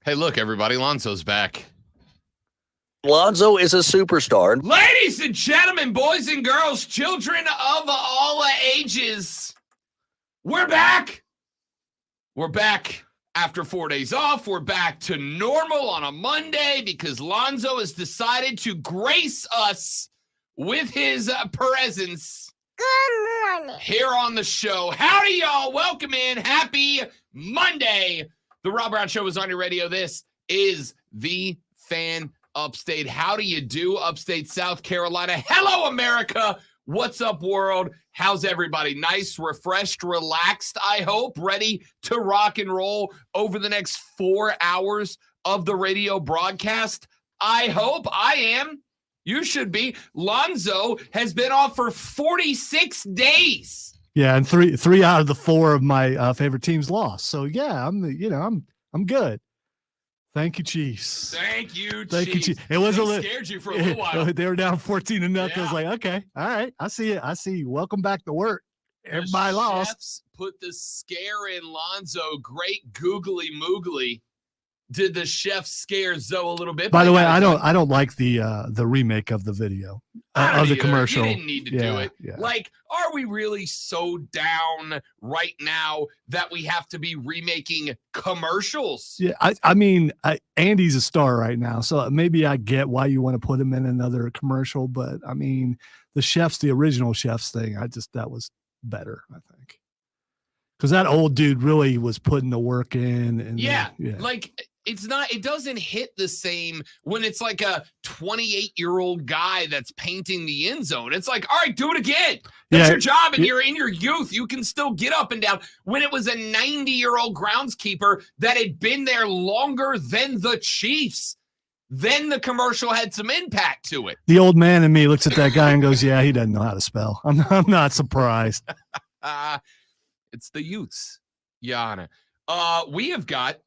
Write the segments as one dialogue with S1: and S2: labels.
S1: Hey, look, everybody, Lonzo's back.
S2: Lonzo is a superstar.
S1: Ladies and gentlemen, boys and girls, children of all ages, we're back. We're back after 4 days off. We're back to normal on a Monday because Lonzo has decided to grace us with his presence.
S3: Good morning.
S1: Here on the show. Howdy, y'all. Welcome in. Happy Monday. The Rob Brown Show is on your radio. This is the Fan Upstate. How do you do, Upstate South Carolina? Hello, America. What's up, world? How's everybody? Nice, refreshed, relaxed, I hope, ready to rock and roll over the next 4 hours of the radio broadcast? I hope. I am. You should be. Lonzo has been off for 46 days.
S4: Yeah, and three out of the 4 of my favorite teams lost. So yeah, I'm good. Thank you, Chiefs.
S1: Thank you,
S4: Chiefs. It was
S1: scared you for a little while.
S4: They were down 14-0.
S1: Yeah.
S4: I was like, okay, all right, I see it. I see. Welcome back to work. Everybody lost.
S1: Chefs put the scare in Lonzo. Great googly moogly. Did the chef scare Zoe a little bit?
S4: By the way, I don't like the remake of the video of the commercial.
S1: You didn't need to do it. Yeah. Like, are we really so down right now that we have to be remaking commercials?
S4: Yeah, I mean, Andy's a star right now, so maybe I get why you want to put him in another commercial. But I mean, the original Chefs thing, that was better, I think, because that old dude really was putting the work in. And
S1: like. It doesn't hit the same when it's like a 28-year-old guy that's painting the end zone. It's like, all right, do it again. That's your job, and you're in your youth. You can still get up and down. When it was a 90-year-old groundskeeper that had been there longer than the Chiefs, then the commercial had some impact to it.
S4: The old man in me looks at that guy and goes, yeah, he doesn't know how to spell. I'm not surprised.
S1: It's the youths, Yana. We have got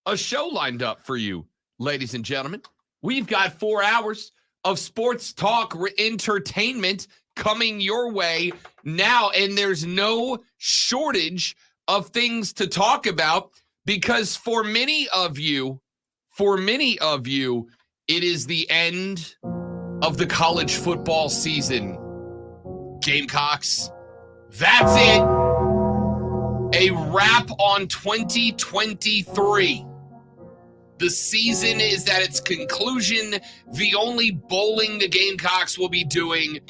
S1: a show lined up for you, ladies and gentlemen. We've got 4 hours of sports talk entertainment coming your way now, and there's no shortage of things to talk about because for many of you, it is the end of the college football season. Gamecocks, that's it. A wrap on 2023. The season is at its conclusion. The only bowling the Gamecocks will be doing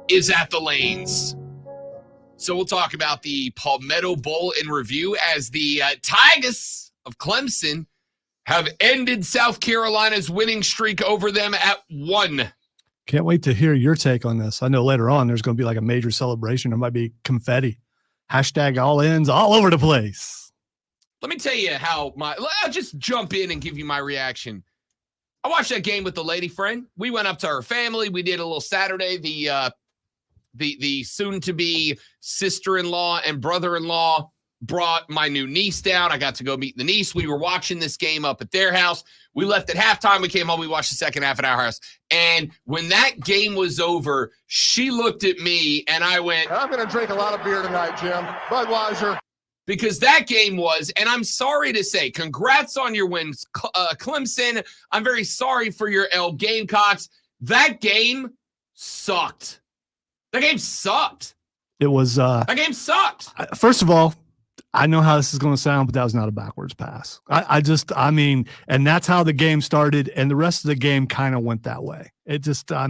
S1: is at the lanes. So we'll talk about the Palmetto Bowl in review as the Tigers of Clemson have ended South Carolina's winning streak over them at 1.
S4: Can't wait to hear your take on this. I know later on there's going to be like a major celebration. There might be confetti. Hashtag all ends all over the place.
S1: Let me tell you how I'll just jump in and give you my reaction. I watched that game with the lady friend. We went up to her family. We did a little Saturday. The soon-to-be sister-in-law and brother-in-law brought my new niece down. I got to go meet the niece. We were watching this game up at their house. We left at halftime. We came home. We watched the second half at our house. And when that game was over, she looked at me and I went,
S5: I'm going to drink a lot of beer tonight, Jim. Budweiser.
S1: Because that game was, and I'm sorry to say, congrats on your wins, Clemson. I'm very sorry for your L Gamecocks. That game sucked. That game sucked.
S4: It was.
S1: That game sucked.
S4: First of all, I know how this is going to sound, but that was not a backwards pass. I mean, and that's how the game started, and the rest of the game kind of went that way. It just,
S1: I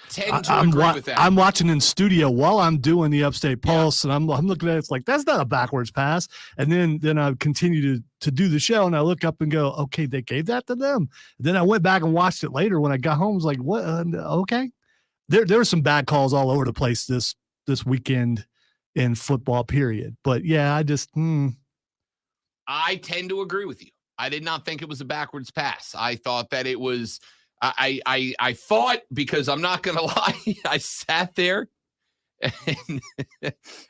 S1: tend to agree with that.
S4: I'm watching in studio while I'm doing the Upstate Pulse, and I'm looking at it. It's like, that's not a backwards pass. And then I continue to do the show, and I look up and go, okay, they gave that to them. And then I went back and watched it later when I got home. I was like, what? Okay. There were some bad calls all over the place this weekend in football, period. But yeah,
S1: I tend to agree with you. I did not think it was a backwards pass. I thought that it was. I thought, because I'm not going to lie, I sat there And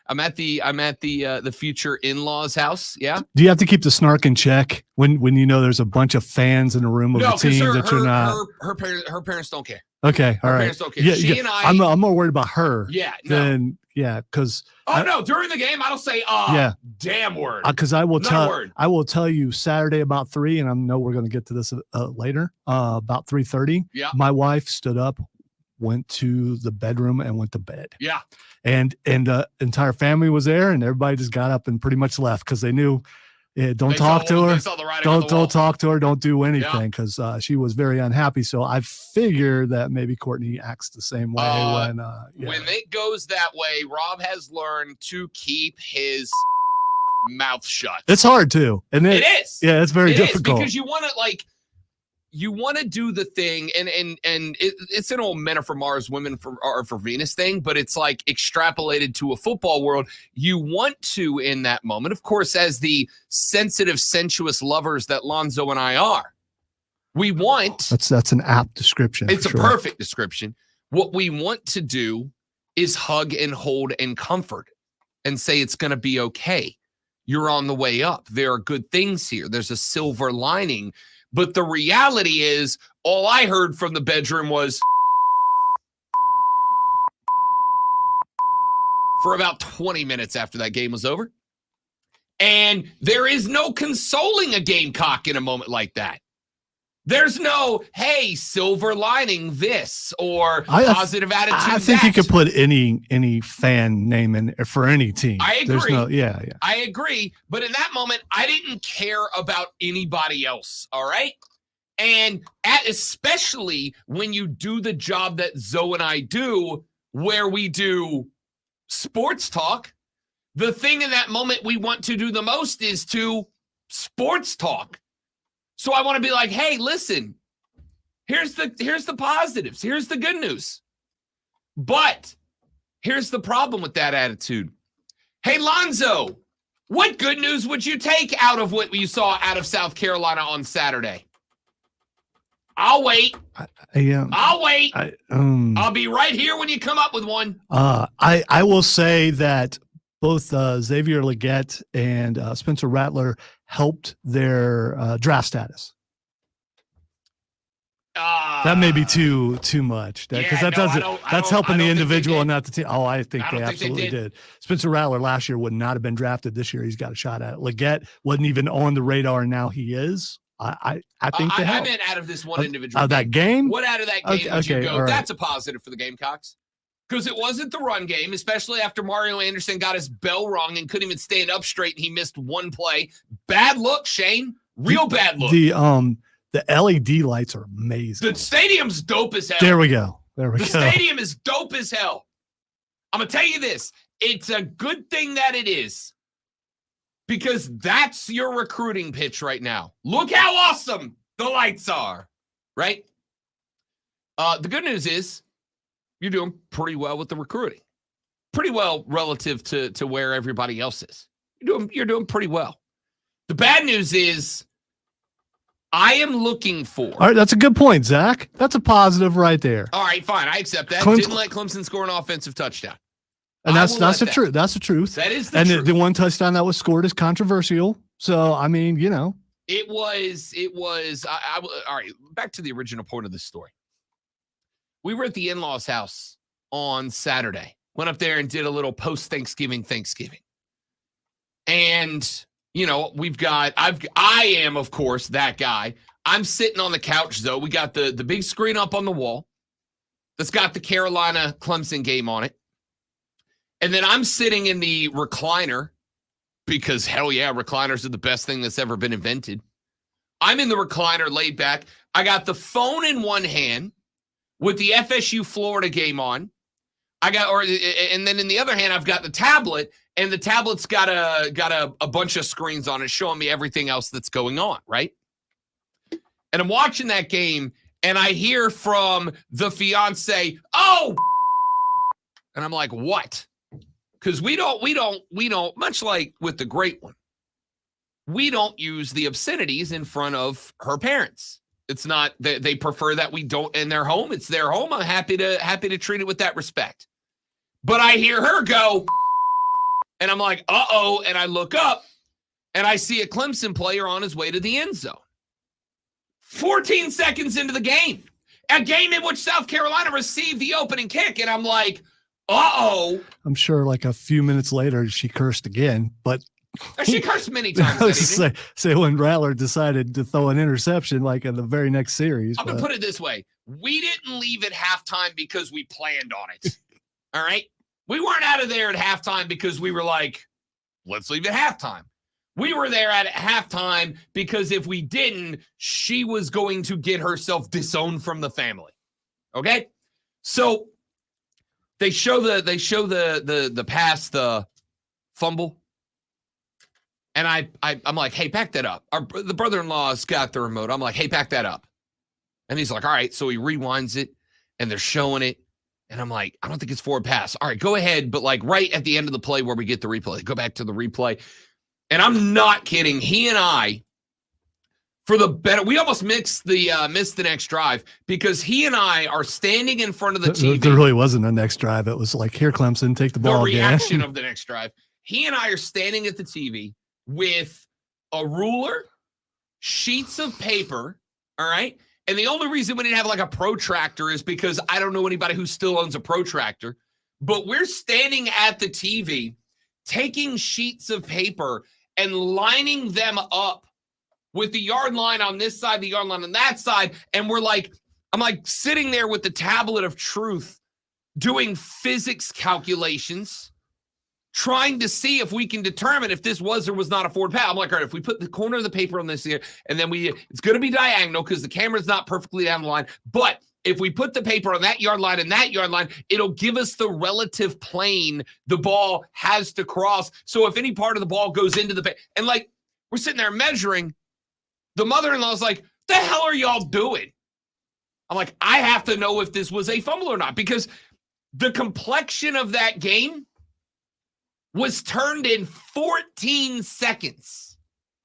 S1: I'm at the future in-laws house. Yeah.
S4: Do you have to keep the snark in check when you know there's a bunch of fans in a room of
S1: No,
S4: a team
S1: because
S4: that you're not?
S1: her parents don't care.
S4: Okay, all
S1: Her
S4: right.
S1: parents don't care.
S4: Yeah,
S1: She
S4: yeah.
S1: and
S4: I'm more worried about her.
S1: Yeah. No.
S4: Then because
S1: No, during the game I don't say damn word.
S4: Because I will
S1: Not a word.
S4: tell you Saturday about 3, and I know we're going to get to this later. About 3:30.
S1: Yeah.
S4: My wife stood up, went to the bedroom, and went to bed.
S1: Yeah.
S4: And the entire family was there, and everybody just got up and pretty much left because they knew. Don't talk to her. Don't talk to her. Don't do anything because she was very unhappy. So I figure that maybe Courtney acts the same way
S1: when it goes that way. Rob has learned to keep his mouth shut.
S4: It's hard too, and
S1: it is.
S4: Yeah, it's very difficult
S1: because you want to do the thing, and it's an old men are for Mars, women are for Venus thing, but it's like extrapolated to a football world. You want to, in that moment, of course, as the sensitive, sensuous lovers that Lonzo and I are, we want.
S4: That's an apt description.
S1: It's a perfect description. What we want to do is hug and hold and comfort and say it's going to be okay. You're on the way up. There are good things here. There's a silver lining. But the reality is, all I heard from the bedroom was for about 20 minutes after that game was over. And there is no consoling a Gamecock in a moment like that. There's no, hey, silver lining this or positive attitude.
S4: I think you could put any fan name in for any team.
S1: I agree.
S4: There's no,
S1: I agree. But in that moment, I didn't care about anybody else. All right. And especially when you do the job that Zoe and I do, where we do sports talk, the thing in that moment we want to do the most is to sports talk. So I want to be like, hey, listen, here's the positives. Here's the good news. But here's the problem with that attitude. Hey, Lonzo, what good news would you take out of what you saw out of South Carolina on Saturday? I'll wait. I'll wait. I'll be right here when you come up with one.
S4: I will say that both Xavier Legette and Spencer Rattler helped their draft status. That may be too much because that's helping the individual and not the team. Oh, I think they absolutely did. Spencer Rattler last year would not have been drafted. This year he's got a shot at it. Legette wasn't even on the radar, and now he is. I think they helped.
S1: I meant out of this one individual.
S4: That game?
S1: What out of that game would you go?
S4: Right.
S1: That's a positive for the Gamecocks. Because it wasn't the run game, especially after Mario Anderson got his bell rung and couldn't even stand up straight, and he missed one play. Bad look, Shane. Real bad look.
S4: The LED lights are amazing.
S1: The stadium's dope as hell.
S4: There we go.
S1: The stadium is dope as hell. I'm going to tell you this. It's a good thing that it is. Because that's your recruiting pitch right now. Look how awesome the lights are. Right? The good news is, you're doing pretty well with the recruiting. Pretty well relative to where everybody else is. You're doing pretty well. The bad news is I am looking for.
S4: All right, that's a good point, Zach. That's a positive right there.
S1: All right, fine. I accept that. Didn't let Clemson score an offensive touchdown.
S4: And that's the truth. That's the truth.
S1: That is the truth.
S4: And the one touchdown that was scored is controversial. So, I mean, you know.
S1: It was. All right, back to the original point of this story. We were at the in-laws house on Saturday. Went up there and did a little post-Thanksgiving. And, you know, I am, of course, that guy. I'm sitting on the couch, though. We got the big screen up on the wall that's got the Carolina-Clemson game on it. And then I'm sitting in the recliner because, hell yeah, recliners are the best thing that's ever been invented. I'm in the recliner laid back. I got the phone in one hand with the FSU Florida game on. And then in the other hand, I've got the tablet, and the tablet's got a bunch of screens on it showing me everything else that's going on, right? And I'm watching that game, and I hear from the fiance, "Oh," and I'm like, "What?" Because we don't, much like with the great one, we don't use the obscenities in front of her parents. It's not they prefer that we don't in their home. It's their home. I'm happy to treat it with that respect. But I hear her go, and I'm like, uh-oh, and I look up, and I see a Clemson player on his way to the end zone. 14 seconds into the game. A game in which South Carolina received the opening kick, and I'm like, uh-oh.
S4: I'm sure like a few minutes later she cursed again, but
S1: she cursed many times.
S4: I was say when Rattler decided to throw an interception like in the very next series.
S1: I'm going to put it this way. We didn't leave at halftime because we planned on it. All right? We weren't out of there at halftime because we were like, let's leave at halftime. We were there at halftime because if we didn't, she was going to get herself disowned from the family. Okay? So they show the pass, the fumble. And I'm like, hey, back that up. The brother-in-law's got the remote. I'm like, hey, back that up. And he's like, all right. So he rewinds it, and they're showing it. And I'm like, I don't think it's forward pass. All right, go ahead. But like right at the end of the play where we get the replay, go back to the replay. And I'm not kidding. He and I, for the better, we almost missed the next drive because he and I are standing in front of the TV.
S4: There really wasn't a next drive. It was like, here, Clemson, take the ball.
S1: The reaction of the next drive. He and I are standing at the TV with a ruler, sheets of paper, all right? And the only reason we didn't have like a protractor is because I don't know anybody who still owns a protractor. But we're standing at the TV, taking sheets of paper and lining them up with the yard line on this side, the yard line on that side. And I'm like sitting there with the tablet of truth, doing physics calculations, trying to see if we can determine if this was or was not a forward pass. I'm like, all right, if we put the corner of the paper on this here, and then it's going to be diagonal because the camera's not perfectly down the line. But if we put the paper on that yard line and that yard line, it'll give us the relative plane the ball has to cross. So if any part of the ball goes into the and like we're sitting there measuring, the mother-in-law's like, the hell are y'all doing? I'm like, I have to know if this was a fumble or not because the complexion of that game was turned in 14 seconds.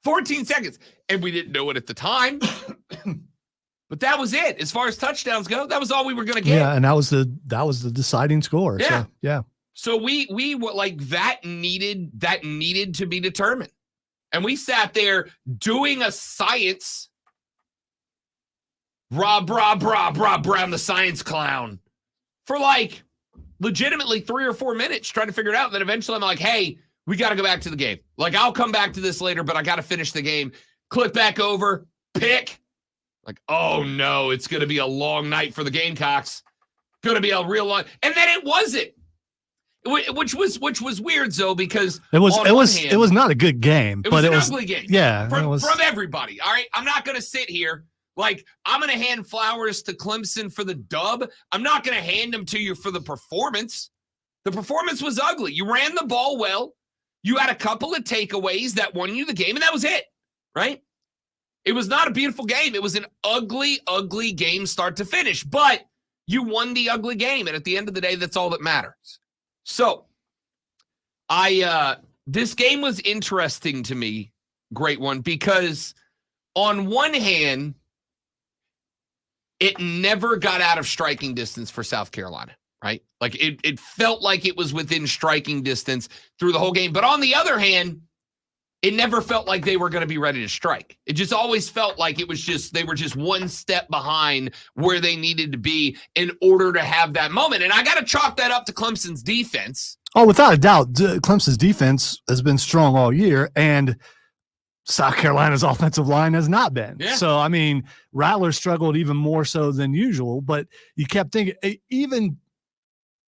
S1: 14 seconds. And we didn't know it at the time. But that was it. As far as touchdowns go, that was all we were going to get.
S4: Yeah, and that was the deciding score.
S1: Yeah.
S4: So, yeah.
S1: So we were like that needed to be determined. And we sat there doing a science. Rob Brown, the science clown. For like legitimately 3 or 4 minutes trying to figure it out. And then eventually I'm like, hey, we got to go back to the game. Like, I'll come back to this later, but I got to finish the game. Click back over, pick. Like, oh no, it's going to be a long night for the Gamecocks. Going to be a real long. And then it wasn't. Which was weird, though, because
S4: it was not a good game, but it was
S1: an ugly game.
S4: Yeah,
S1: from everybody. All right, I'm not going to sit here like I'm going to hand flowers to Clemson for the dub. I'm not going to hand them to you for the performance. The performance was ugly. You ran the ball well. You had a couple of takeaways that won you the game, and that was it. Right? It was not a beautiful game. It was an ugly, ugly game start to finish, but you won the ugly game, and at the end of the day, that's all that matters. So, this game was interesting to me, great one, because on one hand, it never got out of striking distance for South Carolina, right? Like it felt like it was within striking distance through the whole game. But on the other hand, it never felt like they were going to be ready to strike. It just always felt like they were just one step behind where they needed to be in order to have that moment. And I got to chalk that up to Clemson's defense.
S4: Oh, without a doubt, Clemson's defense has been strong all year, and South Carolina's offensive line has not been.
S1: Yeah.
S4: So, I mean, Rattler struggled even more so than usual, but you kept thinking, even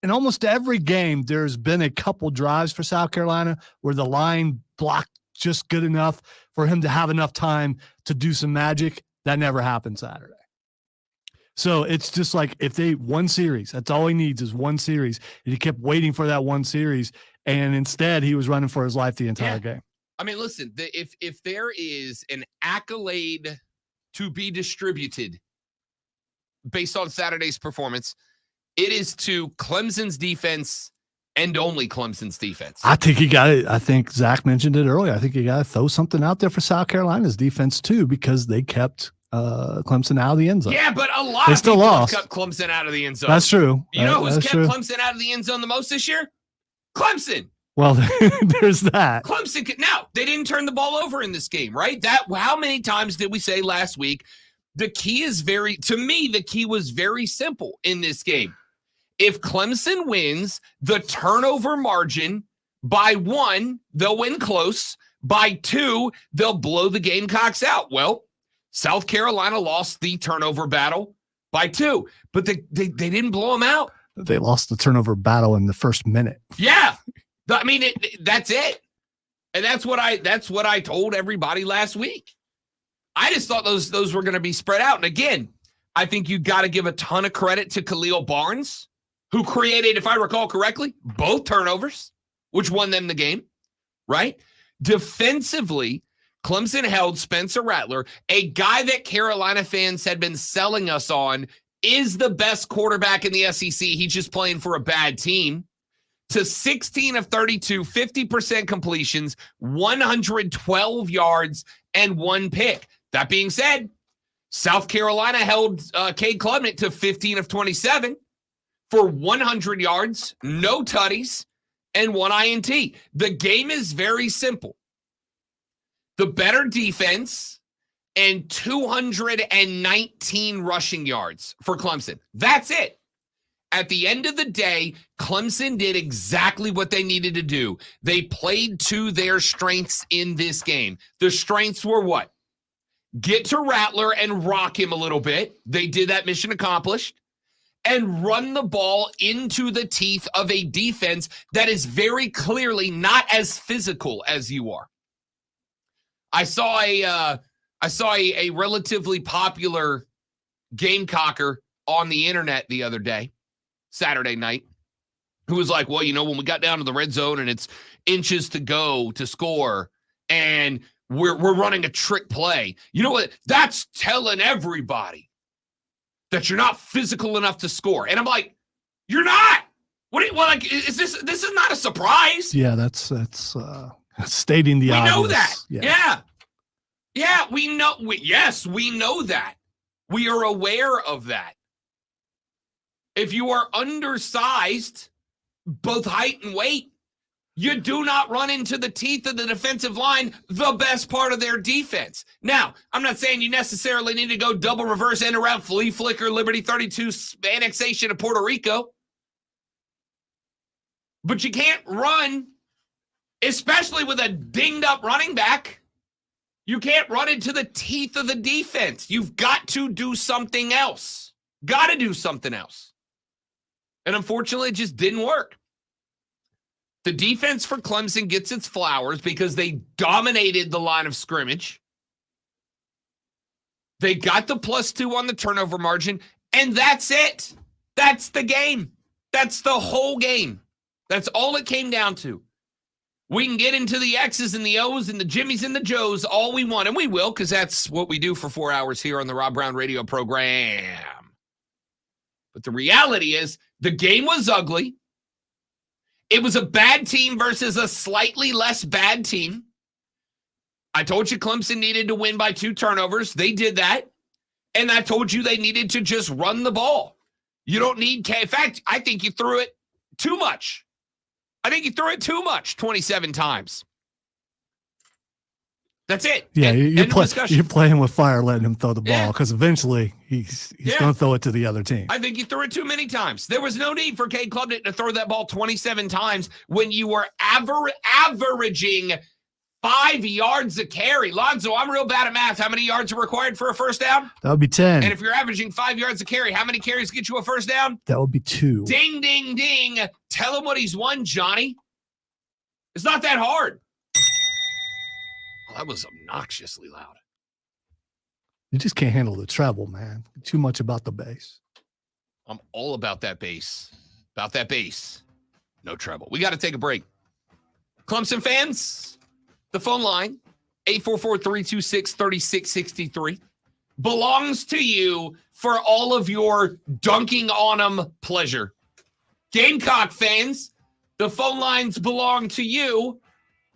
S4: in almost every game, there's been a couple drives for South Carolina where the line blocked just good enough for him to have enough time to do some magic. That never happened Saturday. So it's just like if they one series, that's all he needs is one series. And he kept waiting for that one series, and instead he was running for his life the entire game.
S1: I mean, listen, if there is an accolade to be distributed based on Saturday's performance, it is to Clemson's defense and only Clemson's defense.
S4: I think you got it. I think Zach mentioned it earlier. I think you got to throw something out there for South Carolina's defense too, because they kept Clemson out of the end zone.
S1: Yeah, but a lot
S4: They
S1: of
S4: still
S1: people
S4: lost.
S1: have kept Clemson out of the end zone.
S4: That's true.
S1: You know who's
S4: That's
S1: kept
S4: true.
S1: Clemson out of the end zone the most this year? Clemson.
S4: Well, there's that.
S1: Clemson. Now, they didn't turn the ball over in this game, right? How many times did we say last week? The key was very simple in this game. If Clemson wins, the turnover margin by 1, they'll win close. By 2, they'll blow the Gamecocks out. Well, South Carolina lost the turnover battle by 2, but they didn't blow them out.
S4: They lost the turnover battle in the first minute.
S1: Yeah. I mean, that's it. And that's what I told everybody last week. I just thought those were going to be spread out. And again, I think you got to give a ton of credit to Khalil Barnes, who created, if I recall correctly, both turnovers, which won them the game, right? Defensively, Clemson held Spencer Rattler, a guy that Carolina fans had been selling us on is the best quarterback in the SEC. He's just playing for a bad team. To 16 of 32, 50% completions, 112 yards, and 1 pick. That being said, South Carolina held Cade Klubnik to 15 of 27 for 100 yards, no tutties, and 1 INT. The game is very simple. The better defense and 219 rushing yards for Clemson. That's it. At the end of the day, Clemson did exactly what they needed to do. They played to their strengths in this game. The strengths were what? Get to Rattler and rock him a little bit. They did that, mission accomplished. And run the ball into the teeth of a defense that is very clearly not as physical as you are. I saw a relatively popular Gamecocker on the internet the other day, Saturday night, who was like, well, when we got down to the red zone and it's inches to go to score and we're running a trick play. You know what? That's telling everybody that you're not physical enough to score. And I'm like, you're not. Is this is not a surprise.
S4: Yeah, that's stating the obvious.
S1: We know that. Yeah, we know. Yes, we know that. We are aware of that. If you are undersized, both height and weight, you do not run into the teeth of the defensive line, the best part of their defense. Now, I'm not saying you necessarily need to go double reverse, end around, flea flicker, Liberty 32, annexation of Puerto Rico. But you can't run, especially with a dinged up running back. You can't run into the teeth of the defense. You've got to do something else. Got to do something else. And unfortunately, it just didn't work. The defense for Clemson gets its flowers because they dominated the line of scrimmage. They got the +2 on the turnover margin, and that's it. That's the game. That's the whole game. That's all it came down to. We can get into the X's and the O's and the Jimmies and the Joes all we want, and we will, because that's what we do for 4 hours here on the Rob Brown radio program. But the reality is the game was ugly. It was a bad team versus a slightly less bad team. I told you Clemson needed to win by 2 turnovers. They did that. And I told you they needed to just run the ball. You don't need in fact, I think you threw it too much. 27 times. That's it.
S4: Yeah, you're playing with fire, letting him throw the ball, because eventually he's going to throw it to the other team.
S1: I think you threw it too many times. There was no need for Cade Klubnik to throw that ball 27 times when you were averaging 5 yards a carry. Lonzo, I'm real bad at math. How many yards are required for a first down?
S4: That would be 10.
S1: And if you're averaging 5 yards a carry, how many carries get you a first down?
S4: That would be 2.
S1: Ding, ding, ding. Tell him what he's won, Johnny. It's not that hard. Well, that was obnoxiously loud.
S4: You just can't handle the treble, man. Too much about the bass.
S1: I'm all about that bass. About that bass. No treble. We got to take a break. Clemson fans, the phone line, 844-326-3663, belongs to you for all of your dunking on them pleasure. Gamecock fans, the phone lines belong to you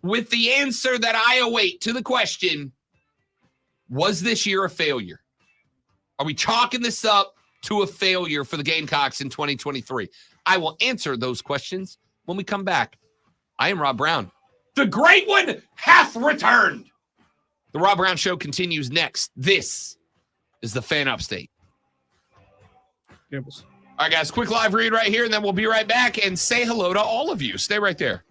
S1: with the answer that I await to the question, was this year a failure? Are we chalking this up to a failure for the Gamecocks in 2023? I will answer those questions when we come back. I am Rob Brown. The Great One hath returned. The Rob Brown Show continues next. This is the Fan Upstate.
S4: Campbell's.
S1: All right, guys, quick live read right here, and then we'll be right back and say hello to all of you. Stay right there.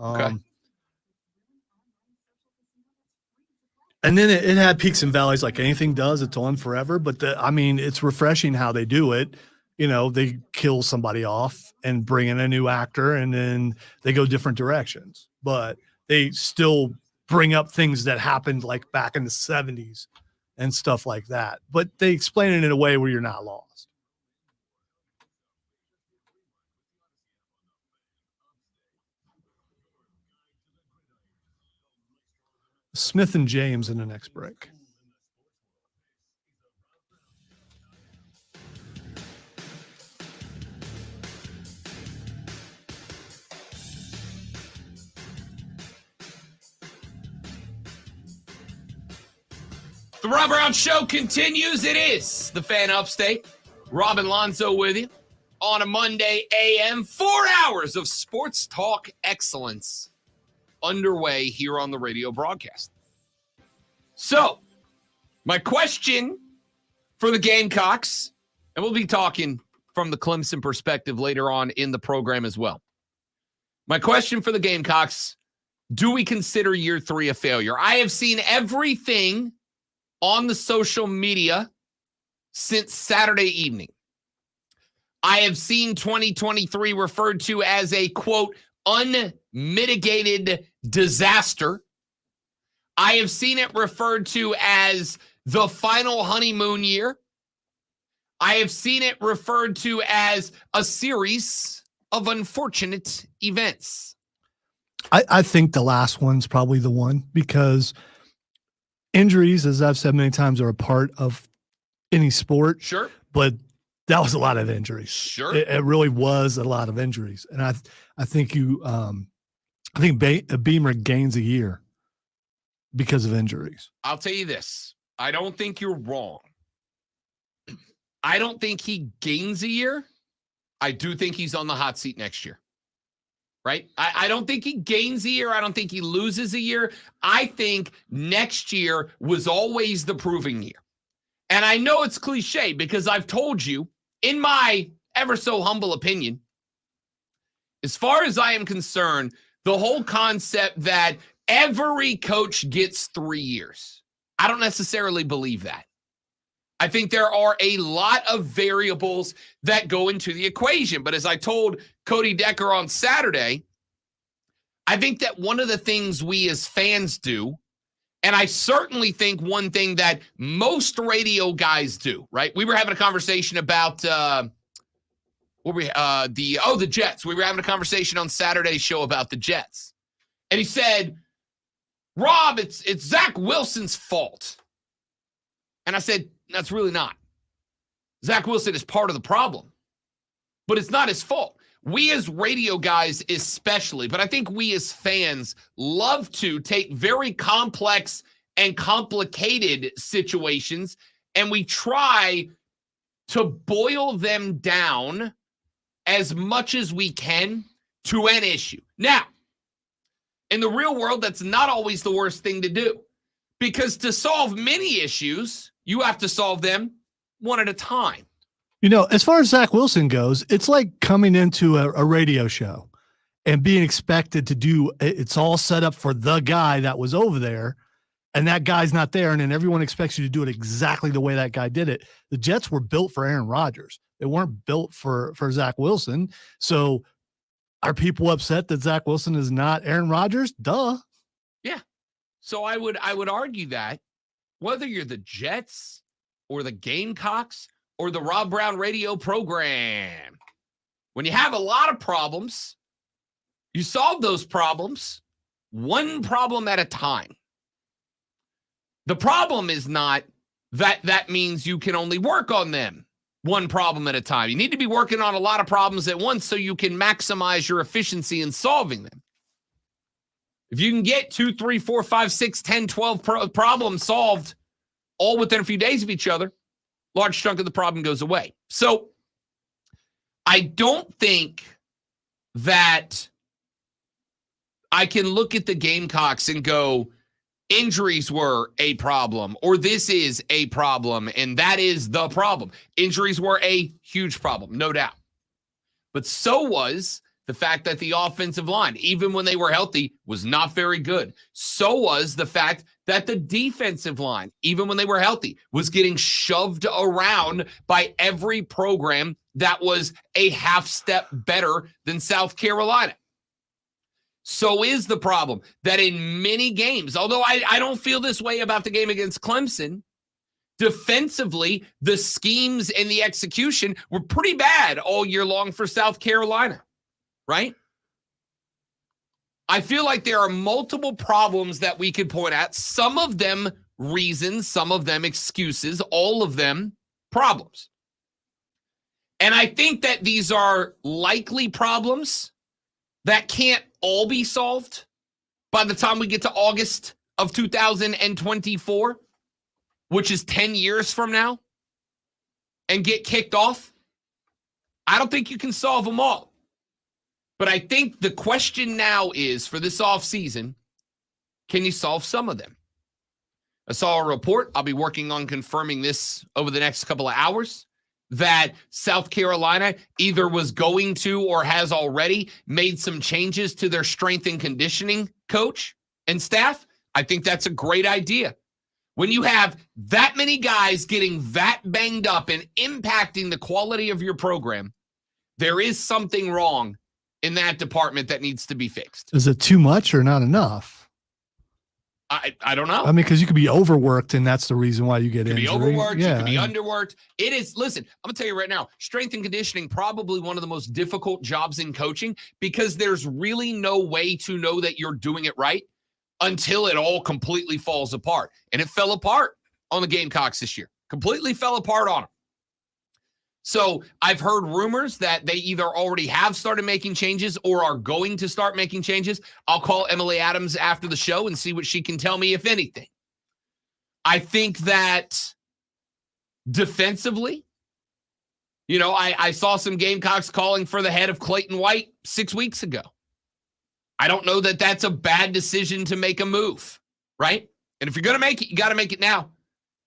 S1: Okay.
S4: And then it had peaks and valleys like anything does. It's on forever. But it's refreshing how they do it. They kill somebody off and bring in a new actor, and then they go different directions. But they still bring up things that happened like back in the 70s and stuff like that. But they explain it in a way where you're not lost. Smith and James in the next break.
S1: The Rob Brown Show continues. It is the Fan Upstate. Rob and Lonzo with you on a Monday AM. 4 hours of sports talk excellence underway here on the radio broadcast. So, my question for the Gamecocks, and we'll be talking from the Clemson perspective later on in the program as well. My question for the Gamecocks, do we consider year 3 a failure? I have seen everything on the social media since Saturday evening. I have seen 2023 referred to as a, quote, unmitigated disaster. I have seen it referred to as the final honeymoon year. I have seen it referred to as a series of unfortunate events.
S4: I think the last one's probably the one, because injuries, as I've said many times, are a part of any sport.
S1: Sure.
S4: But that was a lot of injuries.
S1: Sure.
S4: It really was a lot of injuries. And I think Beamer gains a year because of injuries.
S1: I'll tell you this. I don't think you're wrong. I don't think he gains a year. I do think he's on the hot seat next year. Right? I don't think he gains a year. I don't think he loses a year. I think next year was always the proving year. And I know it's cliche because I've told you, in my ever so humble opinion, as far as I am concerned, the whole concept that every coach gets 3 years, I don't necessarily believe that. I think there are a lot of variables that go into the equation. But as I told Cody Decker on Saturday, I think that one of the things we as fans do, and I certainly think one thing that most radio guys do, right? We were having a conversation about the Jets. We were having a conversation on Saturday's show about the Jets. And he said, Rob, it's Zach Wilson's fault. And I said, that's really not. Zach Wilson is part of the problem, but it's not his fault. We as radio guys especially, but I think we as fans love to take very complex and complicated situations and we try to boil them down as much as we can to an issue. Now, in the real world, that's not always the worst thing to do, because to solve many issues, you have to solve them one at a time.
S4: As far as Zach Wilson goes, it's like coming into a radio show and being expected to do, it's all set up for the guy that was over there, and that guy's not there, and then everyone expects you to do it exactly the way that guy did it. The Jets were built for Aaron Rodgers. They weren't built for Zach Wilson. So are people upset that Zach Wilson is not Aaron Rodgers? Duh.
S1: Yeah. So I would argue that whether you're the Jets or the Gamecocks or the Rob Brown radio program, when you have a lot of problems, you solve those problems one problem at a time. The problem is not that means you can only work on them one problem at a time. You need to be working on a lot of problems at once so you can maximize your efficiency in solving them. If you can get 2, 3, 4, 5, 6, 10, 12 problems solved all within a few days of each other, large chunk of the problem goes away. So I don't think that I can look at the Gamecocks and go, injuries were a problem, or this is a problem, and that is the problem. Injuries were a huge problem, no doubt. But so was the fact that the offensive line, even when they were healthy, was not very good. So was the fact that the defensive line, even when they were healthy, was getting shoved around by every program that was a half step better than South Carolina. So is the problem that in many games, although I don't feel this way about the game against Clemson, defensively, the schemes and the execution were pretty bad all year long for South Carolina, right? I feel like there are multiple problems that we could point at. Some of them reasons, some of them excuses, all of them problems. And I think that these are likely problems that can't all be solved by the time we get to August of 2024, which is 10 years from now, and get kicked off. I don't think you can solve them all. But I think the question now is, for this offseason, can you solve some of them? I saw a report, I'll be working on confirming this over the next couple of hours, that South Carolina either was going to or has already made some changes to their strength and conditioning coach and staff. I think that's a great idea. When you have that many guys getting that banged up and impacting the quality of your program, there is something wrong in that department that needs to be fixed.
S4: Is it too much or not enough?
S1: I don't know.
S4: I mean, because you could be overworked, and that's the reason why you get injured.
S1: You could be overworked. Yeah, you could be underworked. It is, listen, I'm going to tell you right now, strength and conditioning, probably one of the most difficult jobs in coaching, because there's really no way to know that you're doing it right until it all completely falls apart. And it fell apart on the Gamecocks this year. Completely fell apart on them. So I've heard rumors that they either already have started making changes or are going to start making changes. I'll call Emily Adams after the show and see what she can tell me, if anything. I think that defensively, you know, I saw some Gamecocks calling for the head of Clayton White 6 weeks ago. I don't know that that's a bad decision to make a move, right? And if you're going to make it, you got to make it now.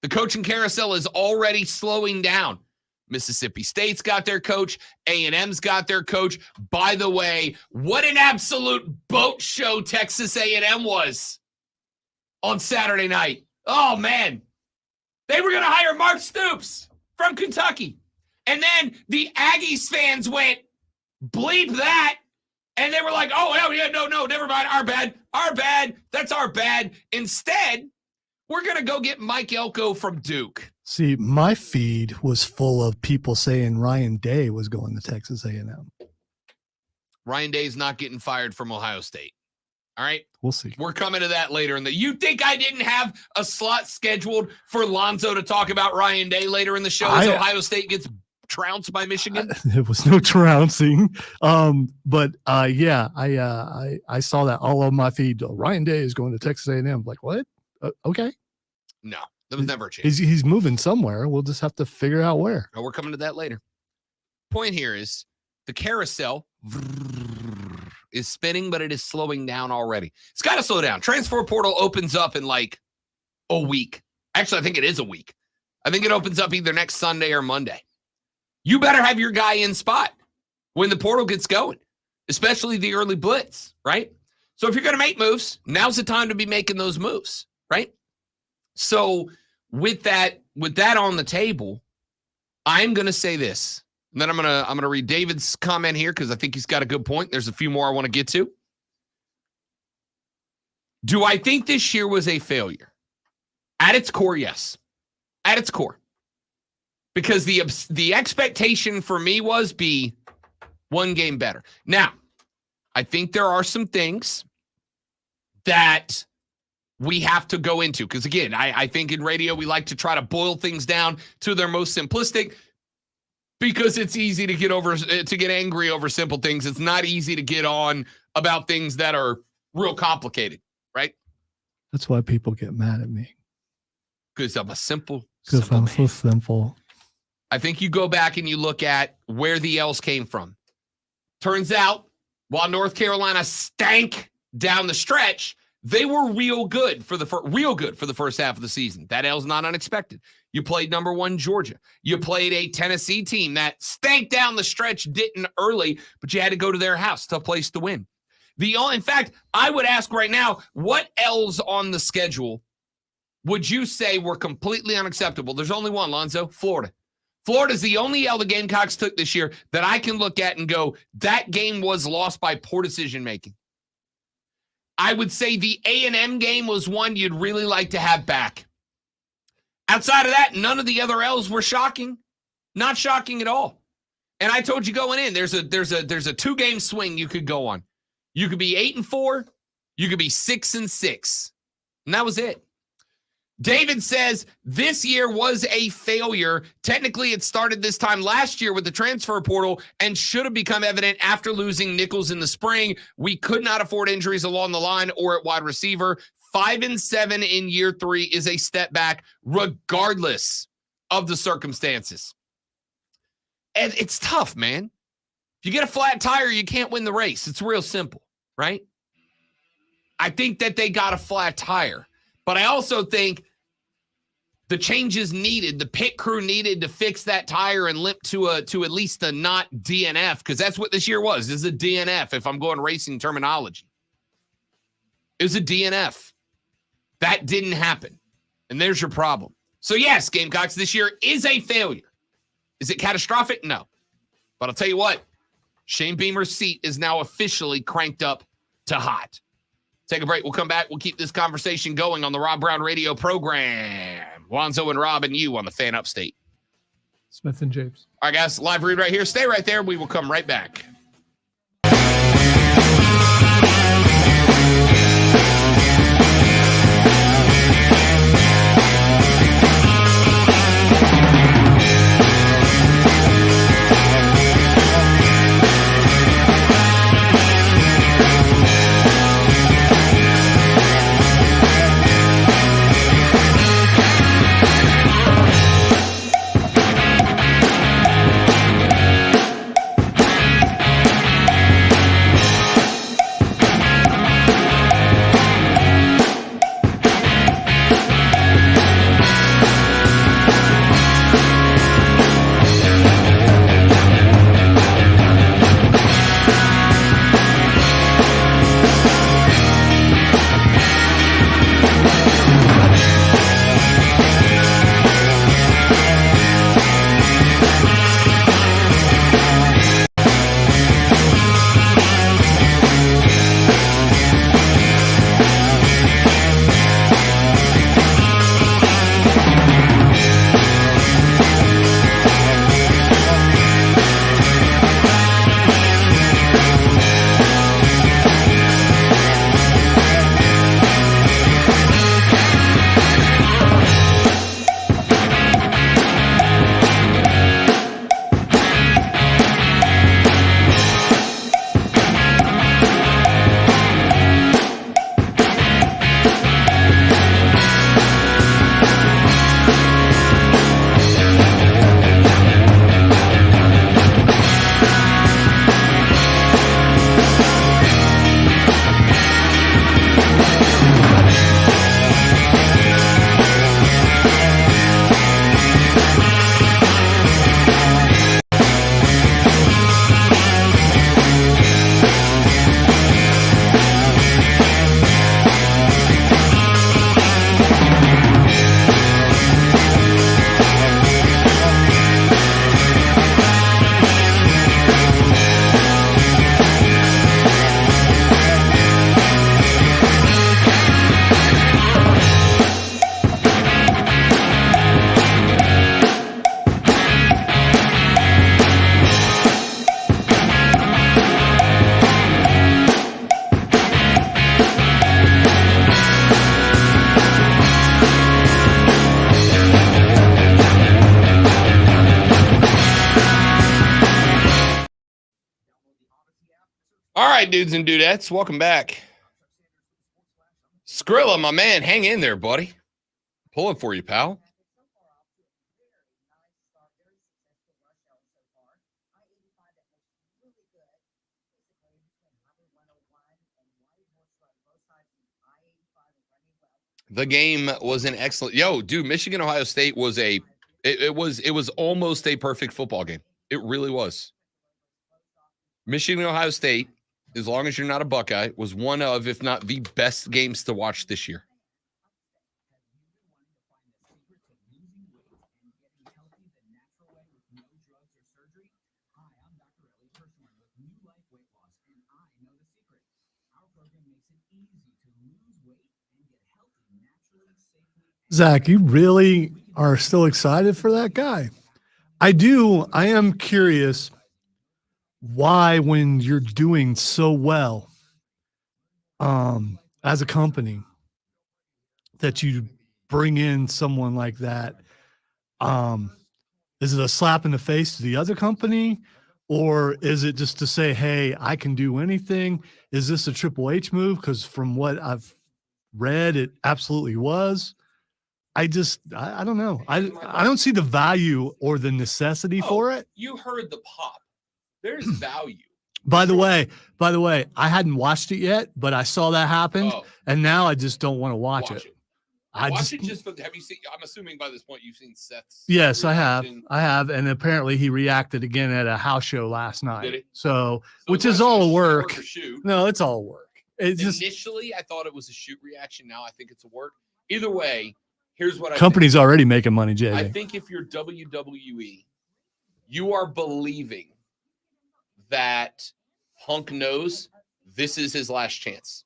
S1: The coaching carousel is already slowing down. Mississippi State's got their coach. A&M's got their coach. By the way, what an absolute boat show Texas A&M was on Saturday night. Oh, man. They were going to hire Mark Stoops from Kentucky. And then the Aggies fans went, bleep that. And they were like, oh, no, never mind. Our bad. That's our bad. Instead, we're going to go get Mike Elko from Duke.
S4: See, my feed was full of people saying Ryan Day was going to Texas A&M.
S1: Ryan Day's not getting fired from Ohio State. All right?
S4: We'll see.
S1: We're coming to that later. You think I didn't have a slot scheduled for Lonzo to talk about Ryan Day later in the show as Ohio State gets trounced by Michigan?
S4: There was no trouncing. But I saw that all on my feed. Ryan Day is going to Texas A&M. Like, what? Okay.
S1: No. There was never a chance.
S4: He's moving somewhere. We'll just have to figure out where.
S1: No, we're coming to that later. Point here is the carousel is spinning, but it is slowing down already. It's got to slow down. Transfer portal opens up in like a week. Actually, I think it is a week. I think it opens up either next Sunday or Monday. You better have your guy in spot when the portal gets going, especially the early blitz, right? So if you're going to make moves, now's the time to be making those moves, right? So with that on the table, I'm going to say this, and then I'm going to read David's comment here because I think he's got a good point. There's a few more I want to get to. Do I think this year was a failure? At its core, yes. At its core. Because the expectation for me was be one game better. Now, I think there are some things that we have to go into. Because again, I think in radio, we like to try to boil things down to their most simplistic because it's easy to get angry over simple things. It's not easy to get on about things that are real complicated, right?
S4: That's why people get mad at me.
S1: Because I'm a simple
S4: Because I'm so
S1: man.
S4: simple.
S1: I think you go back and you look at where the L's came from. Turns out, while North Carolina stank down the stretch, They were real good for the first half of the season. That L's not unexpected. You played number 1 Georgia. You played a Tennessee team that stank down the stretch, didn't early, but you had to go to their house. Tough place to win. In fact, I would ask right now, what L's on the schedule would you say were completely unacceptable? There's only one, Lonzo, Florida. Florida's the only L the Gamecocks took this year that I can look at and go, that game was lost by poor decision-making. I would say the A&M game was one you'd really like to have back. Outside of that, none of the other L's were shocking. Not shocking at all. And I told you going in, there's a 2-game swing you could go on. You could be 8-4, you could be 6-6. And that was it. David says this year was a failure. Technically, it started this time last year with the transfer portal and should have become evident after losing Nichols in the spring. We could not afford injuries along the line or at wide receiver. 5-7 in year 3 is a step back, regardless of the circumstances. And it's tough, man. If you get a flat tire, you can't win the race. It's real simple, right? I think that they got a flat tire. But I also think the changes needed, the pit crew needed to fix that tire and limp to at least a not DNF, because that's what this year was. This is a DNF, if I'm going racing terminology. It was a DNF. That didn't happen. And there's your problem. So yes, Gamecocks, this year is a failure. Is it catastrophic? No. But I'll tell you what, Shane Beamer's seat is now officially cranked up to hot. Take a break. We'll come back. We'll keep this conversation going on the Rob Brown radio program. Lonzo and Rob and you on the Fan Upstate.
S3: Smith and James.
S1: All right, guys. Live read right here. Stay right there. We will come right back. All right, dudes and dudettes, welcome back. Skrilla, my man, hang in there, buddy. Pulling for you, pal. The game was an excellent. Yo, dude, Michigan Ohio State was it was almost a perfect football game. It really was. Michigan Ohio State, as long as you're not a Buckeye, was one of, if not the best games to watch this year.
S4: Zach, you really are still excited for that guy. I am curious why, when you're doing so well as a company, that you bring in someone like that. Is it a slap in the face to the other company, or is it just to say, hey, I can do anything? Is this a Triple H move? Because from what I've read, it absolutely was. I don't know. I don't see the value or the necessity for it.
S1: You heard the pop. There's value.
S4: By the way, I hadn't watched it yet, but I saw that happen, and now I just don't want to watch it.
S1: Have you seen? I'm assuming by this point you've seen Seth's.
S4: Yes, reaction. I have, and apparently he reacted again at a house show last night.
S1: Did he?
S4: So which is all work. No, it's all work. It's
S1: Initially, I thought it was a shoot reaction. Now I think it's a work. Either way, here's what
S4: company's already making money, JJ.
S1: I think if you're WWE, you are believing that Punk knows this is his last chance.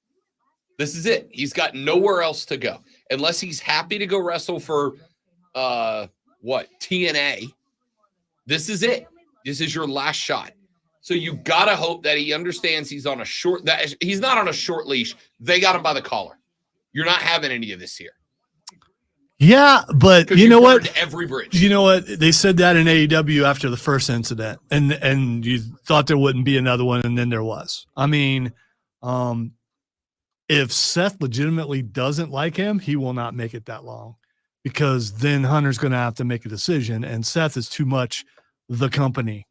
S1: This is it. He's got nowhere else to go. Unless he's happy to go wrestle for TNA. This is it. This is your last shot. So you gotta hope that he understands he's not on a short leash. They got him by the collar. You're not having any of this here.
S4: Yeah, but you know what?
S1: Every bridge.
S4: You know what? They said that in AEW after the first incident, and you thought there wouldn't be another one, and then there was. I mean, if Seth legitimately doesn't like him, he will not make it that long, because then Hunter's going to have to make a decision, and Seth is too much the company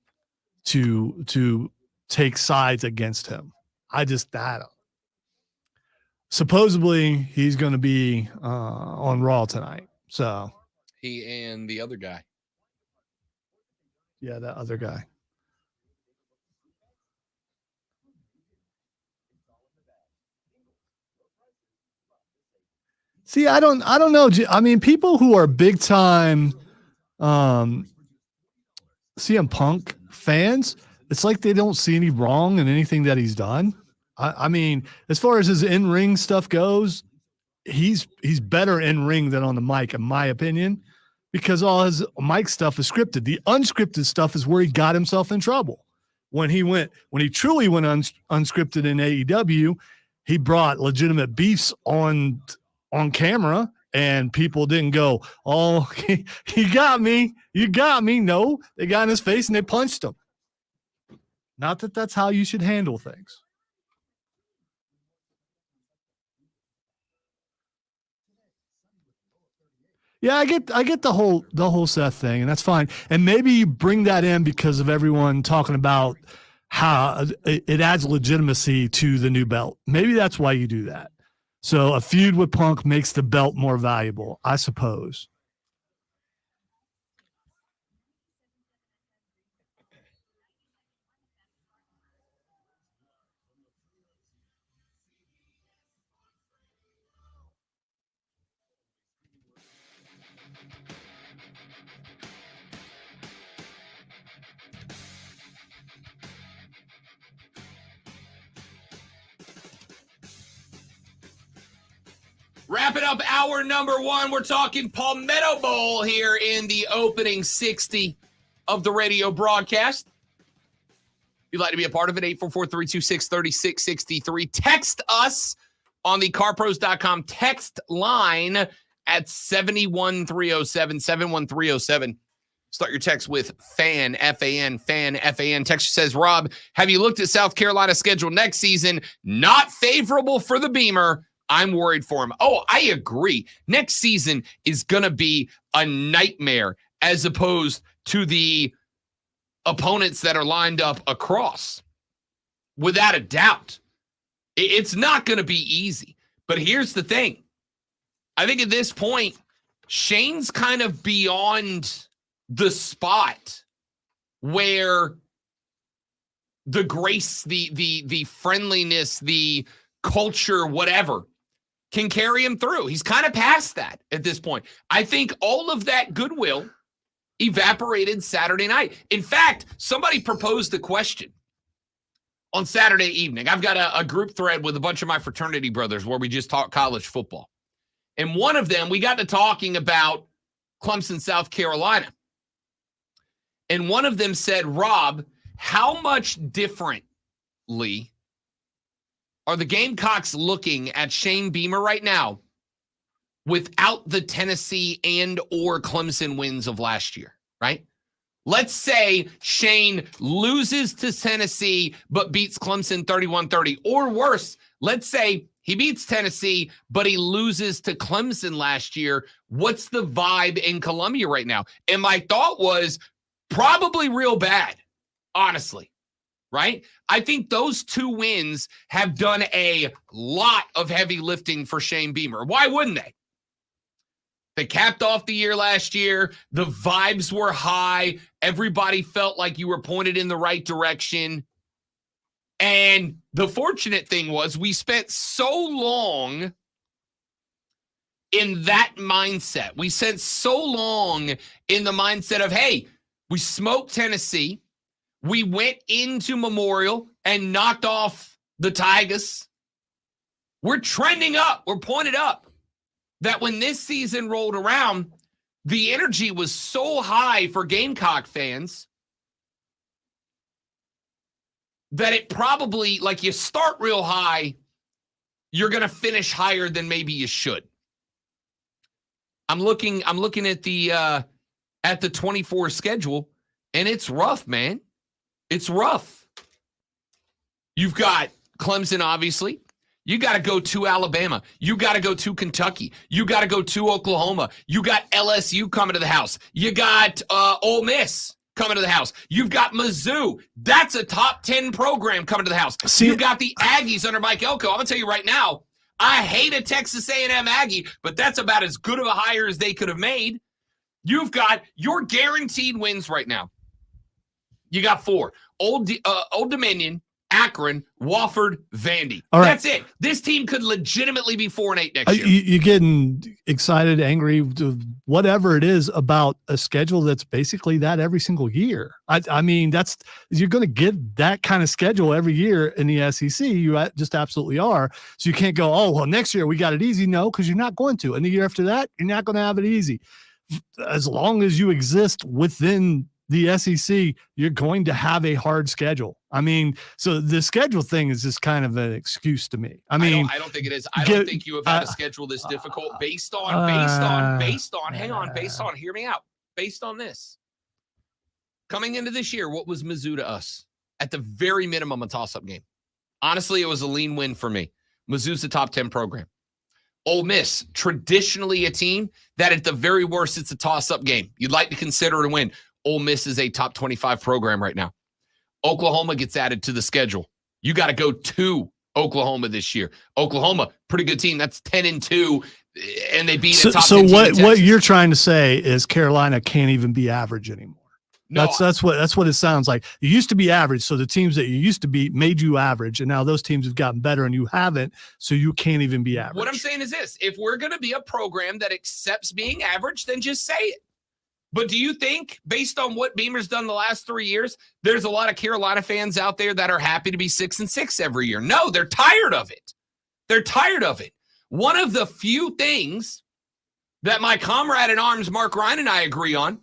S4: to take sides against him. Supposedly he's going to be on Raw tonight. So
S1: he and the other guy.
S4: Yeah, that other guy. See, I don't know. I mean, people who are big time CM Punk fans, it's like they don't see any wrong in anything that he's done. I mean, as far as his in-ring stuff goes, he's better in-ring than on the mic, in my opinion, because all his mic stuff is scripted. The unscripted stuff is where he got himself in trouble. When he truly went unscripted in AEW, he brought legitimate beefs on camera, and people didn't go, oh, he got me. You got me. No, they got in his face and they punched him. Not that that's how you should handle things. Yeah, I get the whole Seth thing, and that's fine. And maybe you bring that in because of everyone talking about how it adds legitimacy to the new belt. Maybe that's why you do that. So a feud with Punk makes the belt more valuable, I suppose.
S1: Wrapping up hour number 1, we're talking Palmetto Bowl here in the opening 60 of the radio broadcast. If you'd like to be a part of it, 844-326-3663. Text us on the carpros.com text line at 71307, 71307. Start your text with FAN, F-A-N, FAN, F-A-N. Text says, Rob, have you looked at South Carolina's schedule next season? Not favorable for the Beamer. I'm worried for him. Oh, I agree. Next season is going to be a nightmare as opposed to the opponents that are lined up across. Without a doubt. It's not going to be easy. But here's the thing. I think at this point, Shane's kind of beyond the spot where the grace, the friendliness, the culture, whatever, can carry him through. He's kind of past that at this point. I think all of that goodwill evaporated Saturday night. In fact, somebody proposed the question on Saturday evening. I've got a group thread with a bunch of my fraternity brothers where we just talk college football. And one of them, we got to talking about Clemson, South Carolina. And one of them said, Rob, how much differently are the Gamecocks looking at Shane Beamer right now without the Tennessee and or Clemson wins of last year, right? Let's say Shane loses to Tennessee but beats Clemson 31-30. Or worse, let's say he beats Tennessee but he loses to Clemson last year. What's the vibe in Columbia right now? And my thought was probably real bad, honestly, right? I think those 2 wins have done a lot of heavy lifting for Shane Beamer. Why wouldn't they? They capped off the year last year. The vibes were high. Everybody felt like you were pointed in the right direction. And the fortunate thing was we spent so long in that mindset. We spent so long in the mindset of, hey, we smoked Tennessee. We went into Memorial and knocked off the Tigers. We're trending up. We're pointed up. That when this season rolled around, the energy was so high for Gamecock fans that it probably, like, you start real high, you're going to finish higher than maybe you should. I'm looking at the 24 schedule, and it's rough, man. It's rough. You've got Clemson, obviously. You got to go to Alabama. You got to go to Kentucky. You got to go to Oklahoma. You got LSU coming to the house. You got Ole Miss coming to the house. You've got Mizzou. That's a top 10 program coming to the house. You got the Aggies under Mike Elko. I'm going to tell you right now, I hate a Texas A&M Aggie, but that's about as good of a hire as they could have made. You've got your guaranteed wins right now. You got 4. Old Dominion, Akron, Wofford, Vandy.
S4: All right.
S1: That's it. This team could legitimately be 4-8 next year.
S4: You're getting excited, angry, whatever it is about a schedule that's basically that every single year. I mean, you're going to get that kind of schedule every year in the SEC. You just absolutely are. So you can't go, oh, well, next year we got it easy. No, because you're not going to. And the year after that, you're not going to have it easy. As long as you exist within the SEC, you're going to have a hard schedule. I mean, so the schedule thing is just kind of an excuse to me. I mean,
S1: I don't think it is. I don't think you have had a schedule this difficult based on, hear me out. Based on this. Coming into this year, what was Mizzou to us? At the very minimum, a toss-up game. Honestly, it was a lean win for me. Mizzou's a top 10 program. Ole Miss, traditionally a team that at the very worst, it's a toss-up game. You'd like to consider it a win. Ole Miss is a top 25 program right now. Oklahoma gets added to the schedule. You got to go to Oklahoma this year. Oklahoma, pretty good team. That's 10-2, and they beat a top 10 team in Texas.
S4: What you're trying to say is Carolina can't even be average anymore.
S1: No,
S4: that's what it sounds like. You used to be average, so the teams that you used to beat made you average, and now those teams have gotten better and you haven't, so you can't even be average.
S1: What I'm saying is this: if we're going to be a program that accepts being average, then just say it. But do you think, based on what Beamer's done the last 3 years, there's a lot of Carolina fans out there that are happy to be 6-6 every year? No, they're tired of it. They're tired of it. One of the few things that my comrade in arms, Mark Ryan, and I agree on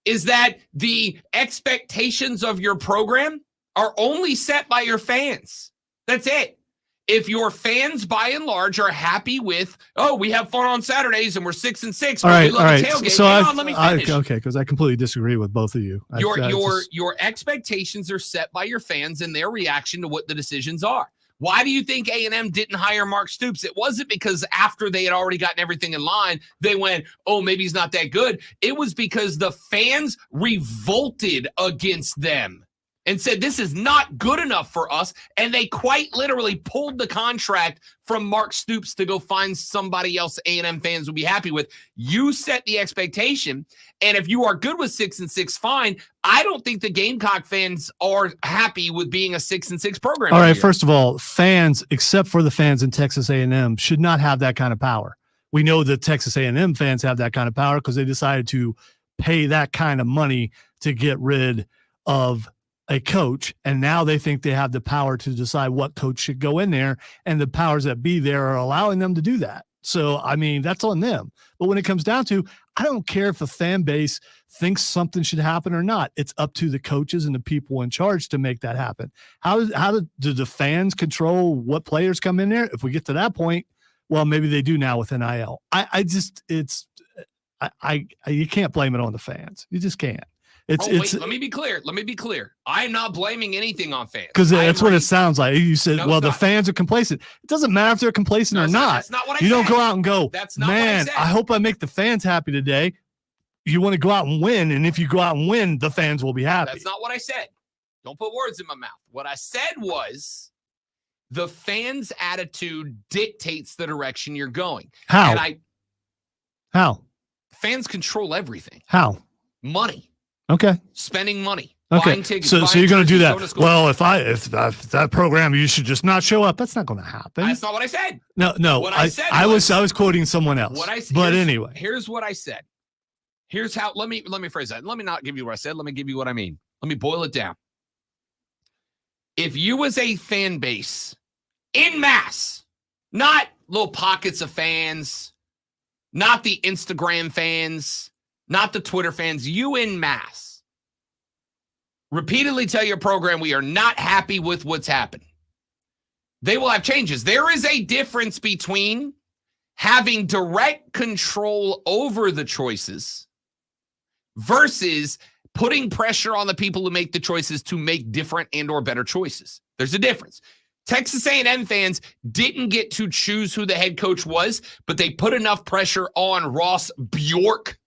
S1: is that the expectations of your program are only set by your fans. That's it. If your fans, by and large, are happy with, oh, we have fun on Saturdays and we're 6-6, but we love the tailgate.
S4: So
S1: let me finish.
S4: Okay, because I completely disagree with both of you.
S1: Your expectations are set by your fans and their reaction to what the decisions are. Why do you think A&M didn't hire Mark Stoops? It wasn't because after they had already gotten everything in line, they went, oh, maybe he's not that good. It was because the fans revolted against them. and said, this is not good enough for us. And they quite literally pulled the contract from Mark Stoops to go find somebody else A&M fans would be happy with. You set the expectation. And if you are good with 6-6, fine. I don't think the Gamecock fans are happy with being a 6-6 program.
S4: All right. First of all, fans, except for the fans in Texas A&M, should not have that kind of power. We know that Texas A&M fans have that kind of power because they decided to pay that kind of money to get rid of a coach, and now they think they have the power to decide what coach should go in there, and the powers that be there are allowing them to do that. So, I mean, that's on them. But when it comes down to, I don't care if the fan base thinks something should happen or not. It's up to the coaches and the people in charge to make that happen. How do the fans control what players come in there? If we get to that point, well, maybe they do now with NIL. You can't blame it on the fans. You just can't.
S1: Let me be clear. I'm not blaming anything on fans.
S4: Because that's what it sounds like. You said, the fans are complacent. It doesn't matter if they're complacent or not.
S1: That's not what I said.
S4: You don't go out and go,
S1: that's not
S4: man,
S1: what I said.
S4: I hope I make the fans happy today. You want to go out and win. And if you go out and win, the fans will be happy.
S1: That's not what I said. Don't put words in my mouth. What I said was the fans' attitude dictates the direction you're going.
S4: How?
S1: How? Fans control everything.
S4: How?
S1: Money.
S4: Okay.
S1: Spending money.
S4: Okay.
S1: Buying tickets.
S4: So you're going to do that.
S1: Well,
S4: if that program, you should just not show up. That's not going to happen.
S1: That's not what I said.
S4: No.
S1: What I said
S4: I was quoting someone else. Anyway,
S1: here's what I said. Here's how. Let me phrase that. Let me not give you what I said. Let me give you what I mean. Let me boil it down. If you as a fan base in mass, not little pockets of fans, not the Instagram fans, not the Twitter fans, you in mass, repeatedly tell your program we are not happy with what's happened, they will have changes. There is a difference between having direct control over the choices versus putting pressure on the people who make the choices to make different and or better choices. There's a difference. Texas A&M fans didn't get to choose who the head coach was, but they put enough pressure on Ross Bjork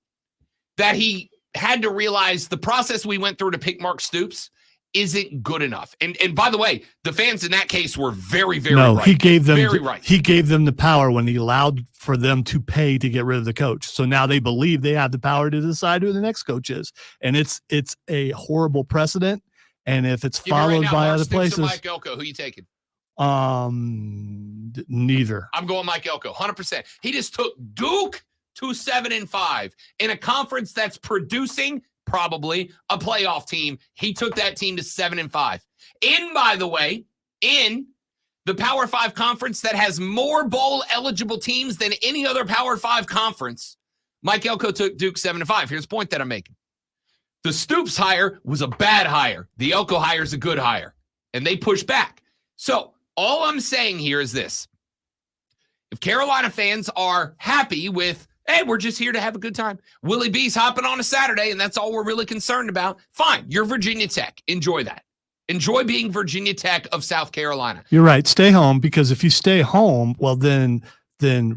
S1: that he had to realize the process we went through to pick Mark Stoops isn't good enough. And by the way, the fans in that case were very, very right.
S4: He gave them
S1: right.
S4: He gave them the power when he allowed for them to pay to get rid of the coach. So now they believe they have the power to decide who the next coach is. And it's a horrible precedent. And if it's followed by other places,
S1: Mike Elko, who you taking?
S4: Neither.
S1: I'm going Mike Elko, 100%. He just took Duke to 7-5 in a conference that's producing probably a playoff team. He took that team to 7-5. By the way, in the Power 5 conference that has more bowl eligible teams than any other Power 5 conference, Mike Elko took Duke 7-5. Here's the point that I'm making. The Stoops hire was a bad hire. The Elko hire is a good hire. And they push back. So all I'm saying here is this. If Carolina fans are happy with, hey, we're just here to have a good time, Willie B's hopping on a Saturday, and that's all we're really concerned about, fine. You're Virginia Tech. Enjoy that. Enjoy being Virginia Tech of South Carolina.
S4: You're right. Stay home, because if you stay home, well, then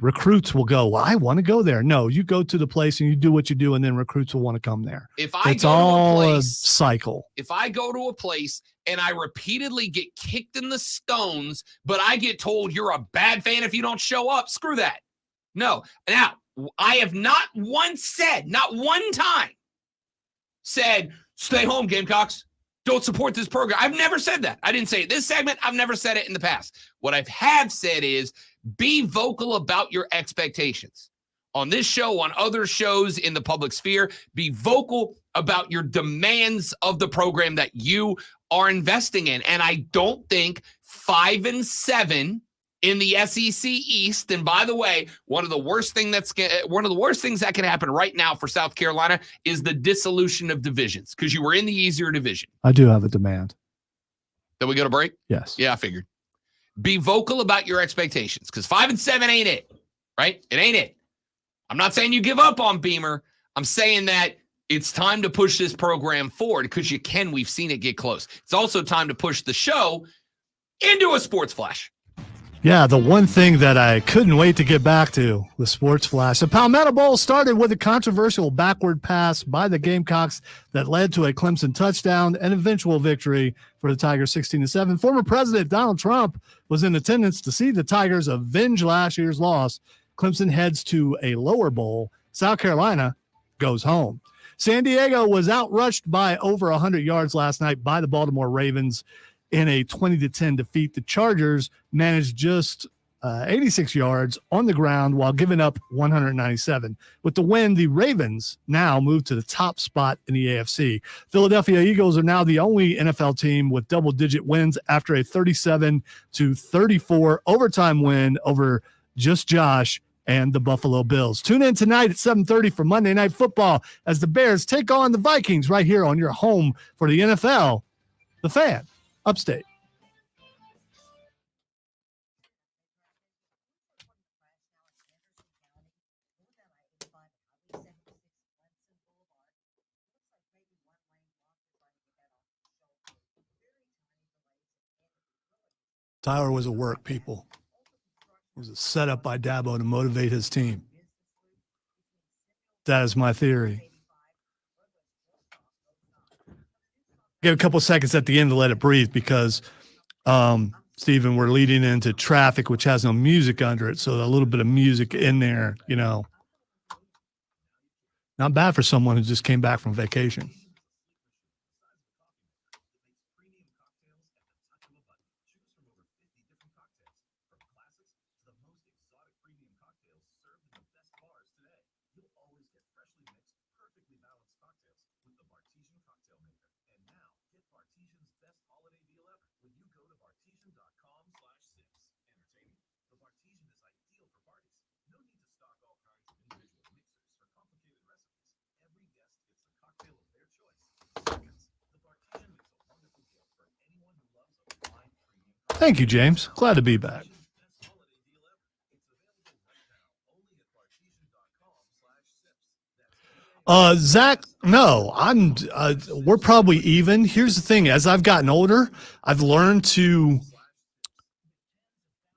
S4: recruits will go, well, I want to go there. No, you go to the place and you do what you do, and then recruits will want to come there. It's all a cycle.
S1: If I go to a place and I repeatedly get kicked in the stones, but I get told you're a bad fan if you don't show up, screw that. No. Now, I have not once said, not one time said, stay home, Gamecocks. Don't support this program. I've never said that. I didn't say it this segment. I've never said it in the past. What I have said is be vocal about your expectations. On this show, on other shows in the public sphere, be vocal about your demands of the program that you are investing in. And I don't think 5-7 in the SEC East. And by the way, one of the worst things that can happen right now for South Carolina is the dissolution of divisions, because you were in the easier division.
S4: I do have a demand.
S1: Then we go to break?
S4: Yes.
S1: Yeah, I figured. Be vocal about your expectations, because 5-7 ain't it, right? It ain't it. I'm not saying you give up on Beamer. I'm saying that it's time to push this program forward, because you can. We've seen it get close. It's also time to push the show into a sports flash.
S4: Yeah, the one thing that I couldn't wait to get back to, the Sports Flash. The Palmetto Bowl started with a controversial backward pass by the Gamecocks that led to a Clemson touchdown and eventual victory for the Tigers 16-7. Former President Donald Trump was in attendance to see the Tigers avenge last year's loss. Clemson heads to a lower bowl. South Carolina goes home. San Diego was outrushed by over 100 yards last night by the Baltimore Ravens in a 20-10 defeat. The Chargers managed just 86 yards on the ground while giving up 197. With the win, the Ravens now move to the top spot in the AFC. Philadelphia Eagles are now the only NFL team with double-digit wins after a 37-34 overtime win over Just Josh and the Buffalo Bills. Tune in tonight at 7:30 for Monday Night Football as the Bears take on the Vikings right here on your home for the NFL, The Fan. Upstate. Tyler was a work, people. It was a setup by Dabo to motivate his team. That is my theory. Give a couple seconds at the end to let it breathe because, Stephen, we're leading into traffic, which has no music under it. So a little bit of music in there, you know, not bad for someone who just came back from vacation. Thank you, James. Glad to be back. Zach, no, we're probably even. Here's the thing. As I've gotten older, I've learned to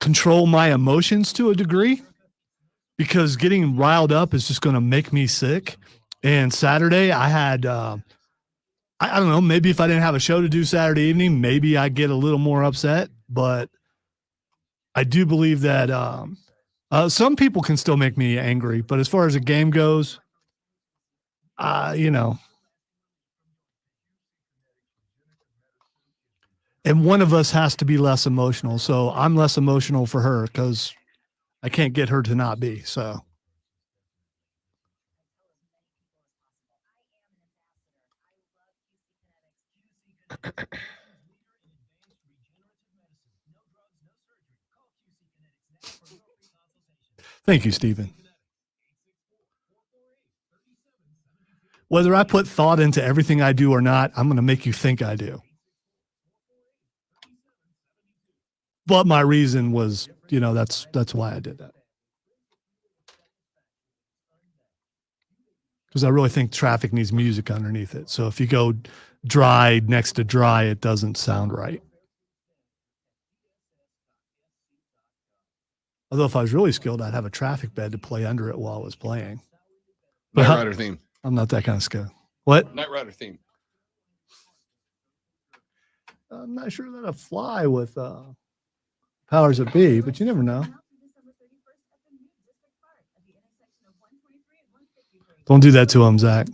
S4: control my emotions to a degree because getting riled up is just going to make me sick. And Saturday I had, I don't know, maybe if I didn't have a show to do Saturday evening, maybe I get a little more upset, but I do believe that some people can still make me angry, but as far as the game goes, you know, and one of us has to be less emotional. So I'm less emotional for her because I can't get her to not be. So. Thank you, Stephen. Whether I put thought into everything I do or not, I'm going to make you think I do. But my reason was, you know, that's why I did that. Because I really think traffic needs music underneath it. So if you go dry next to dry, it doesn't sound right. Although if I was really skilled, I'd have a traffic bed to play under it while I was playing.
S1: Knight Rider theme.
S4: I'm not that kind of skilled. What?
S1: Knight Rider theme.
S4: I'm not sure that'll fly with powers that be, but you never know. Don't do that to him, Zach.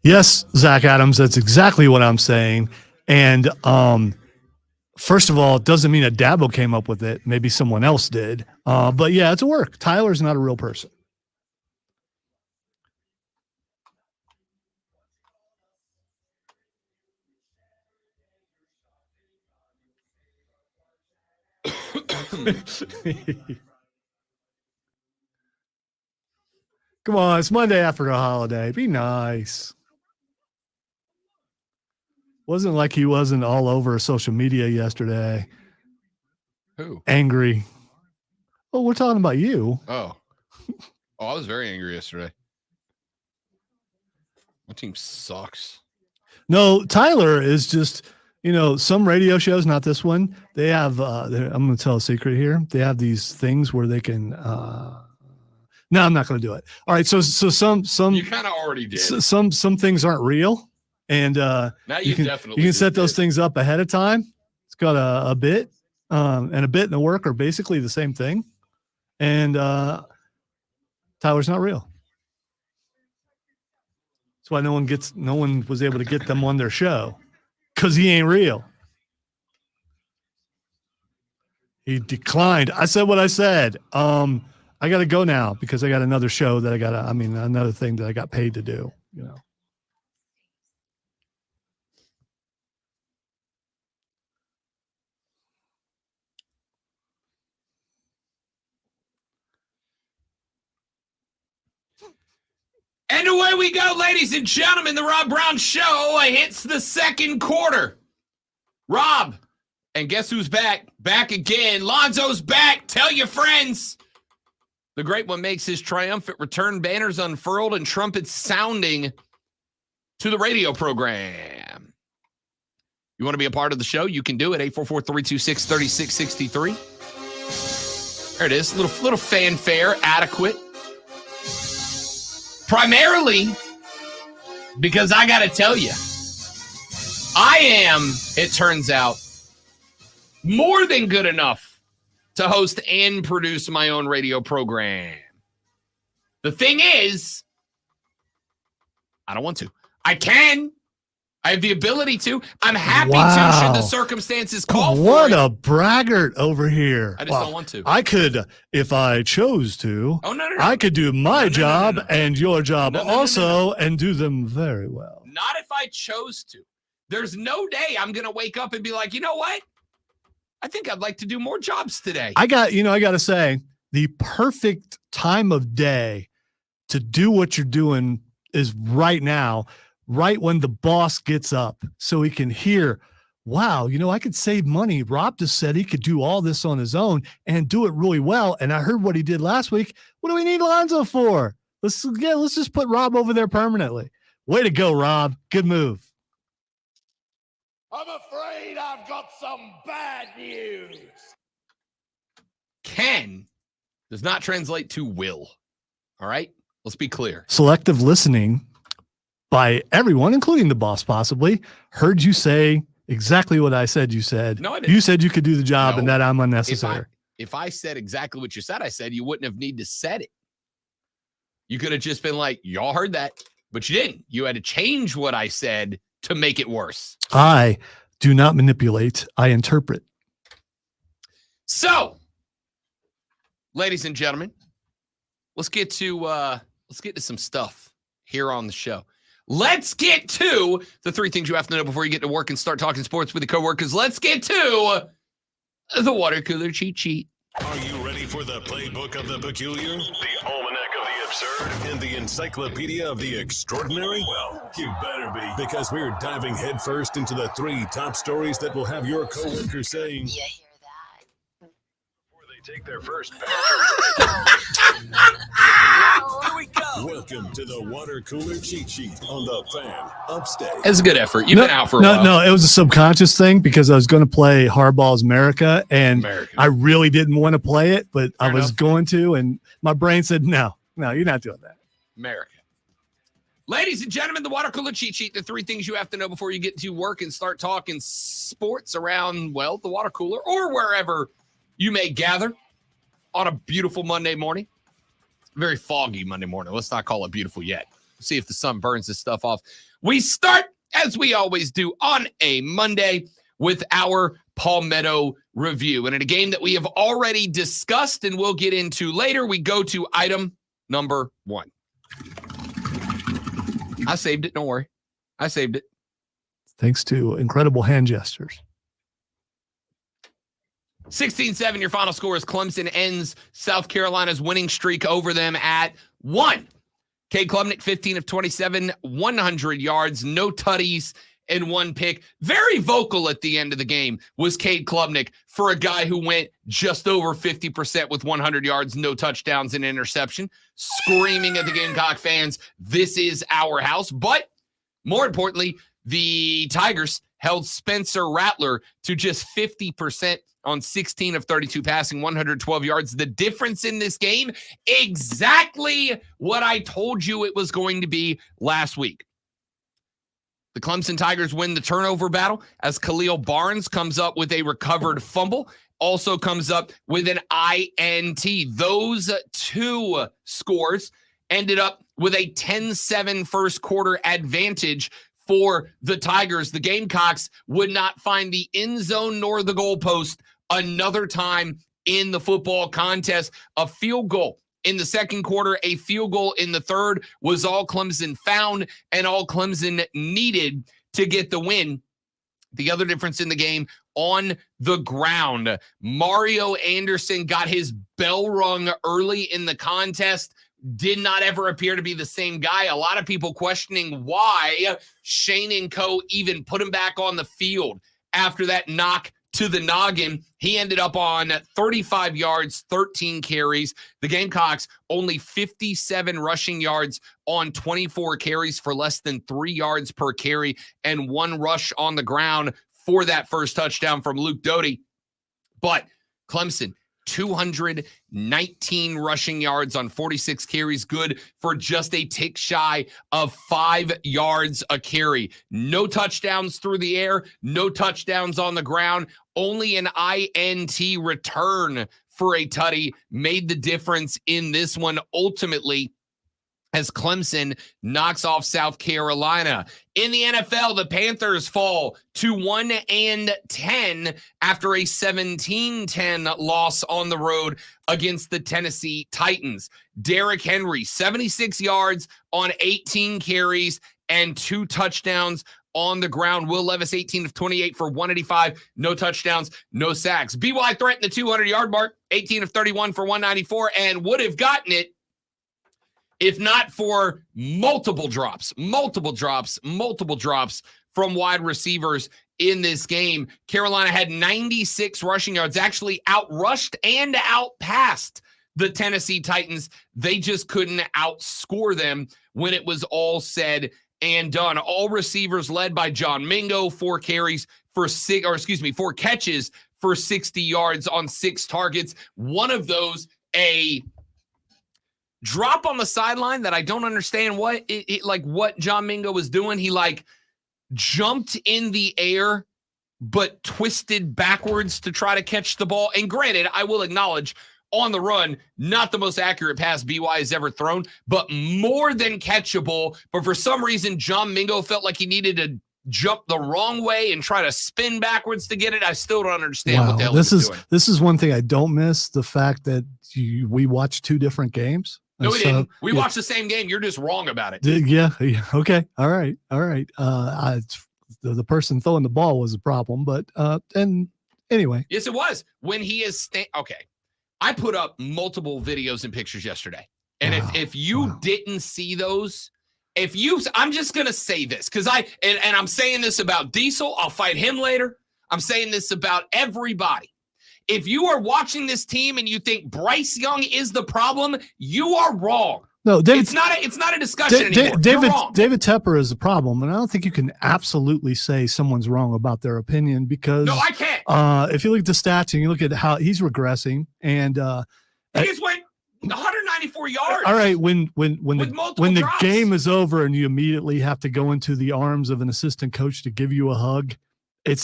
S4: Yes, Zach Adams, that's exactly what I'm saying. And first of all, it doesn't mean that Dabo came up with it. Maybe someone else did. But yeah, it's a work. Tyler's not a real person. Come on, it's Monday after a holiday. Be nice. Wasn't like he wasn't all over social media yesterday.
S1: Who?
S4: Angry. Oh, we're talking about you.
S1: Oh, I was very angry yesterday. My team sucks.
S4: No, Tyler is just, some radio shows, not this one. They have, I'm going to tell a secret here. They have these things where they can, no, I'm not going to do it. All right. So some,
S1: You kind of already did.
S4: some things aren't real. And
S1: Now
S4: you can
S1: definitely
S4: set those
S1: did.
S4: things up ahead of time. It's got a bit, and a bit and a work are basically the same thing. And Tyler's not real. That's why no one was able to get them on their show, because he ain't real. He declined. I said what I said. I got to go now because I got another show that another thing that I got paid to do,
S1: And away we go, ladies and gentlemen. The Rob Brown Show hits the second quarter. Rob, and guess who's back? Back again. Lonzo's back. Tell your friends. The great one makes his triumphant return, banners unfurled and trumpets sounding to the radio program. You want to be a part of the show? You can do it. 844-326-3663. There it is. Little fanfare, adequate. Primarily because I got to tell you, I am, it turns out, more than good enough to host and produce my own radio program. The thing is, I don't want to. I can. I have the ability to. I'm happy to should the circumstances call for it.
S4: What a braggart over here.
S1: I just don't want to.
S4: I could, if I chose to.
S1: Oh, no.
S4: I could do my job and your job
S1: No.
S4: and do them very well.
S1: Not if I chose to. There's no day I'm going to wake up and be like, you know what? I think I'd like to do more jobs today.
S4: I got to say, the perfect time of day to do what you're doing is right now, right when the boss gets up, so he can hear, wow, I could save money. Rob just said he could do all this on his own and do it really well. And I heard what he did last week. What do we need Lonzo for? Let's just put Rob over there permanently. Way to go, Rob. Good move.
S5: I'm afraid I've got some bad news.
S1: Can does not translate to will. All right? Let's be clear.
S4: Selective listening by everyone, including the boss possibly, heard you say exactly what I said you said.
S1: No, I didn't.
S4: You said you could do the job and that I'm
S1: If
S4: unnecessary.
S1: if I said exactly what you said, you wouldn't have need to said it. You could have just been like, y'all heard that, but you didn't. You had to change what I said to make it worse.
S4: I do not manipulate. I interpret.
S1: So, ladies and gentlemen, let's get to some stuff here on the show. Let's get to the 3 things you have to know before you get to work and start talking sports with your coworkers. Let's get to the water cooler cheat sheet.
S6: Are you ready for the playbook of the peculiar, the almanac of the absurd, and the encyclopedia of the extraordinary? Well, you better be, because we're diving headfirst into the 3 top stories that will have your coworkers saying,
S7: You hear that?
S6: before they take their first bathroom.
S7: Here we go.
S6: Welcome to the water cooler cheat sheet on the Fan Upstate.
S1: It's a good effort. You've been out for a while.
S4: No, it was a subconscious thing because I was going to play Hardball's America, and I really didn't want to play it, but I was going to, and my brain said, no, you're not doing that.
S1: America. Ladies and gentlemen, the water cooler cheat sheet, the 3 things you have to know before you get to work and start talking sports around, well, the water cooler or wherever you may gather on a beautiful Monday morning. Very foggy Monday morning. Let's not call it beautiful yet. See if the sun burns this stuff off. We start, as we always do, on a Monday with our Palmetto review. And in a game that we have already discussed and we'll get into later, we go to item number 1. I saved it. Don't worry. I saved it.
S4: Thanks to incredible hand gestures.
S1: 16-7, your final score is Clemson ends South Carolina's winning streak over them at 1. Cade Klubnik, 15 of 27, 100 yards, no tutties, and 1 pick. Very vocal at the end of the game was Cade Klubnik for a guy who went just over 50% with 100 yards, no touchdowns, and interception, screaming at the Gamecock fans, this is our house. But More importantly, the Tigers held Spencer Rattler to just 50% on 16 of 32 passing, 112 yards. The difference in this game, exactly what I told you it was going to be last week. The Clemson Tigers win the turnover battle as Khalil Barnes comes up with a recovered fumble, also comes up with an INT. Those two scores ended up with a 10-7 first quarter advantage for the Tigers. The Gamecocks would not find the end zone nor the goalpost another time in the football contest. A field goal in the second quarter, a field goal in the third was all Clemson found and all Clemson needed to get the win. The other difference in the game, on the ground, Mario Anderson got his bell rung early in the contest, did not ever appear to be the same guy. A lot of people questioning why Shane and co even put him back on the field after that knock to the noggin. He ended up on 35 yards, 13 carries. The Gamecocks only 57 rushing yards on 24 carries for less than 3 yards per carry and 1 rush on the ground for that first touchdown from Luke Doty. But Clemson, 219 rushing yards on 46 carries, good for just a tick shy of 5 yards a carry. No touchdowns through the air, no touchdowns on the ground, only an INT return for a tutty made the difference in this one ultimately, as Clemson knocks off South Carolina. In the NFL, the Panthers fall to 1-10 after a 17-10 loss on the road against the Tennessee Titans. Derrick Henry, 76 yards on 18 carries and 2 touchdowns on the ground. Will Levis, 18 of 28 for 185, no touchdowns, no sacks. BY threatened the 200-yard mark, 18 of 31 for 194, and would have gotten it if not for multiple drops from wide receivers in this game. Carolina had 96 rushing yards, actually outrushed and outpassed the Tennessee Titans. They just couldn't outscore them when it was all said and done. All receivers led by John Mingo, 4 catches for 60 yards on 6 targets. One of those, a drop on the sideline that I don't understand what John Mingo was doing. He jumped in the air, but twisted backwards to try to catch the ball. And granted, I will acknowledge on the run, not the most accurate pass BY has ever thrown, but more than catchable. But for some reason, John Mingo felt like he needed to jump the wrong way and try to spin backwards to get it. I still don't understand what the hell he was doing.
S4: This is one thing I don't miss, the fact that we watched 2 different games.
S1: No, we didn't. We watched the same game. You're just wrong about it.
S4: Yeah. Okay. All right. The person throwing the ball was a problem, but and anyway.
S1: Yes, it was. When he is okay. I put up multiple videos and pictures yesterday. And if you didn't see those, I'm just going to say this because and I'm saying this about Diesel. I'll fight him later. I'm saying this about everybody. If you are watching this team and you think Bryce Young is the problem, you are wrong.
S4: No,
S1: it's not a discussion anymore.
S4: David Tepper is the problem, and I don't think you can absolutely say someone's wrong about their opinion because
S1: no, I can't.
S4: If you look at the stats and you look at how he's regressing, and
S1: he just went 194 yards.
S4: All right, when the game is over and you immediately have to go into the arms of an assistant coach to give you a hug, I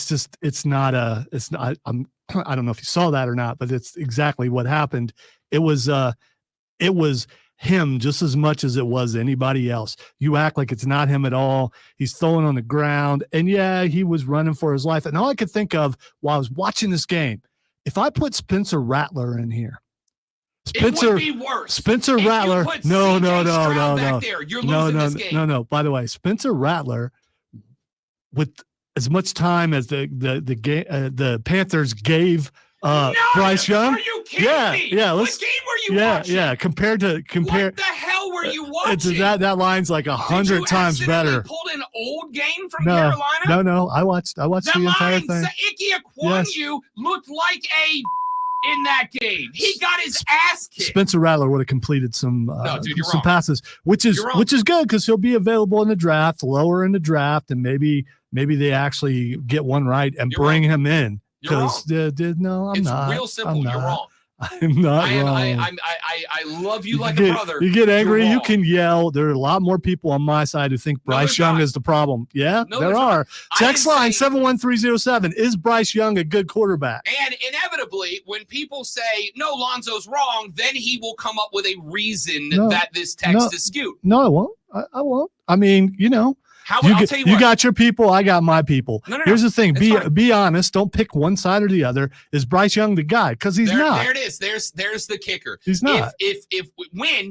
S4: don't know if you saw that or not, but it's exactly what happened. It was him just as much as it was anybody else. You act like it's not him at all. He's throwing on the ground, and yeah, he was running for his life. And all I could think of while I was watching this game, if I put Spencer Rattler in here,
S1: it would be worse.
S4: Spencer Rattler. No.
S1: You're losing this game.
S4: No. By the way, Spencer Rattler, with as much time as the Panthers gave Bryce Young.
S1: Are you kidding me?
S4: Yeah.
S1: What game were you watching?
S4: Yeah. Compare.
S1: What the hell were you watching?
S4: That line's like 100 times better.
S1: Pulled an old game from Carolina?
S4: No. I watched the entire thing.
S1: Ike Ekwonu looked like a in that game. He got his ass kicked.
S4: Spencer Rattler would have completed some
S1: Dude, you're
S4: some
S1: wrong.
S4: passes, which is
S1: You're wrong.
S4: good because he'll be available in the draft, lower in the draft, and maybe they actually get one right and
S1: You're
S4: bring him in.
S1: You're wrong.
S4: No, I'm
S1: It's
S4: not.
S1: real simple.
S4: I'm
S1: You're
S4: not.
S1: wrong.
S4: I'm not wrong.
S1: I love you like
S4: get,
S1: a brother.
S4: You get angry,
S1: You're
S4: you
S1: wrong.
S4: can yell. There are a lot more people on my side who think Bryce
S1: there's
S4: Young
S1: not.
S4: is the problem. Yeah,
S1: No,
S4: there
S1: there's
S4: are.
S1: not. I
S4: Text
S1: didn't
S4: line
S1: say-
S4: 71307. Is Bryce Young a good quarterback?
S1: And inevitably, when people say, no, Lonzo's wrong, then he will come up with a reason
S4: No.
S1: that this text
S4: No.
S1: is skewed.
S4: No, I won't. I won't. I mean,
S1: I'll
S4: You
S1: tell you what.
S4: got your people. I got my people.
S1: No.
S4: Here's the thing.
S1: It's fine.
S4: Be honest. Don't pick one side or the other. Is Bryce Young the guy? Because he's not.
S1: There it is. There's the kicker.
S4: He's not.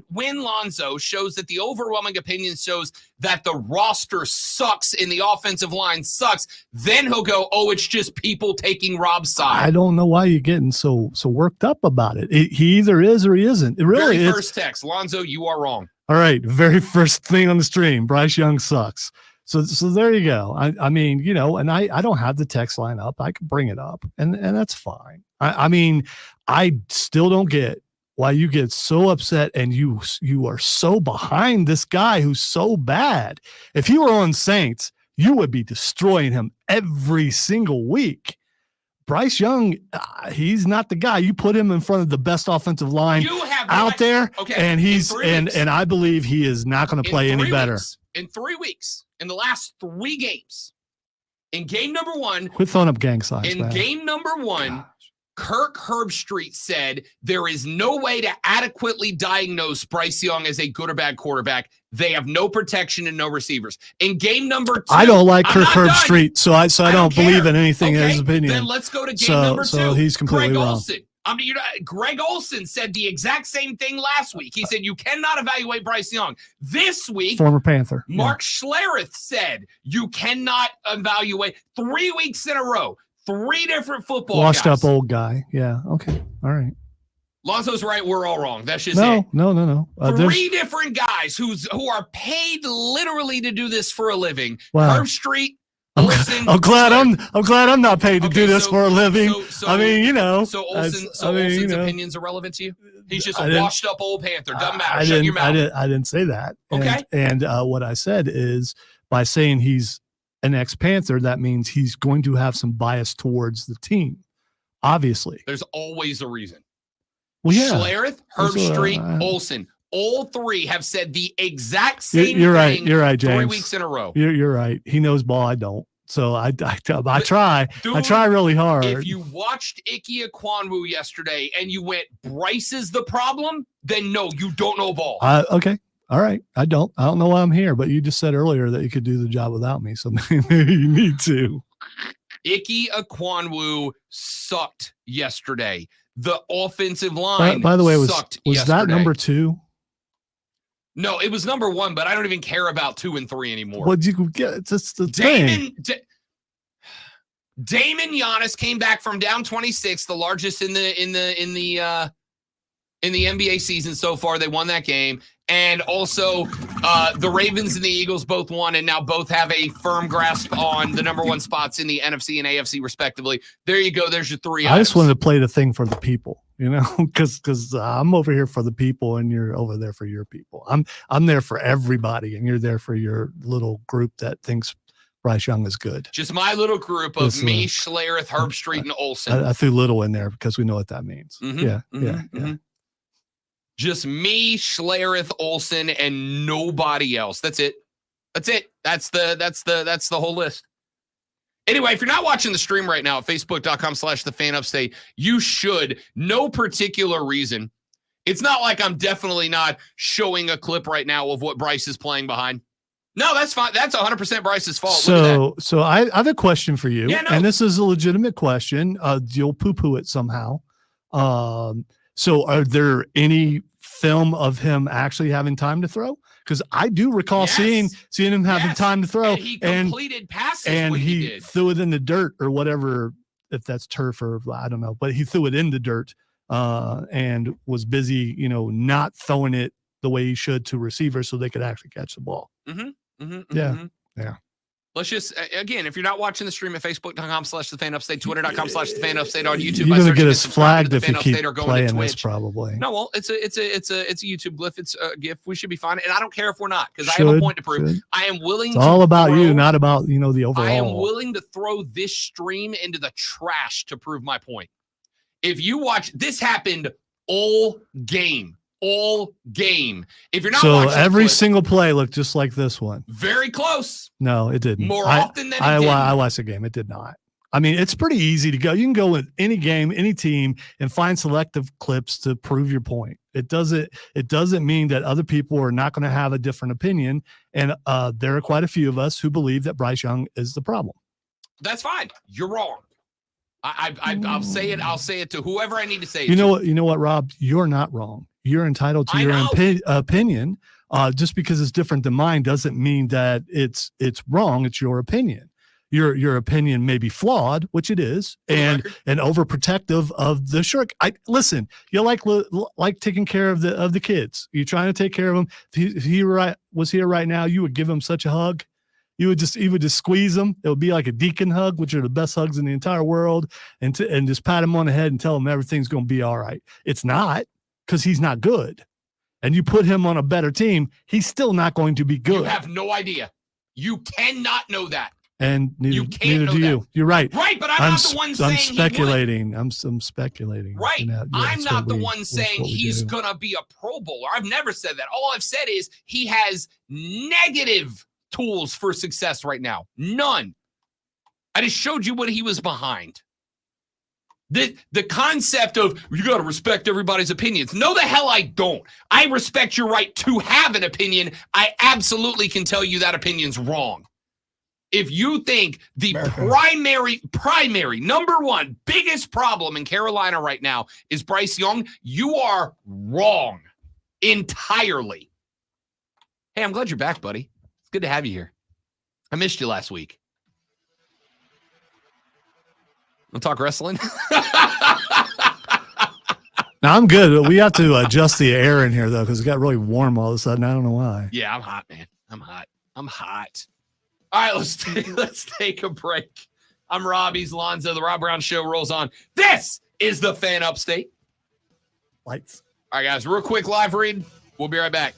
S1: When Lonzo shows that the overwhelming opinion shows that the roster sucks and the offensive line sucks, then he'll go, oh, it's just people taking Rob's side.
S4: I don't know why you're getting so worked up about it. He either is or he isn't. It really
S1: Very
S4: is.
S1: first text, Lonzo, you are wrong.
S4: All right. Very first thing on the stream. Bryce Young sucks. So there you go. I mean, and I don't have the text line up. I can bring it up and that's fine. I mean, I still don't get why you get so upset and you are so behind this guy who's so bad. If you were on Saints, you would be destroying him every single week. Bryce Young, he's not the guy. You put him in front of the best offensive line
S1: You have no
S4: out there,
S1: Okay,
S4: and
S1: in 3 weeks.
S4: and I believe he is not going to play
S1: In
S4: any
S1: 3
S4: better.
S1: weeks, in 3 weeks, in the last 3 games, in game number 1,
S4: Quit throwing up gang signs,
S1: in
S4: man.
S1: game number 1, Kirk Herbstreit said there is no way to adequately diagnose Bryce Young as a good or bad quarterback. They have no protection and no receivers. In game number 2,
S4: I don't like
S1: I'm
S4: Kirk
S1: not done.
S4: Herbstreit, so I don't believe
S1: care.
S4: in anything in his
S1: Okay,
S4: opinion.
S1: Then let's go to game
S4: So-
S1: number 2.
S4: so he's completely
S1: Greg
S4: wrong.
S1: Olsen. Greg Olsen said the exact same thing last week. He said you cannot evaluate Bryce Young. This week,
S4: Former Panther. Yeah.
S1: Mark Schlereth said you cannot evaluate 3 weeks in a row. 3 different football
S4: Washed
S1: guys.
S4: up old guy. Yeah. Okay. All right.
S1: Lonzo's right. We're all wrong. That's just
S4: No.
S1: it.
S4: There's-
S1: 3 different guys who are paid literally to do this for a living.
S4: Wow.
S1: Herbstreit, Olsen.
S4: I'm glad I'm not paid to
S1: Okay,
S4: do this
S1: so-
S4: for a living.
S1: so-
S4: I mean,
S1: So Olsen's opinion's irrelevant to you? He's just
S4: I
S1: a
S4: didn't-
S1: washed up old Panther. Doesn't matter.
S4: I
S1: Shut your mouth.
S4: I didn't say that.
S1: Okay.
S4: And what I said is by saying he's an ex-Panther, that means he's going to have some bias towards the team. Obviously.
S1: There's always a reason.
S4: Well, yeah.
S1: Schlereth,
S4: That's what
S1: Herbstreit, Olsen. All 3 have said the exact same
S4: You're right.
S1: thing
S4: You're right,
S1: 3
S4: James.
S1: weeks in a row.
S4: You're right. He knows ball. I don't. So I try.
S1: Dude,
S4: I try really hard.
S1: If you watched Ike Ekwonu yesterday and you went, Bryce is the problem, then no, you don't know ball.
S4: Okay. All right. I don't know why I'm here, but you just said earlier that you could do the job without me. So maybe you need to.
S1: Ike Ekwonu sucked yesterday. The offensive line
S4: By the way, was
S1: sucked
S4: that
S1: yesterday.
S4: number 2?
S1: No, it was number 1, but I don't even care about 2 and 3 anymore.
S4: What you get? It's just the thing.
S1: Damon Giannis came back from down 26, the largest in the NBA season so far. They won that game. And also the Ravens and the Eagles both won and now both have a firm grasp on the number 1 spots in the NFC and AFC respectively. There you go. There's your 3
S4: I just
S1: items.
S4: wanted to play the thing for the people, because I'm over here for the people and you're over there for your people. I'm there for everybody and you're there for your little group that thinks Bryce Young is good.
S1: Just my little group of
S4: Listen,
S1: me, Schlereth, Herbstreit, and Olsen.
S4: I threw little in there because we know what that means.
S1: Mhm,
S4: Yeah.
S1: mhm, mhm. Just me, Schlereth, Olsen, and nobody else. That's it. That's the whole list. Anyway, if you're not watching the stream right now at facebook.com/thefanupstate, you should. No particular reason. It's not like I'm definitely not showing a clip right now of what Bryce is playing behind. No, that's fine. That's 100% Bryce's fault. Look at that.
S4: So I have a question for you,
S1: Yeah, no.
S4: and this is a legitimate question. You'll poo-poo it somehow. So are there any film of him actually having time to throw? Because I do recall
S1: Yes.
S4: seeing him having
S1: Yes.
S4: time to throw,
S1: And he completed passes
S4: and
S1: when
S4: he
S1: did.
S4: threw it in the dirt or whatever, if that's turf or I don't know, but he threw it in the dirt and was busy, not throwing it the way he should to receivers so they could actually catch the ball.
S1: Mhm,
S4: Yeah.
S1: mhm.
S4: Yeah.
S1: Let's just, again, if you're not watching the stream at facebook.com/thefanupstate, twitter.com/thefanupstate, on YouTube,
S4: You're
S1: by
S4: gonna
S1: searching
S4: get
S1: and
S4: us
S1: subscribing
S4: flagged
S1: to
S4: if you
S1: The Fan
S4: keep
S1: Upstate or going to
S4: playing this.
S1: Twitch.
S4: Probably.
S1: No, well, it's a YouTube glyph. It's a GIF. We should be fine, and I don't care if we're not because I have a point to prove.
S4: Should.
S1: I am willing.
S4: It's all about you,
S1: throw-
S4: not about the overall.
S1: I am willing to throw this stream into the trash to prove my point. If you watch, this happened all game. If you're not
S4: so
S1: watching
S4: every
S1: clip,
S4: single play looked just like this one.
S1: very close.
S4: No, it didn't.
S1: More often than it didn't.
S4: I watched the game. It did not. I mean, it's pretty easy to go. You can go with any game, any team, and find selective clips to prove your point. It doesn't mean that other people are not going to have a different opinion. And there are quite a few of us who believe that Bryce Young is the problem.
S1: That's fine. You're wrong. I'll say it. I'll say it to whoever I need to say it
S4: You
S1: to.
S4: know what, Rob? You're not wrong. You're entitled to
S1: I
S4: your
S1: know.
S4: opinion. Just because it's different than mine doesn't mean that it's wrong. It's your opinion. Your opinion may be flawed, which it is, and overprotective of the shark. Listen. You like taking care of the kids. You're trying to take care of them. If he was here right now, you would give him such a hug. You would just squeeze him. It would be like a deacon hug, which are the best hugs in the entire world, and just pat him on the head and tell him everything's going to be all right. It's not, because he's not good. And you put him on a better team, he's still not going to be good.
S1: You have no idea. You cannot know that.
S4: And neither
S1: know
S4: do you.
S1: that.
S4: You're right.
S1: Right, but I'm not the one saying
S4: I'm
S1: he would.
S4: speculating. I'm speculating.
S1: Right.
S4: Yeah,
S1: I'm
S4: that's
S1: not the
S4: what
S1: one
S4: that's
S1: saying
S4: what we
S1: he's
S4: do.
S1: going to be a Pro Bowler. I've never said that. All I've said is he has negative tools for success right now. None. I just showed you what he was behind. The concept of you got to respect everybody's opinions. No, the hell I don't. I respect your right to have an opinion. I absolutely can tell you that opinion's wrong. If you think the primary number one biggest problem in Carolina right now is Bryce Young, you are wrong entirely. Hey, I'm glad you're back, buddy. It's good to have you here. I missed you last week. We'll talk wrestling.
S4: Now I'm good. We have to adjust the air in here though, because it got really warm all of a sudden. I don't know why.
S1: Yeah, I'm hot, man. I'm hot. All right, let's take a break. I'm Rob. He's Lonzo. The Rob Brown Show rolls on. This is the Fan Upstate.
S4: Lights.
S1: All right, guys. Real quick live read. We'll be right back.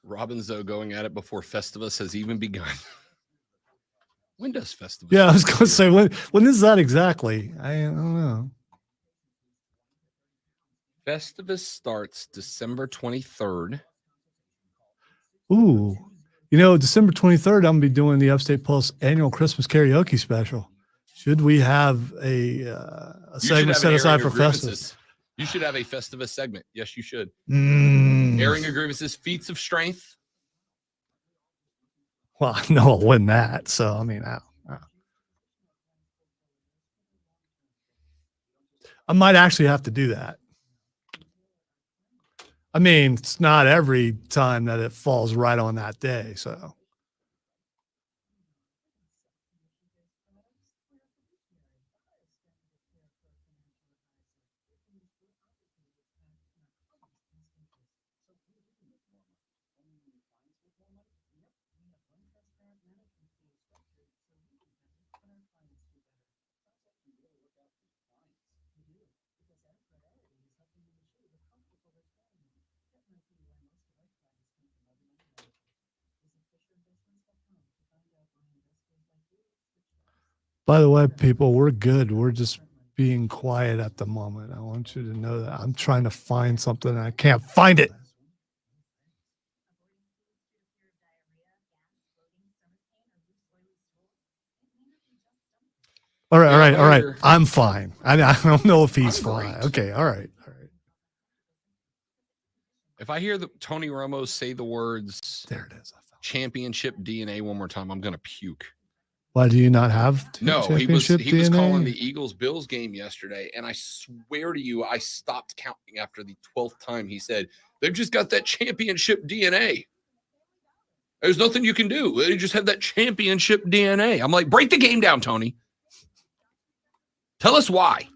S1: Robin Zoe going at it before Festivus has even begun. When does Festivus?
S4: Yeah, I was going to say, when is that exactly? I don't know.
S1: Festivus starts December 23rd.
S4: Ooh. December 23rd, I'm going to be doing the Upstate Pulse annual Christmas karaoke special. Should we have a segment set aside for Festivus?
S1: You should have a Festivus segment. Yes, you should.
S4: Mm.
S1: Airing of grievances, feats of strength.
S4: Well, I know I'll win that. So, I mean, I might actually have to do that. I mean, it's not every time that it falls right on that day. So, by the way, people, we're good. We're just being quiet at the moment. I want you to know that I'm trying to find something and I can't find it. All right. I'm fine. I don't know if he's fine. Okay, all right.
S1: If I hear Tony Romo say the words
S4: There it is.
S1: championship DNA one more time, I'm going to puke.
S4: Why do you not have
S1: No, he was
S4: DNA?
S1: calling the Eagles-Bills game yesterday, and I swear to you, I stopped counting after the 12th time he said, they've just got that championship DNA. There's nothing you can do. They just have that championship DNA. I'm like, break the game down, Tony. Tell us why.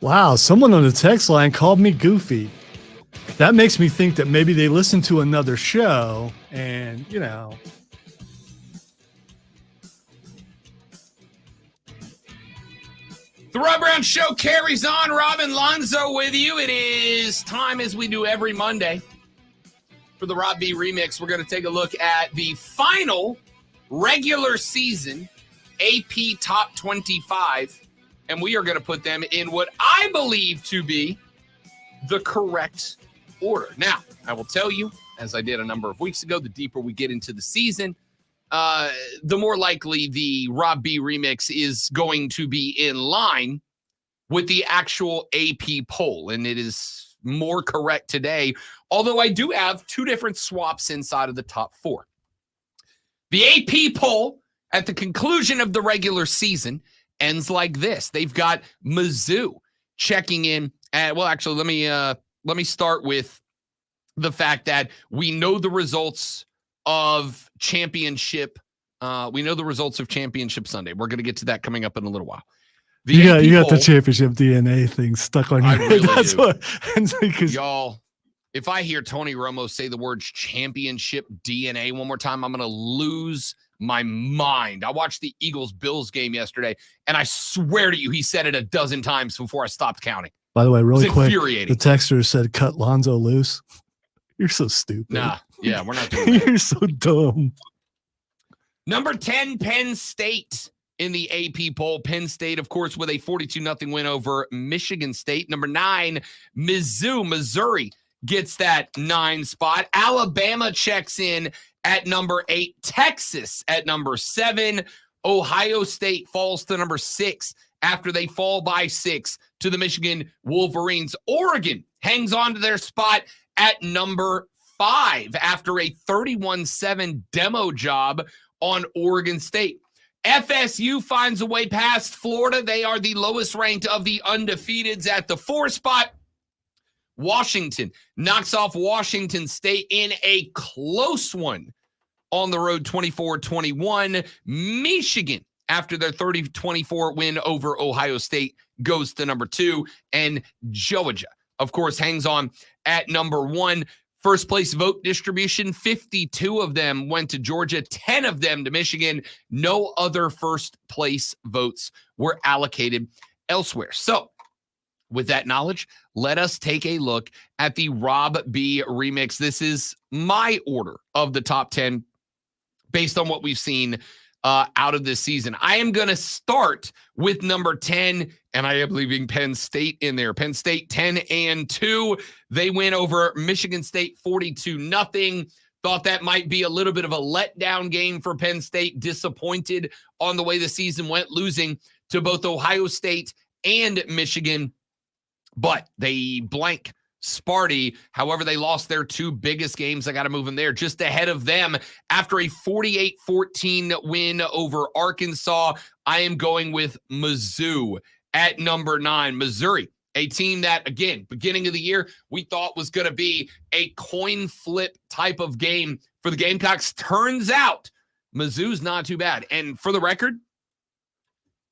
S4: Wow, someone on the text line called me goofy. That makes me think that maybe they listened to another show and, The
S1: Rob Brown Show carries on. Robin Lonzo with you. It is time, as we do every Monday, for the Rob B Remix. We're going to take a look at the final regular season AP Top 25, and we are going to put them in what I believe to be the correct order. Now, I will tell you, as I did a number of weeks ago, the deeper we get into the season, the more likely the Rob B Remix is going to be in line with the actual AP poll, and it is more correct today, although I do have two different swaps inside of the top four. The AP poll at the conclusion of the regular season ends like this. They've got Mizzou checking in at, well, actually, let me start with the fact that we know the results of championship. We know the results of championship Sunday. We're going to get to that coming up in a little while.
S4: You got the championship DNA thing stuck on your head.
S1: Really
S4: That's
S1: do.
S4: what.
S1: Y'all, if I hear Tony Romo say the words championship DNA one more time, I'm going to lose my mind. I watched the Eagles-Bills game yesterday, and I swear to you, he said it a dozen times before I stopped counting.
S4: By the way, really quick,
S1: infuriating.
S4: The texter said, cut Lonzo loose. You're so stupid.
S1: Nah, yeah, we're not doing that.
S4: You're so dumb.
S1: Number 10, Penn State in the AP poll. Penn State, of course, with a 42-0 win over Michigan State. Number 9, Missouri gets that 9 spot. Alabama checks in at number 8. Texas at number 7. Ohio State falls to number 6 after they fall by 6 to the Michigan Wolverines. Oregon hangs on to their spot at number 5 after a 31-7 demo job on Oregon State. FSU finds a way past Florida. They are the lowest ranked of the undefeateds at the 4 spot. Washington knocks off Washington State in a close one on the road, 24-21. Michigan after their 30-24 win over Ohio State goes to number 2. And Georgia, of course, hangs on at number 1. First place vote distribution, 52 of them went to Georgia, 10 of them to Michigan. No other first place votes were allocated elsewhere. So with that knowledge, let us take a look at the Rob B remix. This is my order of the top 10 based on what we've seen out of this season. I am going to start with number 10, and I am leaving Penn State in there. Penn State 10-2. They win over Michigan State 42-0. Thought that might be a little bit of a letdown game for Penn State. Disappointed on the way the season went, losing to both Ohio State and Michigan. But they blank Sparty. However, they lost their 2 biggest games. I got to move them there. Just ahead of them, after a 48-14 win over Arkansas, I am going with Mizzou at number 9. Missouri, a team that, again, beginning of the year, we thought was going to be a coin flip type of game for the Gamecocks. Turns out, Mizzou's not too bad. And for the record,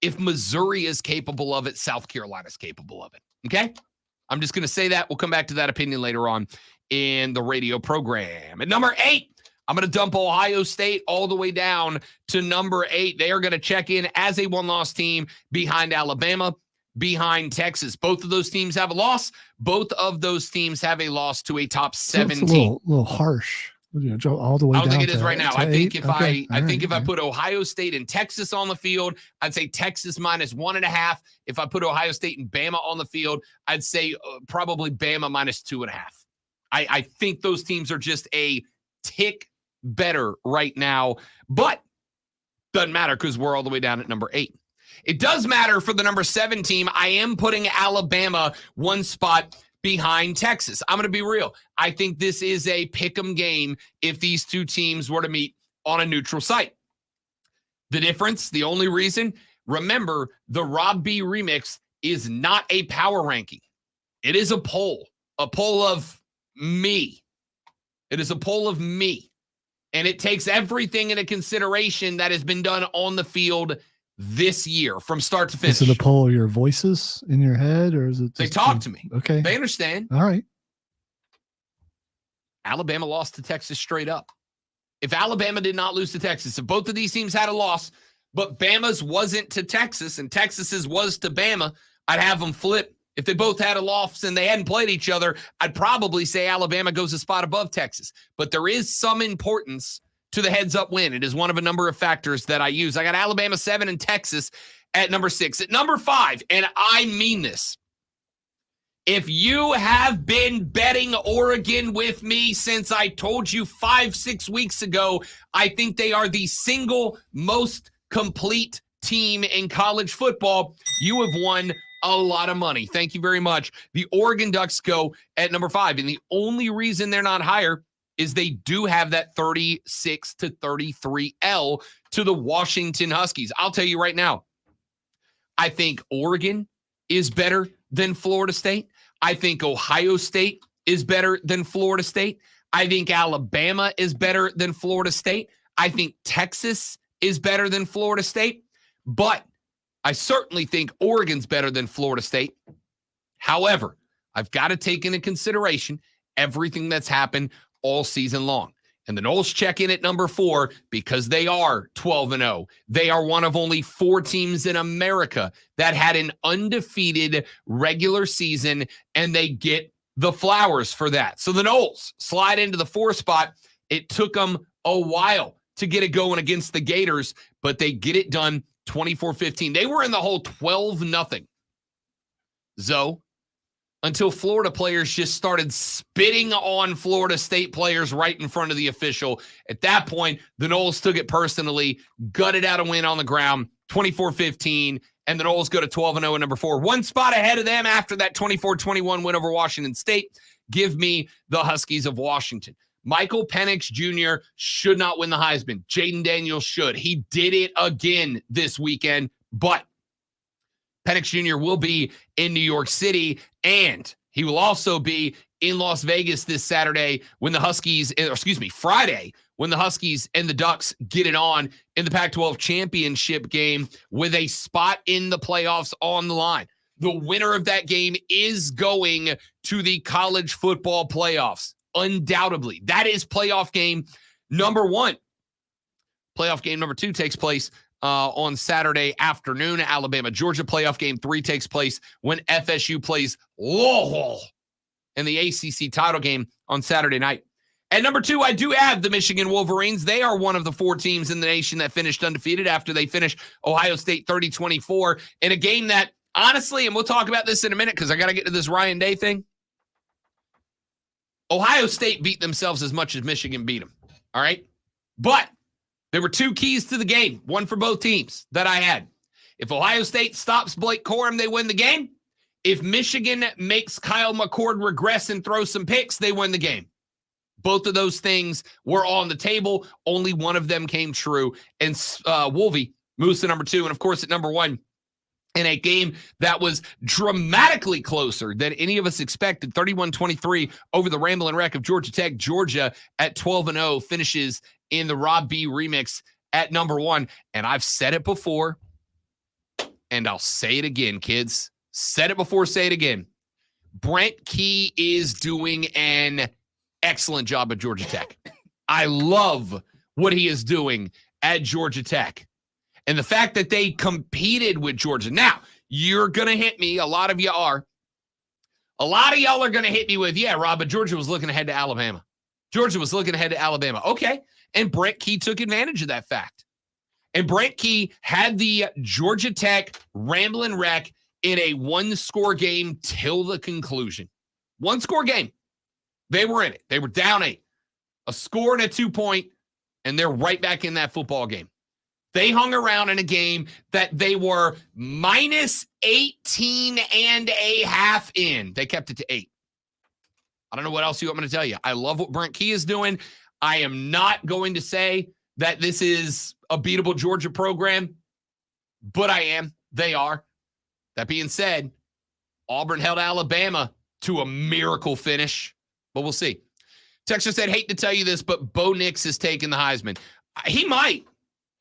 S1: if Missouri is capable of it, South Carolina's capable of it. Okay? I'm just going to say that. We'll come back to that opinion later on in the radio program. At number 8, I'm going to dump Ohio State all the way down to number 8. They are going to check in as a one-loss team behind Alabama, behind Texas. Both of those teams have a loss. Both of those teams have a loss to a top 7
S4: It's a
S1: team.
S4: little harsh. Jump all the way
S1: I don't
S4: down
S1: think it is
S4: to-
S1: right now.
S4: to
S1: I think
S4: 8?
S1: if
S4: Okay.
S1: I put Ohio State and Texas on the field, I'd say Texas -1.5. If I put Ohio State and Bama on the field, I'd say probably Bama -2.5. I think those teams are just a tick better right now, but doesn't matter because we're all the way down at number 8. It does matter for the number 7 team. I am putting Alabama 1 spot behind Texas. I'm going to be real. I think this is a pick'em game if these 2 teams were to meet on a neutral site. The difference, the only reason, remember, the Rob B remix is not a power ranking. It is a poll of me. It is a poll of me. And it takes everything into consideration that has been done on the field this year from start to finish.
S4: Is it a poll of your voices in your head, or is it?
S1: They
S4: just
S1: talk to me.
S4: Okay.
S1: They understand.
S4: All right.
S1: Alabama lost to Texas straight up. If Alabama did not lose to Texas, if both of these teams had a loss, but Bama's wasn't to Texas and Texas's was to Bama, I'd have them flip. If they both had a loss and they hadn't played each other, I'd probably say Alabama goes a spot above Texas. But there is some importance to the heads-up win. It is one of a number of factors that I use. I got Alabama 7 and Texas at number 6. At number 5, and I mean this, if you have been betting Oregon with me since I told you 5-6 weeks ago, I think they are the single most complete team in college football, you have won a lot of money. Thank you very much. The Oregon Ducks go at number 5, and the only reason they're not higher is they do have that 36-33 L to the Washington Huskies. I'll tell you right now, I think Oregon is better than Florida State. I think Ohio State is better than Florida State. I think Alabama is better than Florida State. I think Texas is better than Florida State. But I certainly think Oregon's better than Florida State. However, I've got to take into consideration everything that's happened all season long. And the Noles check in at number 4 because they are 12-0. They are one of only 4 teams in America that had an undefeated regular season, and they get the flowers for that. So the Noles slide into the 4 spot. It took them a while to get it going against the Gators, but they get it done 24-15. They were in the whole 12-0. Zoe, until Florida players just started spitting on Florida State players right in front of the official. At that point, the Noles took it personally, gutted out a win on the ground, 24-15, and the Noles go to 12-0 at number 4. 1 spot ahead of them after that 24-21 win over Washington State. Give me the Huskies of Washington. Michael Penix Jr. should not win the Heisman. Jaden Daniels should. He did it again this weekend, but Penix Jr. will be in New York City, and he will also be in Las Vegas this Friday, when the Huskies and the Ducks get it on in the Pac-12 championship game with a spot in the playoffs on the line. The winner of that game is going to the college football playoffs, undoubtedly. That is playoff game number 1. Playoff game number 2 takes place on Saturday afternoon. Alabama, Georgia. Playoff game 3 takes place when FSU plays Louisville in the ACC title game on Saturday night. At number 2, I do have the Michigan Wolverines. They are one of the 4 teams in the nation that finished undefeated after they finished Ohio State 30-24 in a game that, honestly, and we'll talk about this in a minute because I got to get to this Ryan Day thing. Ohio State beat themselves as much as Michigan beat them. All right? But there were 2 keys to the game, one for both teams that I had. If Ohio State stops Blake Corum, they win the game. If Michigan makes Kyle McCord regress and throw some picks, they win the game. Both of those things were on the table. Only one of them came true. And Wolvie moves to number 2. And, of course, at number 1, in a game that was dramatically closer than any of us expected, 31-23 over the Ramblin' Wreck of Georgia Tech. Georgia at 12-0 finishes in the Rob B remix at number 1. And I've said it before, and I'll say it again, kids. Said it before, say it again. Brent Key is doing an excellent job at Georgia Tech. I love what he is doing at Georgia Tech. And the fact that they competed with Georgia. Now, you're going to hit me. A lot of you are. A lot of y'all are going to hit me with, yeah, Rob, but Georgia was looking ahead to Alabama. Georgia was looking ahead to Alabama. Okay. And Brent Key took advantage of that fact. And Brent Key had the Georgia Tech Ramblin' Wreck in a 1-score game till the conclusion. 1-score game. They were in it. They were down 8. A score and a 2-point, and they're right back in that football game. They hung around in a game that they were minus 18 and a half in. They kept it to 8. I don't know what else you want me to tell you. I love what Brent Key is doing. I am not going to say that this is a beatable Georgia program, but I am. They are. That being said, Auburn held Alabama to a miracle finish, but we'll see. Texter said, hate to tell you this, but Bo Nix is taking the Heisman. He might.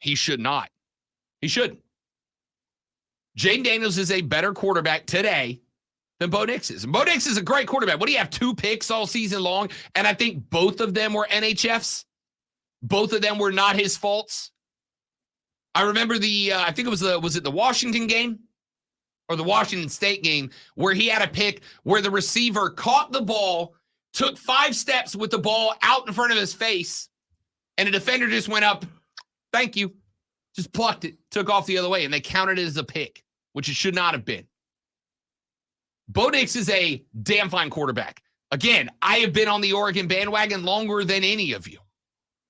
S1: He should not. He shouldn't. Jaden Daniels is a better quarterback today than Bo Nix is. And Bo Nix is a great quarterback. What do you have, 2 picks all season long? And I think both of them were NHFs. Both of them were not his faults. I remember I think it was it the Washington game or the Washington State game where he had a pick where the receiver caught the ball, took 5 steps with the ball out in front of his face, and a defender just went up, thank you, just plucked it, took off the other way, and they counted it as a pick, which it should not have been. Bo Nix is a damn fine quarterback. Again, I have been on the Oregon bandwagon longer than any of you.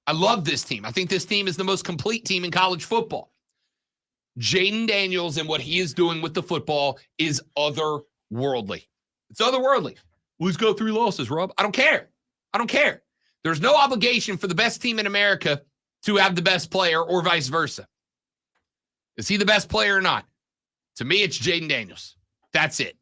S1: I love this team. I think this team is the most complete team in college football. Jaden Daniels and what he is doing with the football is otherworldly. It's otherworldly. Well, he's got 3 losses, Rob. I don't care. I don't care. There's no obligation for the best team in America to have the best player or vice versa. Is he the best player or not? To me, it's Jaden Daniels. That's it.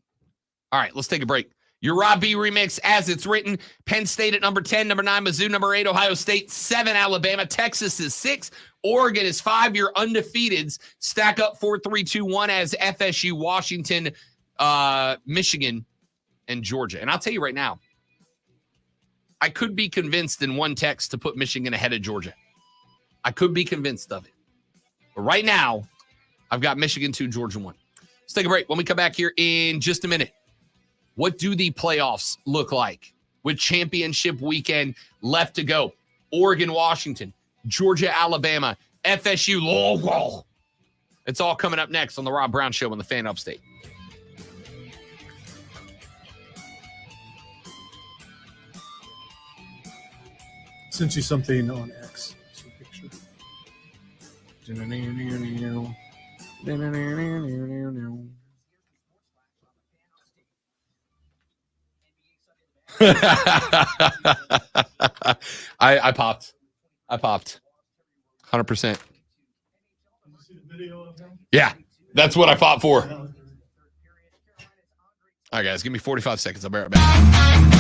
S1: All right, let's take a break. Your Rob B remix as it's written. Penn State at number 10, number 9, Mizzou, number 8, Ohio State, 7, Alabama, Texas is 6, Oregon is 5. Your undefeateds stack up 4-3-2-1 as FSU, Washington, Michigan, and Georgia. And I'll tell you right now, I could be convinced in one text to put Michigan ahead of Georgia. I could be convinced of it. But right now, I've got Michigan 2, Georgia 1. Let's take a break. When we come back here in just a minute, what do the playoffs look like with championship weekend left to go? Oregon, Washington, Georgia, Alabama, FSU, Louisville. It's all coming up next on the Rob Brown Show on the Fan Upstate.
S3: Sent you something on X. It's a picture.
S1: I popped. 100%. Yeah, that's what I popped for. All right, guys, give me 45 seconds. I'll be right back.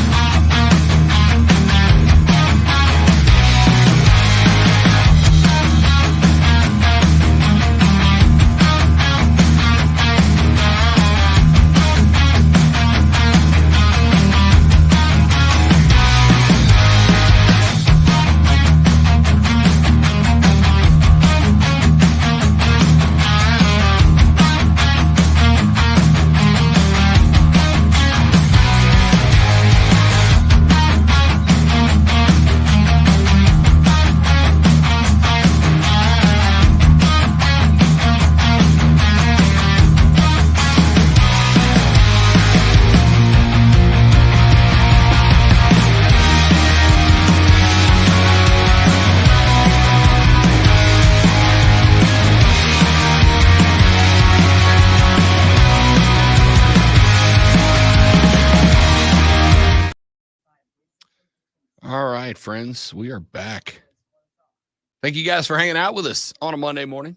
S1: right, friends, we are back. Thank you guys for hanging out with us on a Monday morning.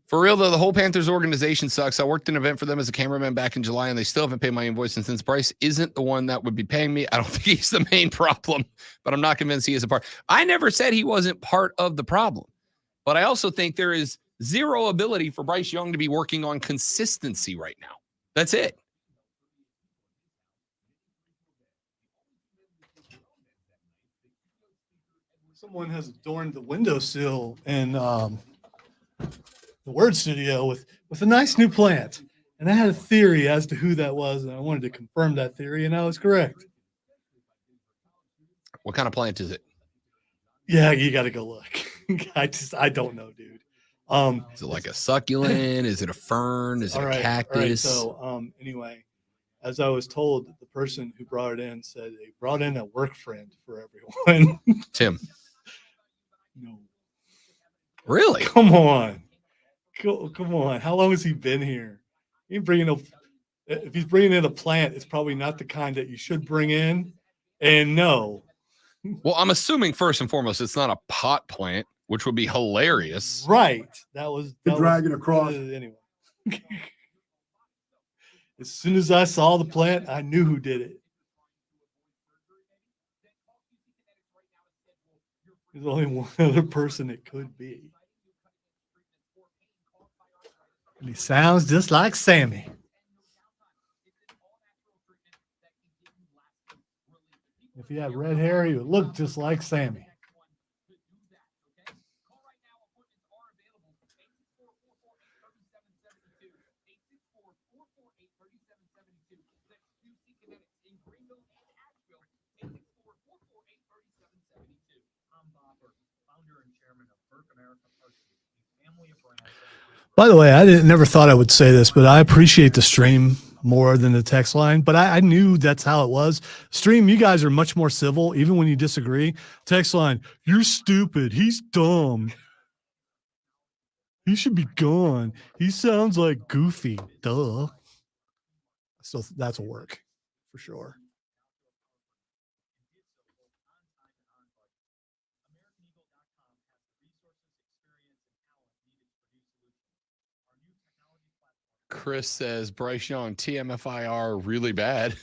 S1: For real, though, the whole Panthers organization sucks. I worked an event for them as a cameraman back in July, and they still haven't paid my invoice. And since Bryce isn't the one that would be paying me, I don't think he's the main problem, but I'm not convinced he is a part. I never said he wasn't part of the problem, but I also think there is zero ability for Bryce Young to be working on consistency right now. That's it.
S4: Someone has adorned the windowsill in the Word Studio with a nice new plant. And I had a theory as to who that was, and I wanted to confirm that theory, and I was correct.
S1: What kind of plant is it?
S4: Yeah, you got to go look. I don't know, dude.
S1: Is it like a succulent? Is it a fern? Is it a cactus?
S4: All right. So anyway, as I was told, the person who brought it in said they brought in a work friend for everyone.
S1: Tim.
S4: No.
S1: Really?
S4: Come on. Come on. How long has he been here? If he's bringing in a plant, it's probably not the kind that you should bring in. And no.
S1: Well, I'm assuming first and foremost, it's not a pot plant, which would be hilarious.
S4: Right. That was
S3: dragging across.
S4: Anyway. As soon as I saw the plant, I knew who did it. There's only one other person it could be. And he sounds just like Sammy. If he had red hair, he would look just like Sammy. By the way, I never thought I would say this, but I appreciate the stream more than the text line. But I knew that's how it was. Stream, you guys are much more civil, even when you disagree. Text line, you're stupid. He's dumb. He should be gone. He sounds like Goofy. Duh. So that's a work for sure.
S1: Chris says Bryce Young, TMFIR, really bad.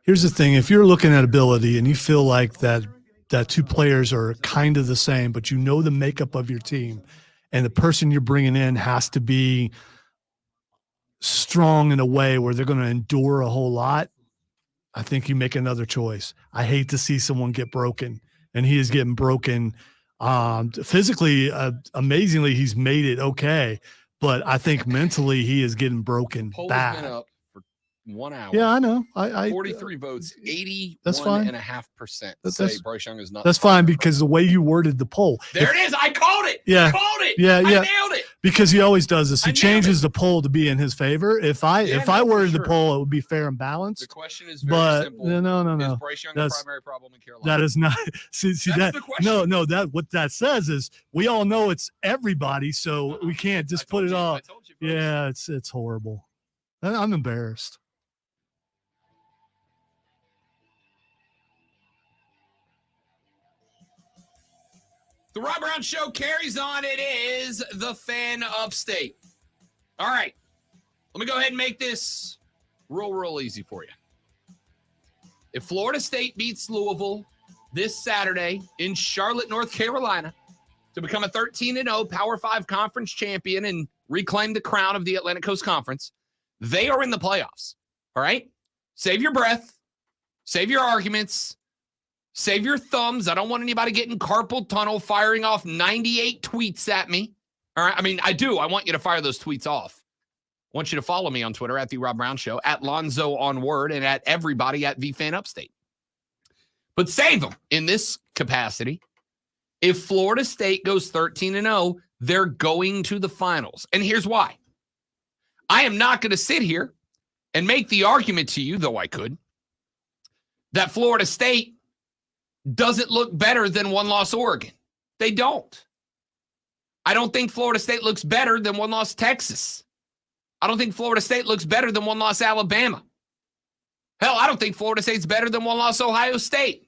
S4: Here's the thing. If you're looking at ability and you feel like that two players are kind of the same, but you know the makeup of your team and the person you're bringing in has to be strong in a way where they're going to endure a whole lot, I think you make another choice. I hate to see someone get broken, and he is getting broken physically. Amazingly, he's made it okay, but I think mentally he is getting broken bad.
S1: Been up for 1 hour.
S4: Yeah, I know. I
S1: 43 votes, 81.5%
S4: say
S1: Bryce Young is not.
S4: That's fine because the way you worded the poll.
S1: There it is. I called it.
S4: Yeah.
S1: Called it.
S4: Yeah.
S1: I nailed it.
S4: Because he always does this. He
S1: I nailed
S4: changes the poll to be in his favor. If I worded the
S1: sure.
S4: poll, it would be fair and balanced.
S1: The question is very simple.
S4: No.
S1: Is Bryce Young the primary problem in Carolina?
S4: That is not. See
S1: That's
S4: that.
S1: the question.
S4: No. That what that says is we all know it's everybody, so we can't just put it all. Yeah, it's horrible. I'm embarrassed.
S1: The Rob Brown Show carries on. It is the Fan Upstate. All right. Let me go ahead and make this real easy for you. If Florida State beats Louisville this Saturday in Charlotte, North Carolina, to become a 13-0 Power 5 conference champion and reclaim the crown of the Atlantic Coast Conference, they are in the playoffs. All right? Save your breath. Save your arguments. Save your thumbs. I don't want anybody getting carpal tunnel firing off 98 tweets at me. All right. I mean, I do. I want you to fire those tweets off. I want you to follow me on Twitter at The Rob Brown Show, at Lonzo on Word, and at everybody at VFan Upstate. But save them in this capacity. If Florida State goes 13-0, they're going to the finals. And here's why. I am not going to sit here and make the argument to you, though I could, that Florida State doesn't look better than one-loss Oregon. They don't. I don't think Florida State looks better than one-loss Texas. I don't think Florida State looks better than one-loss Alabama. Hell, I don't think Florida State's better than one-loss Ohio State.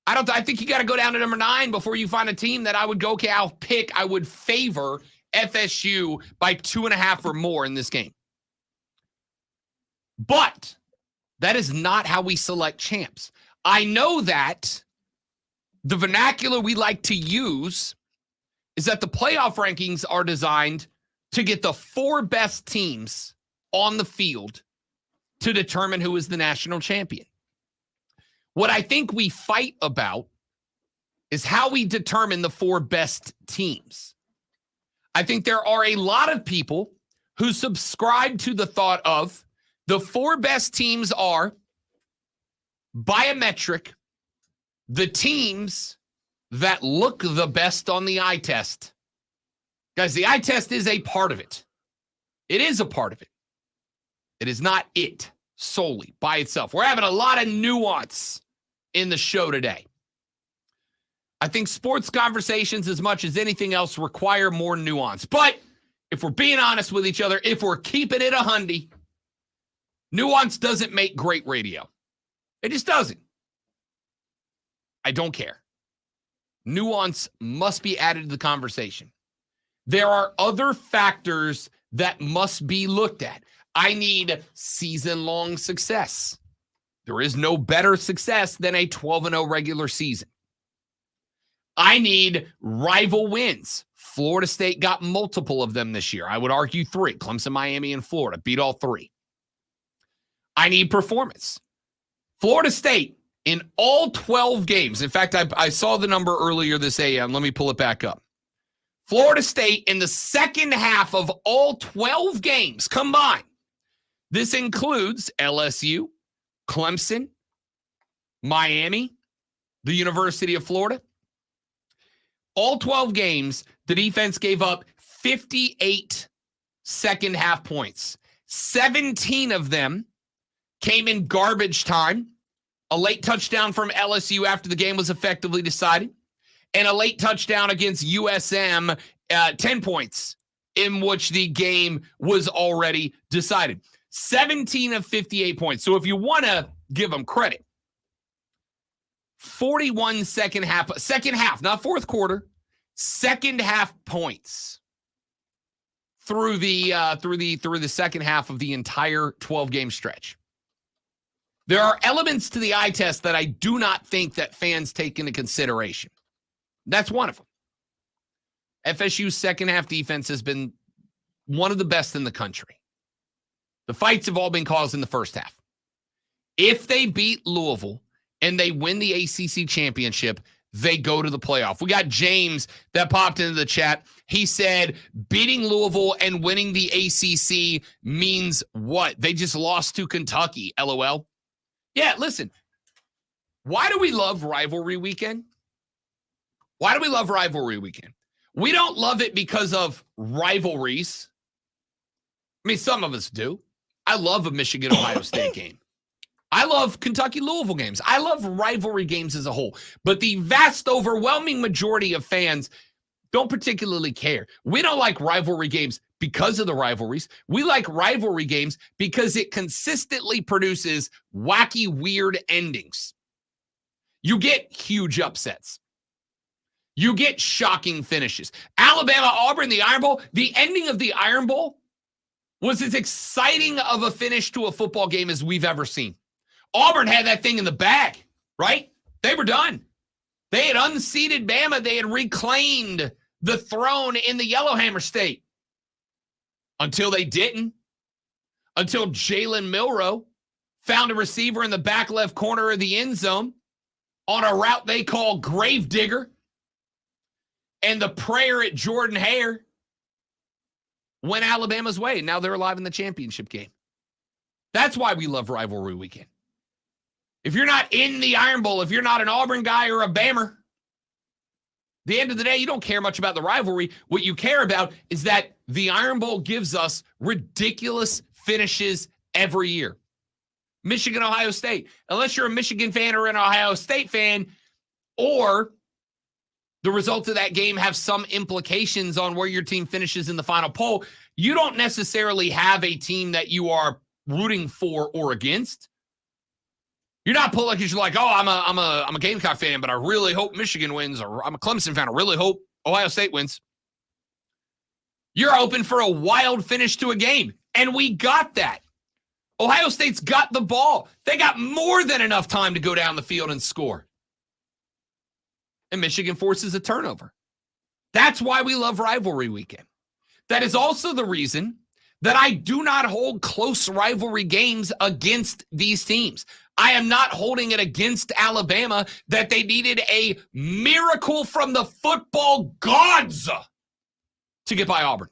S1: I think you got to go down to number 9 before you find a team that I would go, okay, I would favor FSU by 2.5 or more in this game. But that is not how we select champs. I know that the vernacular we like to use is that the playoff rankings are designed to get the 4 best teams on the field to determine who is the national champion. What I think we fight about is how we determine the 4 best teams. I think there are a lot of people who subscribe to the thought of the 4 best teams are biometric, the teams that look the best on the eye test. Guys, the eye test is a part of it. It is a part of it. It is not it solely by itself. We're having a lot of nuance in the show today. I think sports conversations, as much as anything else, require more nuance. But if we're being honest with each other, if we're keeping it 100, nuance doesn't make great radio. It just doesn't. I don't care. Nuance must be added to the conversation. There are other factors that must be looked at. I need season-long success. There is no better success than a 12-0 regular season. I need rival wins. Florida State got multiple of them this year. I would argue 3. Clemson, Miami, and Florida beat all 3. I need performance. Florida State in all 12 games. In fact, I saw the number earlier this AM. Let me pull it back up. Florida State in the second half of all 12 games combined. This includes LSU, Clemson, Miami, the University of Florida. All 12 games, the defense gave up 58 second half points. 17 of them came in garbage time, a late touchdown from LSU after the game was effectively decided, and a late touchdown against USM, 10 points, in which the game was already decided. 17 of 58 points. So if you want to give them credit, 41 second half, not fourth quarter, second half points through the second half of the entire 12-game stretch. There are elements to the eye test that I do not think that fans take into consideration. That's one of them. FSU's second half defense has been one of the best in the country. The fights have all been caused in the first half. If they beat Louisville and they win the ACC championship, they go to the playoff. We got James that popped into the chat. He said, beating Louisville and winning the ACC means what? They just lost to Kentucky, LOL. Yeah, listen, why do we love rivalry weekend? Why do we love rivalry weekend? We don't love it because of rivalries. I mean, some of us do. I love a Michigan-Ohio State game. I love Kentucky-Louisville games. I love rivalry games as a whole. But the vast, overwhelming majority of fans don't particularly care. We don't like rivalry games because of the rivalries. We like rivalry games because it consistently produces wacky, weird endings. You get huge upsets. You get shocking finishes. Alabama-Auburn, the Iron Bowl, the ending of the Iron Bowl was as exciting of a finish to a football game as we've ever seen. Auburn had that thing in the bag, right? They were done. They had unseated Bama. They had reclaimed the throne in the Yellowhammer State. Until they didn't. Until Jalen Milroe found a receiver in the back left corner of the end zone on a route they call Gravedigger. And the prayer at Jordan Hare went Alabama's way. Now they're alive in the championship game. That's why we love rivalry weekend. If you're not in the Iron Bowl, if you're not an Auburn guy or a Bammer, at the end of the day, you don't care much about the rivalry. What you care about is that the Iron Bowl gives us ridiculous finishes every year. Michigan, Ohio State. Unless you're a Michigan fan or an Ohio State fan, or the results of that game have some implications on where your team finishes in the final poll, you don't necessarily have a team that you are rooting for or against. You're not pulling because you're like, oh, I'm a Gamecock fan, but I really hope Michigan wins, or I'm a Clemson fan, I really hope Ohio State wins. You're hoping for a wild finish to a game, and we got that. Ohio State's got the ball. They got more than enough time to go down the field and score. And Michigan forces a turnover. That's why we love rivalry weekend. That is also the reason that I do not hold close rivalry games against these teams. I am not holding it against Alabama that they needed a miracle from the football gods to get by Auburn.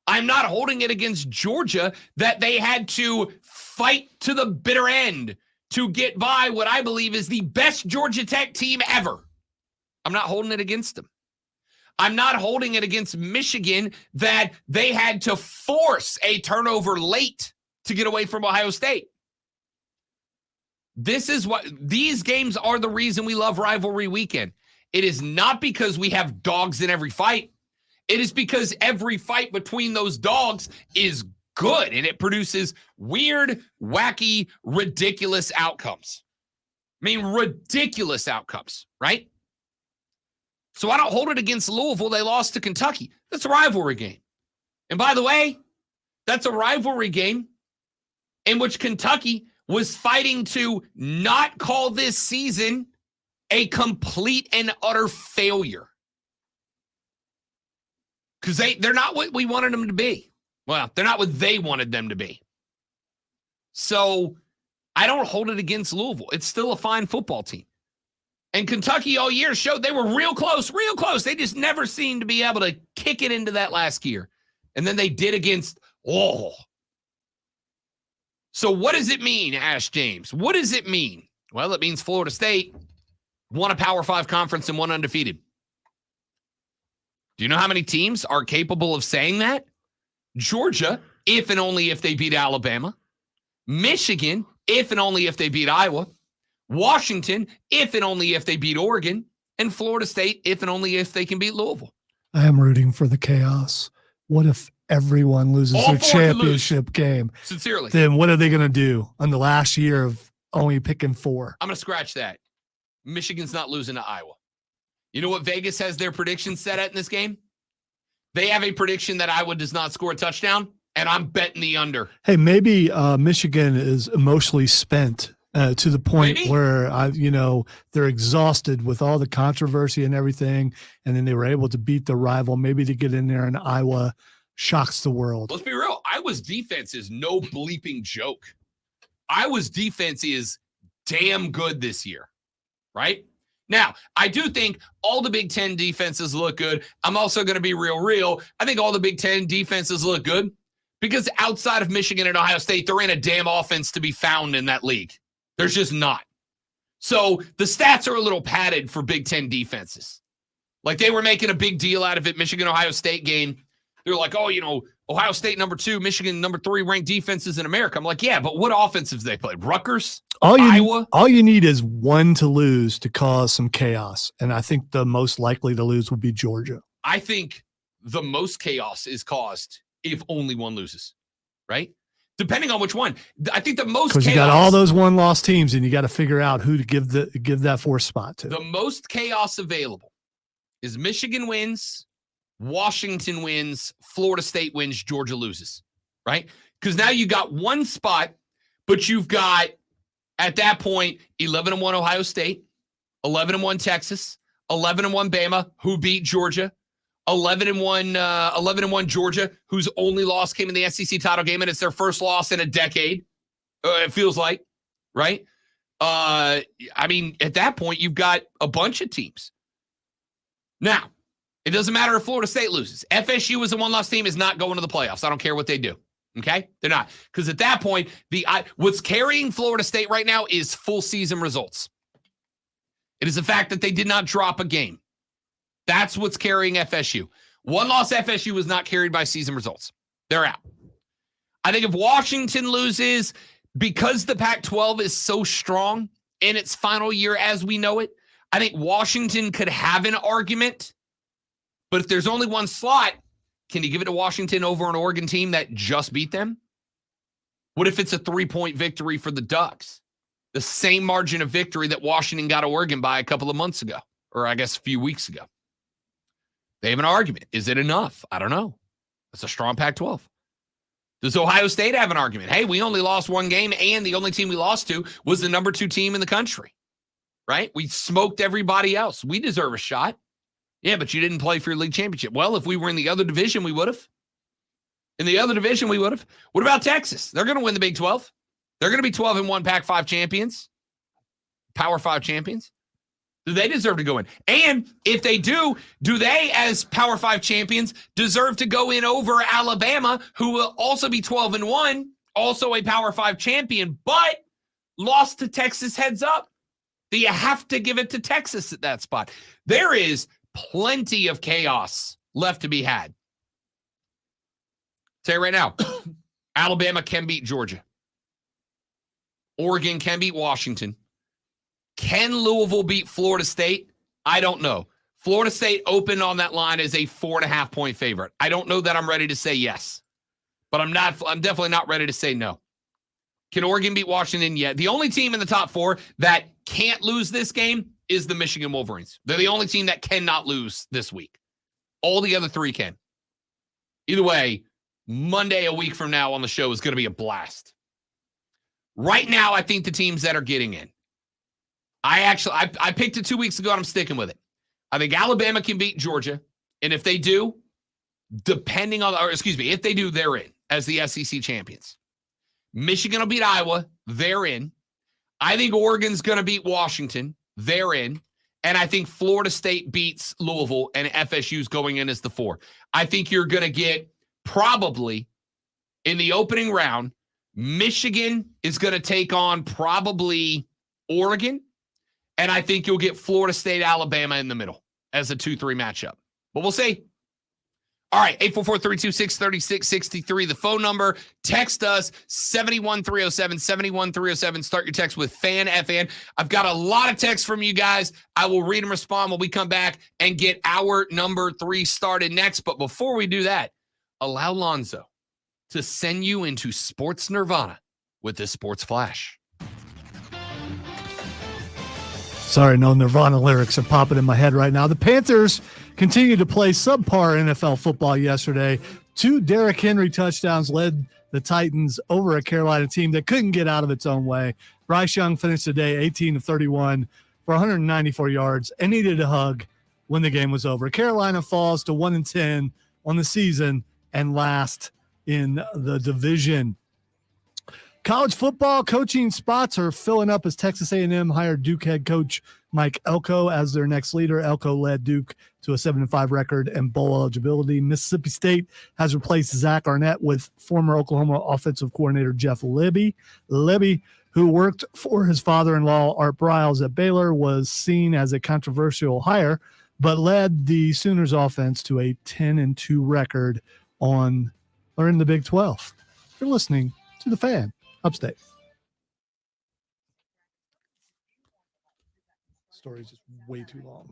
S1: I'm not holding it against Georgia that they had to fight to the bitter end to get by what I believe is the best Georgia Tech team ever. I'm not holding it against them. I'm not holding it against Michigan that they had to force a turnover late to get away from Ohio State. These games are the reason we love rivalry weekend. It is not because we have dogs in every fight. It is because every fight between those dogs is good and it produces weird, wacky, ridiculous outcomes. I mean, ridiculous outcomes, right? So I don't hold it against Louisville. They lost to Kentucky. That's a rivalry game. And by the way, that's a rivalry game in which Kentucky was fighting to not call this season a complete and utter failure. Because they're not what we wanted them to be. Well, they're not what they wanted them to be. So I don't hold it against Louisville. It's still a fine football team. And Kentucky all year showed they were real close, real close. They just never seemed to be able to kick it into that last gear. And then they did against, So what does it mean, Ash James? What does it mean? Well, it means Florida State won a Power 5 conference and won undefeated. Do you know how many teams are capable of saying that? Georgia, if and only if they beat Alabama. Michigan, if and only if they beat Iowa. Washington, if and only if they beat Oregon. And Florida State, if and only if they can beat Louisville.
S4: I am rooting for the chaos. What if everyone loses
S1: All
S4: their
S1: four can lose.
S4: championship game?
S1: Sincerely.
S4: Then what are they going to do on the last year of only picking 4?
S1: I'm going to scratch that. Michigan's not losing to Iowa. You know what Vegas has their predictions set at in this game? They have a prediction that Iowa does not score a touchdown, and I'm betting the under.
S4: Hey, maybe Michigan is emotionally spent to the point
S1: Maybe.
S4: where they're exhausted with all the controversy and everything, and then they were able to beat the rival. Maybe to get in there, and Iowa shocks the world.
S1: Let's be real. Iowa's defense is no bleeping joke. Iowa's defense is damn good this year, right? Now, I do think all the Big Ten defenses look good. I'm also going to be real. I think all the Big Ten defenses look good because outside of Michigan and Ohio State, there ain't a damn offense to be found in that league. There's just not. So the stats are a little padded for Big Ten defenses. Like they were making a big deal out of it, Michigan-Ohio State game. They're like, Ohio State number 2, Michigan number 3 ranked defenses in America. I'm like, yeah, but what offensives they played? Rutgers? Iowa?
S4: All you need is one to lose to cause some chaos. And I think the most likely to lose would be Georgia.
S1: I think the most chaos is caused if only one loses, right? Depending on which one. I think the most chaos.
S4: Because you got all those one-loss teams, and you got to figure out who to give that 4th spot to.
S1: The most chaos available is Michigan wins, Washington wins, Florida State wins, Georgia loses, right? Because now you got one spot, but you've got, at that point, 11-1 Ohio State, 11-1 Texas, 11-1 Bama, who beat Georgia, 11-1 Georgia, whose only loss came in the SEC title game, and it's their first loss in a decade. It feels like, right? I mean, at that point, you've got a bunch of teams. Now, it doesn't matter if Florida State loses. FSU as a one-loss team is not going to the playoffs. I don't care what they do. Okay? They're not. Because at that point, what's carrying Florida State right now is full season results. It is the fact that they did not drop a game. That's what's carrying FSU. One-loss FSU was not carried by season results. They're out. I think if Washington loses, because the Pac-12 is so strong in its final year as we know it, I think Washington could have an argument. But if there's only one slot, can you give it to Washington over an Oregon team that just beat them? What if it's a 3-point victory for the Ducks? The same margin of victory that Washington got Oregon by a couple of months ago, or I guess a few weeks ago. They have an argument. Is it enough? I don't know. It's a strong Pac-12. Does Ohio State have an argument? Hey, we only lost one game, and the only team we lost to was the number 2 team in the country, right? We smoked everybody else. We deserve a shot. Yeah, but you didn't play for your league championship. Well, if we were in the other division, we would have. In the other division, we would have. What about Texas? They're going to win the Big 12. They're going to be 12-1 Pac-5 champions, Power 5 champions. Do they deserve to go in? And if they do they, as Power 5 champions, deserve to go in over Alabama, who will also be 12-1, also a Power 5 champion, but lost to Texas heads up? Do you have to give it to Texas at that spot? There is plenty of chaos left to be had. Say it right now, Alabama can beat Georgia. Oregon can beat Washington. Can Louisville beat Florida State? I don't know. Florida State opened on that line as a 4.5-point favorite. I don't know that I'm ready to say yes, but I'm definitely not ready to say no. Can Oregon beat Washington? Yeah. The only team in the top 4 that can't lose this game is the Michigan Wolverines. They're the only team that cannot lose this week. All the other 3 can. Either way, Monday, a week from now on the show is going to be a blast. Right now, I think the teams that are getting in. I picked it 2 weeks ago, and I'm sticking with it. I think Alabama can beat Georgia, and if they do, if they do, they're in as the SEC champions. Michigan will beat Iowa, they're in. I think Oregon's going to beat Washington, they're in. And I think Florida State beats Louisville, and FSU's going in as the 4. I think you're going to get probably in the opening round, Michigan is going to take on probably Oregon. And I think you'll get Florida State, Alabama in the middle as a 2-3 matchup. But we'll see. All right, 844-326-3663, the phone number. Text us, 71307, 71307. Start your text with FAN. I've got a lot of texts from you guys. I will read and respond when we come back and get our number 3 started next. But before we do that, allow Lonzo to send you into sports nirvana with this sports flash.
S4: Sorry, no Nirvana lyrics are popping in my head right now. The Panthers continue to play subpar NFL football yesterday. 2 Derrick Henry touchdowns led the Titans over a Carolina team that couldn't get out of its own way. Bryce Young finished the day 18 of 31 for 194 yards and needed a hug when the game was over. Carolina falls to 1-10 on the season and last in the division. College football coaching spots are filling up as Texas A&M hired Duke head coach Mike Elko as their next leader. Elko led Duke to a 7-5 record and bowl eligibility. Mississippi State has replaced Zach Arnett with former Oklahoma offensive coordinator Jeff Libby. Libby, who worked for his father-in-law Art Briles at Baylor, was seen as a controversial hire, but led the Sooners offense to a 10-2 record in the Big 12. You're listening to The Fan. Upstate. Story's just way too long.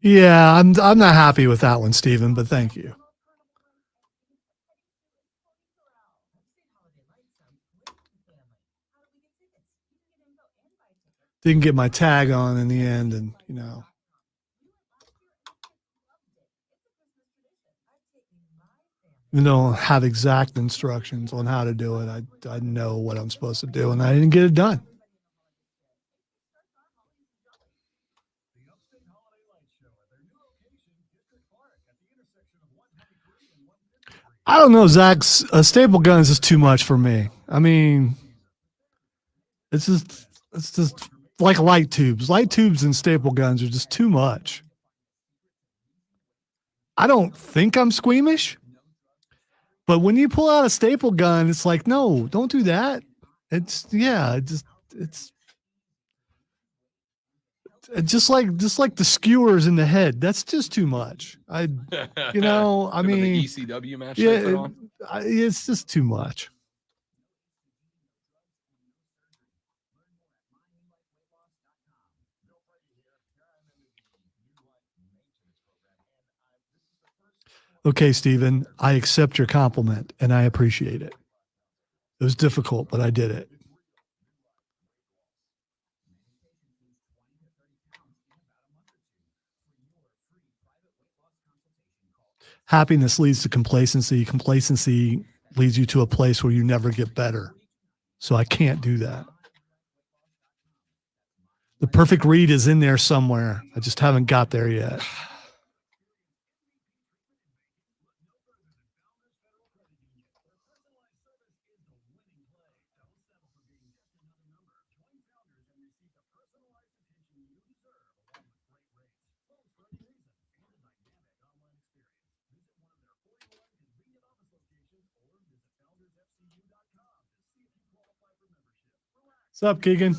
S4: Yeah, I'm not happy with that one, Stephen, but thank you. Didn't get my tag on in the end, and even though I have exact instructions on how to do it, I know what I'm supposed to do, and I didn't get it done. I don't know, Zach. Staple guns is too much for me. I mean, it's just like light tubes. Light tubes and staple guns are just too much. I don't think I'm squeamish, but when you pull out a staple gun, it's like, no, don't do that. It's just like the skewers in the head. That's just too much. I mean,
S1: the ECW match.
S4: Yeah, it's just too much. Okay, Steven, I accept your compliment and I appreciate it. It was difficult, but I did it. Happiness leads to complacency. Complacency leads you to a place where you never get better. So I can't do that. The perfect read is in there somewhere. I just haven't got there yet. What's up, Keegan?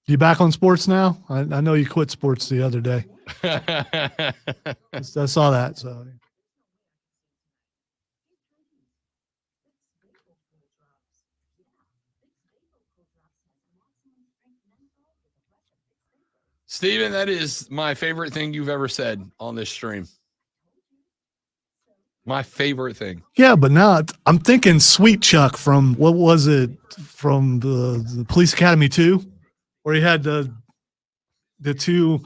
S4: You back on sports now? I know you quit sports the other day. I saw that. So
S1: Steven, that is my favorite thing you've ever said on this stream. My favorite thing.
S4: Yeah, but now I'm thinking Sweet Chuck from, what was it, from the Police Academy 2, where he had the two.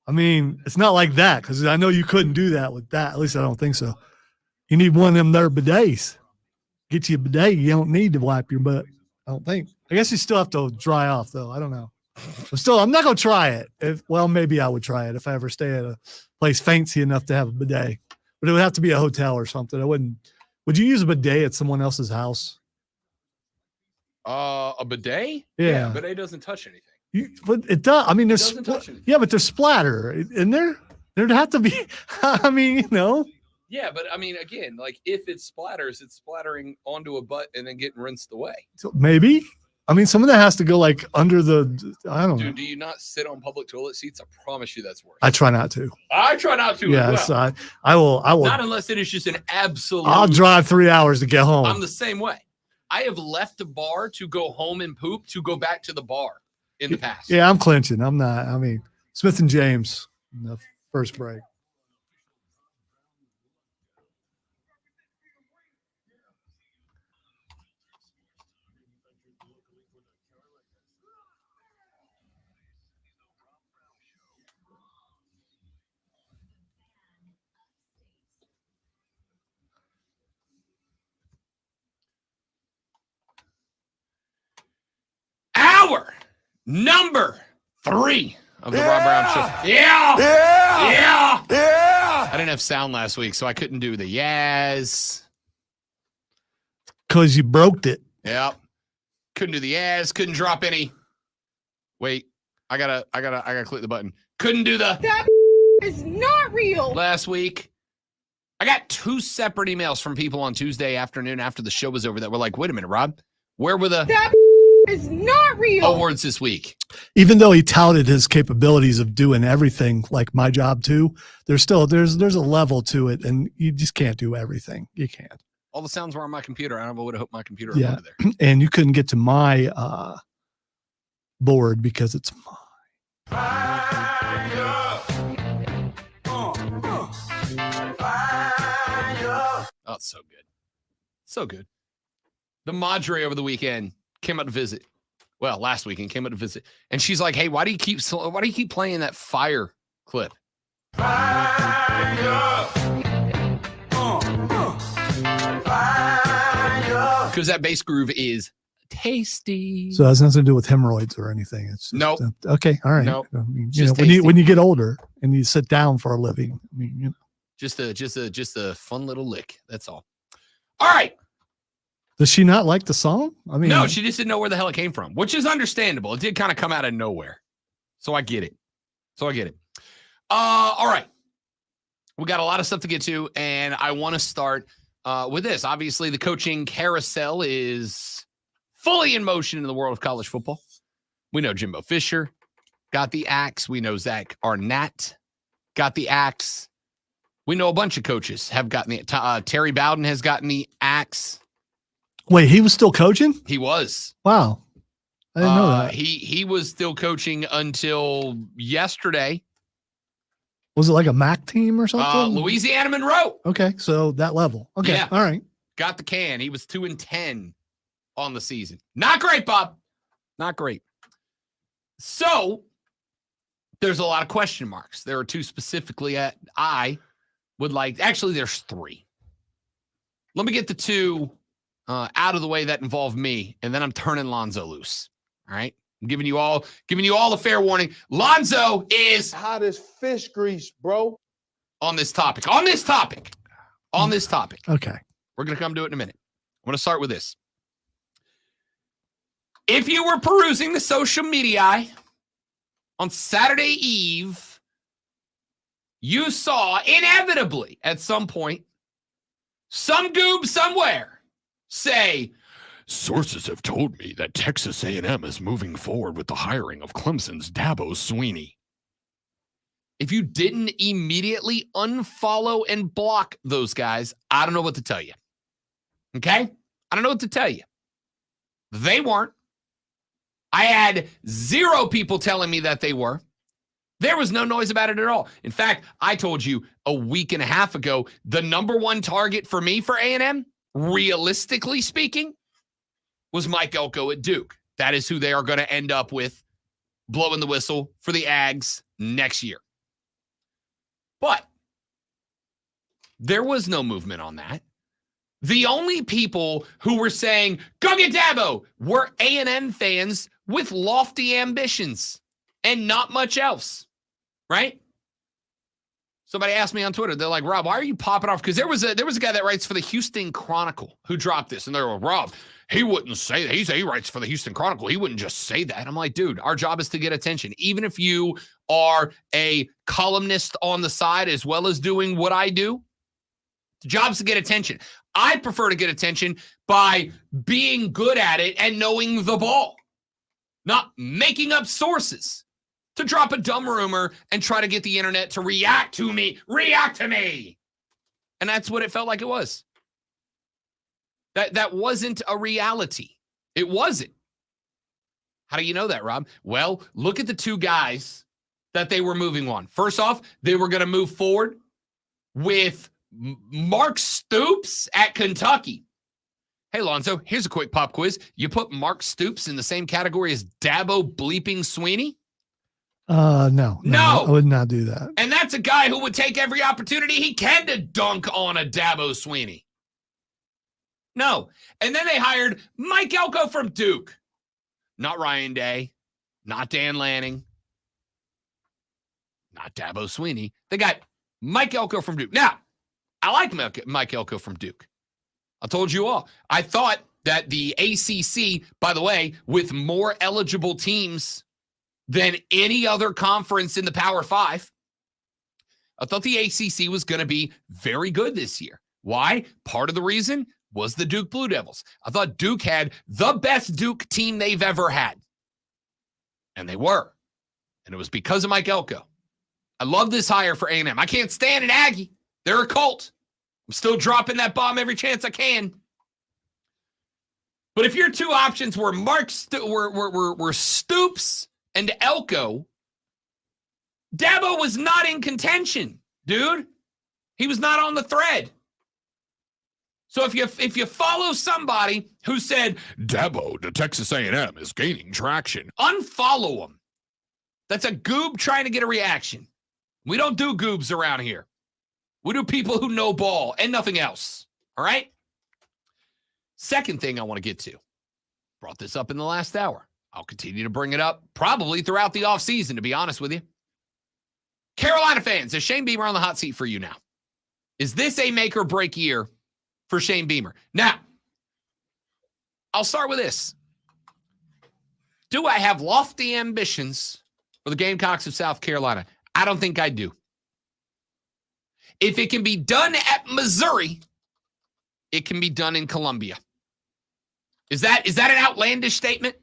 S4: I mean, it's not like that, because I know you couldn't do that with that. At least I don't think so. You need one of them there bidets. Get you a bidet. You don't need to wipe your butt, I don't think. I guess you still have to dry off, though. I don't know. I'm not going to try it. Maybe I would try it if I ever stay at a place fancy enough to have a bidet. But it would have to be a hotel or something. I wouldn't. Would you use a bidet at someone else's house?
S1: A bidet?
S4: Yeah.
S1: Bidet doesn't touch anything.
S4: But it does. I mean, there's
S1: Yeah,
S4: but there's splatter in there. There'd have to be. I mean,
S1: Yeah, but I mean, again, like if it splatters, it's splattering onto a butt and then getting rinsed away.
S4: So maybe. I mean, some of that has to go like under the. I don't know.
S1: Do you not sit on public toilet seats? I promise you, that's worse.
S4: I try not to.
S1: I try not to.
S4: Yes,
S1: as well.
S4: I will.
S1: Not unless it is just an absolute.
S4: I'll drive 3 hours to get home.
S1: I'm the same way. I have left a bar to go home and poop to go back to the bar in the past.
S4: Yeah, I'm clinching. I'm not. I mean, Smith and James in the first break.
S1: Hour number 3 of the Rob Brown Show. Yeah. I didn't have sound last week, so I couldn't do the yas.
S4: Because you broke it.
S1: Yep. Couldn't do the yas. Couldn't drop any. Wait, I gotta click the button. Couldn't do the.
S8: That is not real.
S1: Last week, I got 2 separate emails from people on Tuesday afternoon after the show was over that were like, "Wait a minute, Rob, where were the
S8: That is not real."
S1: awards this week?"
S4: Even though he touted his capabilities of doing everything, like my job too, there's a level to it, and you just can't do everything. You can't.
S1: All the sounds were on my computer. I would have hoped my computer
S4: Yeah,
S1: over there.
S4: and you couldn't get to my board because it's mine.
S1: Oh, it's so good. So good. The Madre over the weekend came out to visit. Well, last weekend came out to visit. And she's like, "Hey, why do you keep playing that fire clip?" Because that bass groove is tasty.
S4: So it has nothing to do with hemorrhoids or anything. It's just,
S1: Nope.
S4: Okay, all right.
S1: Nope.
S4: I mean,
S1: Just
S4: when you
S1: tasty.
S4: get older and you sit down for a living, I mean,
S1: Just a fun little lick. That's all. All right.
S4: Does she not like the song? I mean,
S1: No, she just didn't know where the hell it came from, which is understandable. It did kind of come out of nowhere. So I get it. All right. We got a lot of stuff to get to, and I want to start with this. Obviously, the coaching carousel is fully in motion in the world of college football. We know Jimbo Fisher got the axe. We know Zach Arnett got the axe. We know a bunch of coaches have gotten the Terry Bowden has gotten the axe.
S4: wait, he was still coaching?
S1: He was.
S4: Wow. I didn't know that.
S1: He was still coaching until yesterday.
S4: Was it like a MAC team or something?
S1: Louisiana Monroe.
S4: Okay, so that level. Okay,
S1: Yeah.
S4: all right.
S1: Got the can. He was 2-10 on the season. Not great, Bob. Not great. So there's a lot of question marks. There are two specifically I would like. Actually, there's three. Let me get the two out of the way that involve me, and then I'm turning Lonzo loose. All right. I'm giving you all the fair warning. Lonzo is
S5: Hot as fish grease, bro.
S1: on this topic.
S4: Okay.
S1: We're going to come to it in a minute. I'm going to start with this. If you were perusing the social media on Saturday Eve, you saw inevitably at some point some goob somewhere say, sources have told me that Texas A&M is moving forward with the hiring of Clemson's Dabo Swinney. If you didn't immediately unfollow and block those guys, I don't know what to tell you. Okay? I don't know what to tell you. They weren't. I had 0 people telling me that they were. There was no noise about it at all. In fact, I told you a week and a half ago, the number one target for me for A&M, realistically speaking, was Mike Elko at Duke. That is who they are going to end up with blowing the whistle for the Ags next year. But there was no movement on that. The only people who were saying, go get Dabo, were A&M fans with lofty ambitions and not much else, right? Somebody asked me on Twitter, they're like, Rob, why are you popping off? Because there was a guy that writes for the Houston Chronicle who dropped this, and they were, Rob, he wouldn't say that. He writes for the Houston Chronicle. He wouldn't just say that. I'm like, dude, our job is to get attention. Even if you are a columnist on the side as well as doing what I do, the job's to get attention. I prefer to get attention by being good at it and knowing the ball, not making up sources to drop a dumb rumor and try to get the internet to react to me. And that's what it felt like it was. That wasn't a reality. It wasn't. How do you know that, Rob? Well, look at the two guys that they were moving on. First off, they were going to move forward with Mark Stoops at Kentucky. Hey, Lonzo, here's a quick pop quiz. You put Mark Stoops in the same category as Dabo bleeping Swinney?
S4: No. I would not do that.
S1: And that's a guy who would take every opportunity he can to dunk on a Dabo Swinney. No. And then they hired Mike Elko from Duke. Not Ryan Day. Not Dan Lanning. Not Dabo Swinney. They got Mike Elko from Duke. Now, I like Mike Elko from Duke. I told you all. I thought that the ACC, by the way, with more eligible teams than any other conference in the Power Five, I thought the ACC was going to be very good this year. Why? Part of the reason was the Duke Blue Devils. I thought Duke had the best Duke team they've ever had. And they were. And it was because of Mike Elko. I love this hire for A&M. I can't stand an Aggie. They're a cult. I'm still dropping that bomb every chance I can. But if your two options were were Stoops and Elko, Dabo was not in contention, dude. He was not on the thread. So if you follow somebody who said Dabo to Texas A&M is gaining traction, unfollow them. That's a goob trying to get a reaction. We don't do goobs around here. We do people who know ball and nothing else. All right? Second thing I want to get to. Brought this up in the last hour. I'll continue to bring it up probably throughout the offseason, to be honest with you. Carolina fans, is Shane Beamer on the hot seat for you now? Is this a make or break year for Shane Beamer? Now, I'll start with this. Do I have lofty ambitions for the Gamecocks of South Carolina? I don't think I do. If it can be done at Missouri, it can be done in Columbia. Is that an outlandish statement?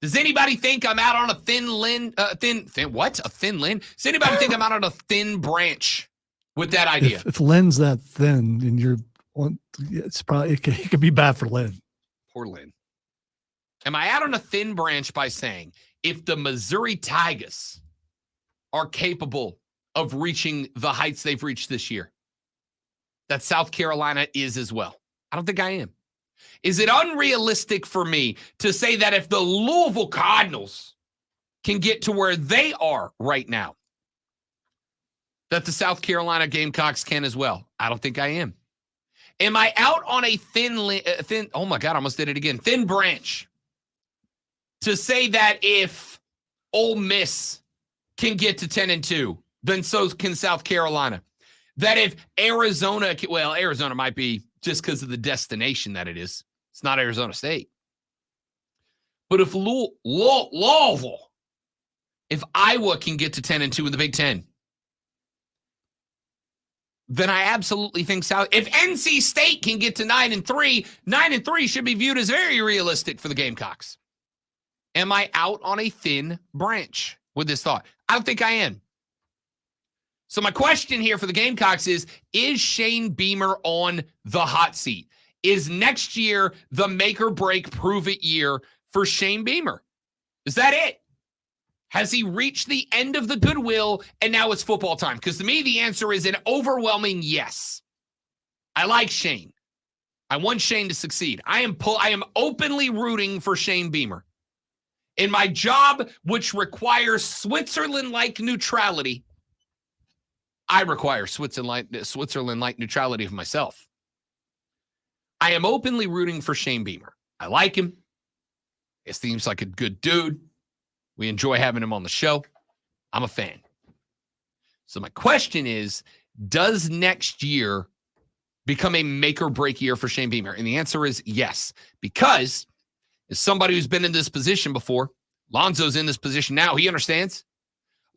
S1: Does anybody think I'm out on a thin line? A thin line? Does anybody think I'm out on a thin branch with that idea?
S4: If Lynn's that thin, and you're on, it's probably it could be bad for Lynn.
S1: Poor Lynn. Am I out on a thin branch by saying if the Missouri Tigers are capable of reaching the heights they've reached this year, that South Carolina is as well? I don't think I am. Is it unrealistic for me to say that if the Louisville Cardinals can get to where they are right now, that the South Carolina Gamecocks can as well? I don't think I am. Am I out on a thin, oh my God, I almost did it again, thin branch to say that if Ole Miss can get to 10-2, then so can South Carolina? That if Arizona, well, Arizona might be just because of the destination that it is. It's not Arizona State. But if Louisville, if Iowa can get to 10-2 in the Big Ten, then I absolutely think South. If NC State can get to 9-3, 9-3 should be viewed as very realistic for the Gamecocks. Am I out on a thin branch with this thought? I don't think I am. So my question here for the Gamecocks is Shane Beamer on the hot seat? Is next year the make or break prove it year for Shane Beamer? Is that it? Has he reached the end of the goodwill and now it's football time? Because to me, the answer is an overwhelming yes. I like Shane. I want Shane to succeed. I am openly rooting for Shane Beamer. In my job, which requires Switzerland-like neutrality, I require Switzerland-like neutrality of myself. I am openly rooting for Shane Beamer. I like him. He seems like a good dude. We enjoy having him on the show. I'm a fan. So my question is, does next year become a make or break year for Shane Beamer? And the answer is yes, because as somebody who's been in this position before, Lonzo's in this position now, he understands.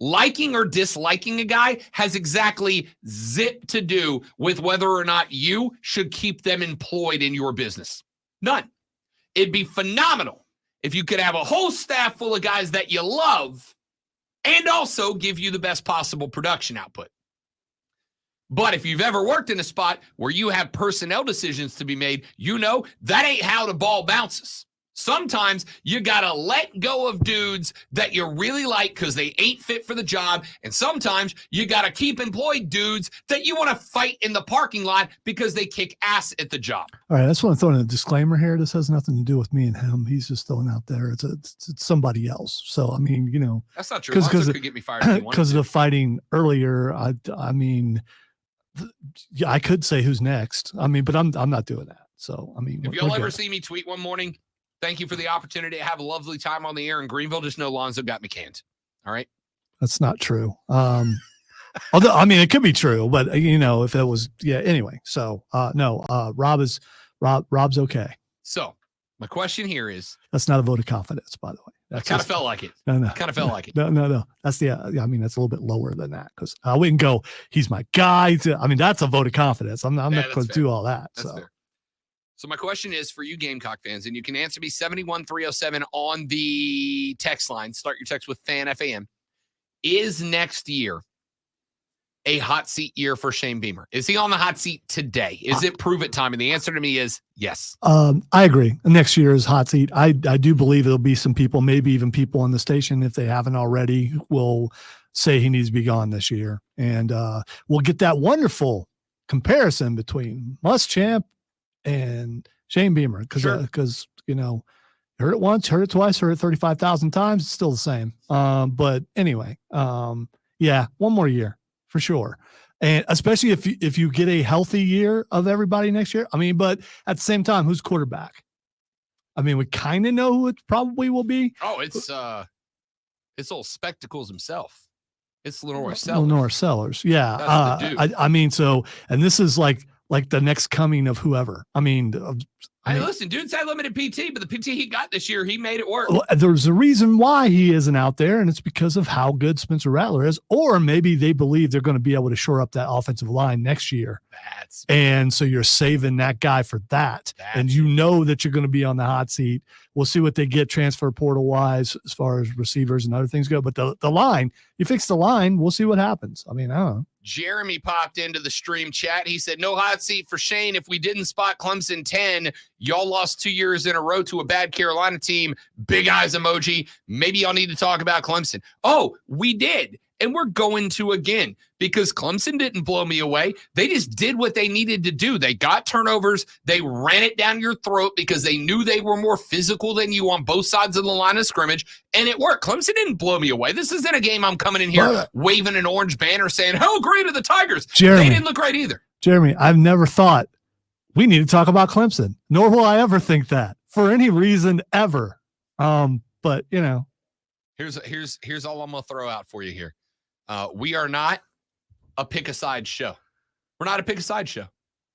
S1: Liking or disliking a guy has exactly zip to do with whether or not you should keep them employed in your business. None. It'd be phenomenal if you could have a whole staff full of guys that you love and also give you the best possible production output. But if you've ever worked in a spot where you have personnel decisions to be made, you know that ain't how the ball bounces. Sometimes you got to let go of dudes that you really like because they ain't fit for the job. And sometimes you got to keep employed dudes that you want to fight in the parking lot because they kick ass at the job.
S4: All right. I just want to throw in a disclaimer here. This has nothing to do with me and him. He's just throwing out there. It's somebody else. So, I mean, you know.
S1: That's not true. Lonzo could get me fired.
S4: Because of the fighting earlier, I mean, yeah, I could say who's next. I mean, but I'm not doing that. So, I mean.
S1: If you'll ever see me tweet one morning, thank you for the opportunity to have a lovely time on the air in Greenville. Just know Lonzo got me canned. All right.
S4: That's not true. Although, I mean, it could be true, but you know, if it was, yeah, anyway. So, no, Rob's okay.
S1: So my question here is,
S4: that's not a vote of confidence, by the way.
S1: That kind of felt like it.
S4: No.
S1: Kind of felt like it.
S4: No. That's I mean, that's a little bit lower than that because I wouldn't go, he's my guy. I mean, that's a vote of confidence. I'm not going to do all that.
S1: That's
S4: so.
S1: Fair. So my question is for you Gamecock fans, and you can answer me 71307 on the text line. Start your text with Fan FAM. Is next year a hot seat year for Shane Beamer? Is he on the hot seat today? Is it prove it time? And the answer to me is yes.
S4: I agree. Next year is hot seat. I do believe there'll be some people, maybe even people on the station, if they haven't already, will say he needs to be gone this year. And we'll get that wonderful comparison between Muschamp and Shane Beamer because you know, heard it once, heard it twice, heard it 35,000 times. It's still the same. But anyway, yeah, one more year for sure, and especially if you get a healthy year of everybody next year. I mean, but at the same time, who's quarterback? I mean, we kind of know who it probably will be.
S1: Oh, it's old Spectacles himself. It's Lenore Sellers.
S4: Lenore Sellers. Yeah.
S1: That's the dude.
S4: I mean, so, and this is like the next coming of whoever. I mean,
S1: Listen, dude's had limited PT, but the PT he got this year, he made it work.
S4: well, there's a reason why he isn't out there, and it's because of how good Spencer Rattler is, or maybe they believe they're going to be able to shore up that offensive line next year. And so you're saving that guy for that. And you know that you're going to be on the hot seat. We'll see what they get transfer portal wise as far as receivers and other things go. But the line, you fix the line, we'll see what happens. I mean, I don't know.
S1: Jeremy popped into the stream chat. He said, no hot seat for Shane. If we didn't spot Clemson 10, y'all lost 2 years in a row to a bad Carolina team. Big eyes emoji. Maybe y'all need to talk about Clemson. Oh, we did. And we're going to again, because Clemson didn't blow me away. They just did what they needed to do. They got turnovers. They ran it down your throat because they knew they were more physical than you on both sides of the line of scrimmage, and it worked. Clemson didn't blow me away. This isn't a game I'm coming in here waving an orange banner saying, how great are the Tigers?
S4: Jeremy,
S1: they didn't look great either.
S4: Jeremy, I've never thought we need to talk about Clemson, nor will I ever think that for any reason ever. But, you know.
S1: Here's all I'm going to throw out for you here. We are not a pick-a-side show. We're not a pick-a-side show.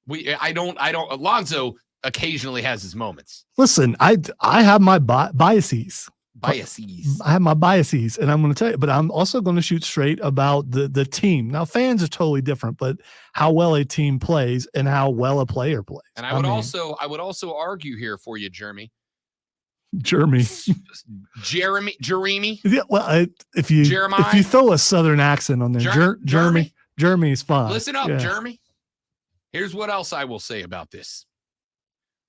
S1: Alonzo occasionally has his moments.
S4: Listen, I have my biases. I have my biases, and I'm going to tell you, but I'm also going to shoot straight about the team. Now, fans are totally different, but how well a team plays and how well a player plays.
S1: And I would also argue here for you, Jeremy.
S4: Jeremy. Yeah, well, if you throw a Southern accent on there, Jeremy is fine.
S1: Listen up, yeah. Jeremy. Here's what else I will say about this.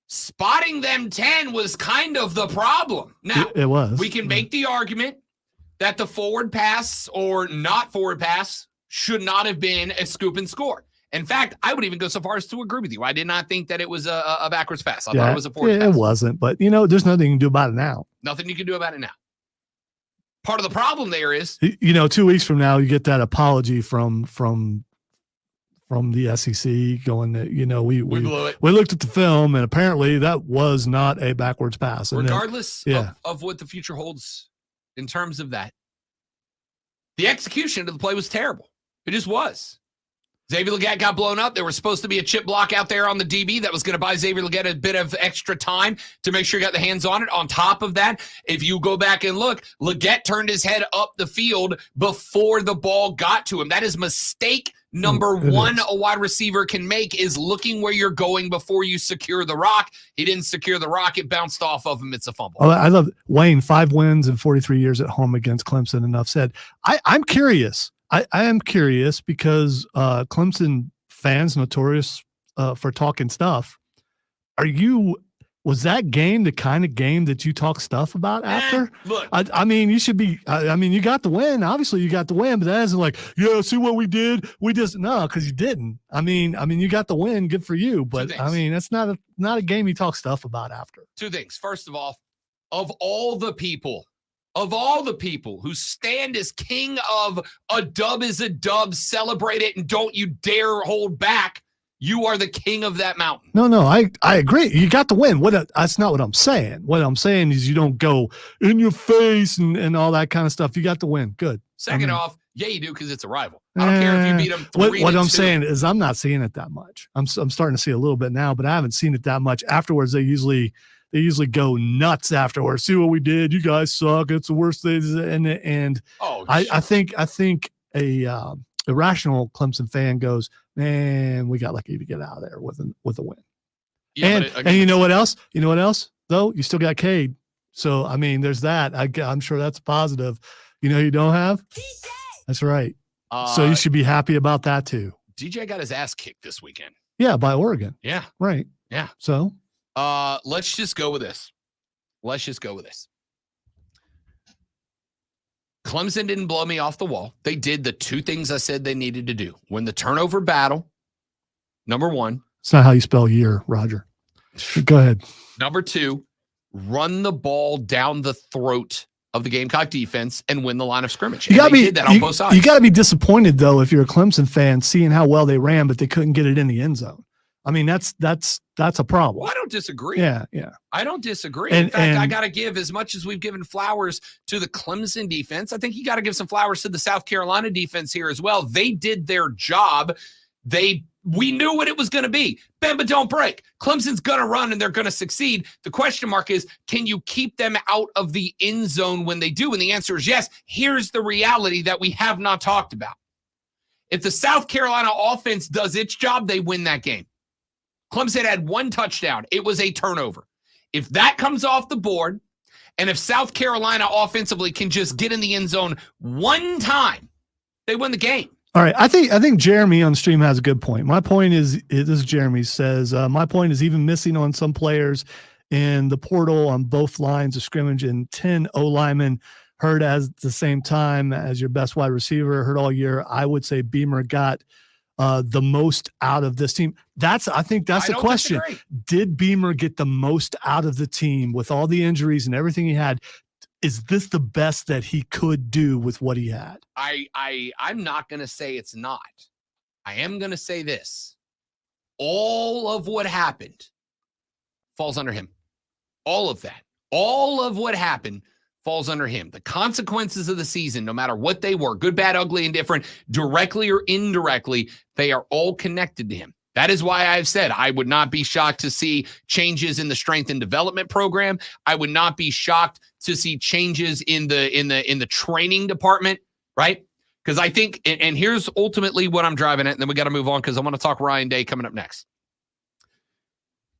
S1: Spotting them 10 was kind of the problem. Now,
S4: it was.
S1: We can make the argument that the forward pass or not forward pass should not have been a scoop and score. In fact, I would even go so far as to agree with you. I did not think that it was a backwards pass. I thought it was a forward pass.
S4: It wasn't, but there's nothing you can do about it now.
S1: Nothing you can do about it now. Part of the problem there is,
S4: 2 weeks from now, you get that apology from the SEC going that, we
S1: blew it.
S4: We looked at the film and apparently that was not a backwards pass. And
S1: regardless of what the future holds in terms of that, the execution of the play was terrible. It just was. Xavier Legette got blown up. There was supposed to be a chip block out there on the DB that was going to buy Xavier Legette a bit of extra time to make sure he got the hands on it. On top of that, if you go back and look, Legette turned his head up the field before the ball got to him. That is mistake number one a wide receiver can make, is looking where you're going before you secure the rock. He didn't secure the rock. It bounced off of him. It's a fumble.
S4: Oh, I love Wayne, 5 wins in 43 years at home against Clemson. Enough said. I'm curious. I am curious because Clemson fans notorious for talking stuff. Was that game the kind of game that you talk stuff about after?
S1: Look,
S4: I mean, you should be. I mean, you got the win. Obviously, you got the win, but that isn't like, see what we did. We just because you didn't. I mean, you got the win. Good for you. But I mean, that's not a game you talk stuff about after.
S1: 2 things. First of all the people who stand as king of a dub is a dub, celebrate it, and don't you dare hold back. You are the king of that mountain.
S4: No, I agree. You got the win. That's not what I'm saying. What I'm saying is you don't go in your face and all that kind of stuff. You got the win. Good.
S1: Second off, you do because it's a rival. I don't care if you beat them 3-2.
S4: What I'm saying is I'm not seeing it that much. I'm starting to see a little bit now, but I haven't seen it that much. Afterwards, they usually go nuts afterwards. See what we did? You guys suck. It's the worst thing. And I think a rational Clemson fan goes, man, we got lucky to get out of there with a win. Yeah, and you know what else? Though you still got Cade. So I mean, there's that. I'm sure that's positive. You don't have. That's right. So you should be happy about that too.
S1: DJ got his ass kicked this weekend.
S4: Yeah, by Oregon.
S1: Yeah.
S4: Right.
S1: Yeah.
S4: So.
S1: Let's just go with this. Clemson didn't blow me off the wall. They did the 2 things I said they needed to do. Win the turnover battle, number 1.
S4: It's not how you spell year, Roger. Go ahead.
S1: Number 2, run the ball down the throat of the Gamecock defense and win the line of scrimmage. They did that on both sides.
S4: You got to be disappointed, though, if you're a Clemson fan, seeing how well they ran, but they couldn't get it in the end zone. I mean, that's a problem.
S1: Well, I don't disagree.
S4: Yeah.
S1: I don't disagree.
S4: And-
S1: In fact, I
S4: and-
S1: got to give, as much as we've given flowers to the Clemson defense, I think you got to give some flowers to the South Carolina defense here as well. They did their job. We knew what it was going to be. Bend but don't break. Clemson's going to run and they're going to succeed. The question mark is, can you keep them out of the end zone when they do? And the answer is yes. Here's the reality that we have not talked about. If the South Carolina offense does its job, they win that game. Clemson had one touchdown. It was a turnover. If that comes off the board, and if South Carolina offensively can just get in the end zone one time, they win the game.
S4: All right. I think Jeremy on the stream has a good point. My point is this is Jeremy says, my point is even missing on some players in the portal on both lines of scrimmage, and 10 O-linemen hurt at the same time as your best wide receiver hurt all year. I would say Beamer got the most out of this team. I think that's the question.
S1: Disagree.
S4: Did Beamer get the most out of the team with all the injuries and everything he had? Is this the best that he could do with what he had?
S1: I'm not going to say it's not. I am going to say this. All of what happened falls under him. All of that. All of what happened falls under him. The consequences of the season, no matter what they were, good, bad, ugly, and different, directly or indirectly, they are all connected to him. That is why I've said I would not be shocked to see changes in the strength and development program. I would not be shocked to see changes in the training department, right? Because I think, and here's ultimately what I'm driving at, and then we got to move on because I want to talk Ryan Day coming up next.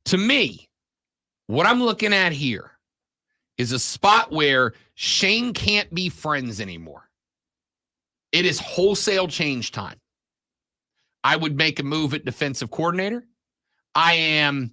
S1: To me, what I'm looking at here is a spot where Shane can't be friends anymore. It is wholesale change time. I would make a move at defensive coordinator. I am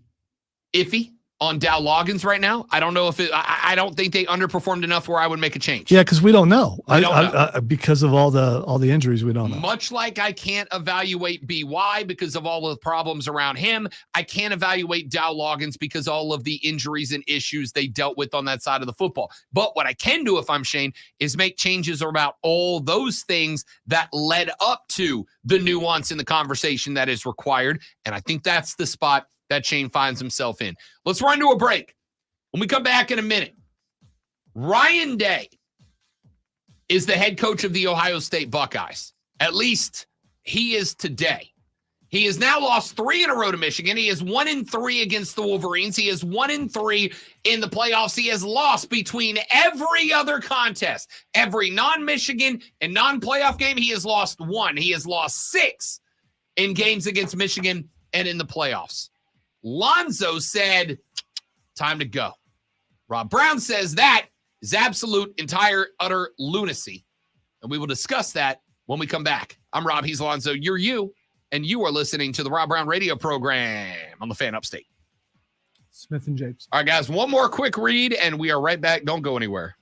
S1: iffy on Dow Loggins right now. I don't know if I don't think they underperformed enough where I would make a change.
S4: Yeah, because we don't know.
S1: We don't know.
S4: Because of all the injuries, we don't know.
S1: Much like I can't evaluate BY because of all of the problems around him, I can't evaluate Dow Loggins because all of the injuries and issues they dealt with on that side of the football. But what I can do if I'm Shane is make changes about all those things that led up to the nuance in the conversation that is required. And I think that's the spot that Shane finds himself in. Let's run to a break. When we come back in a minute, Ryan Day is the head coach of the Ohio State Buckeyes. At least he is today. He has now lost 3 in a row to Michigan. He is 1-3 against the Wolverines. He is 1-3 in the playoffs. He has lost between every other contest, every non-Michigan and non-playoff game. He has lost 1. He has lost 6 in games against Michigan and in the playoffs. Lonzo said, time to go. Rob Brown says that is absolute, entire, utter lunacy. And we will discuss that when we come back. I'm Rob, he's Lonzo, you're you, and you are listening to the Rob Brown radio program on the Fan Upstate.
S3: Smith and Japes.
S1: All right, guys, one more quick read, and we are right back. Don't go anywhere.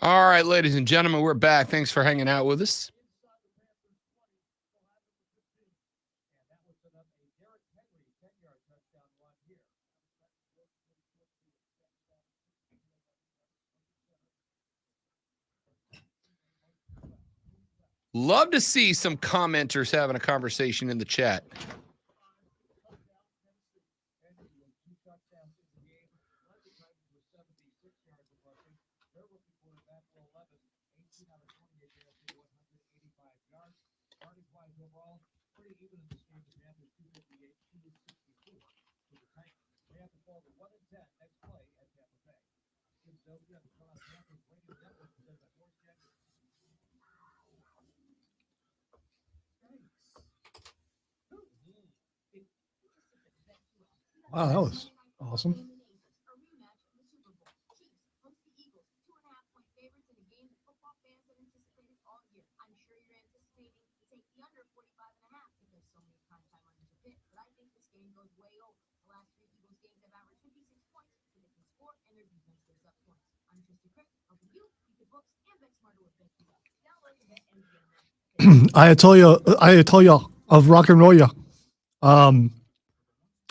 S1: All right, ladies and gentlemen, we're back. Thanks for hanging out with us. Love to see some commenters having a conversation in the chat.
S4: Wow, that was awesome. Ayatollah of rock and roll.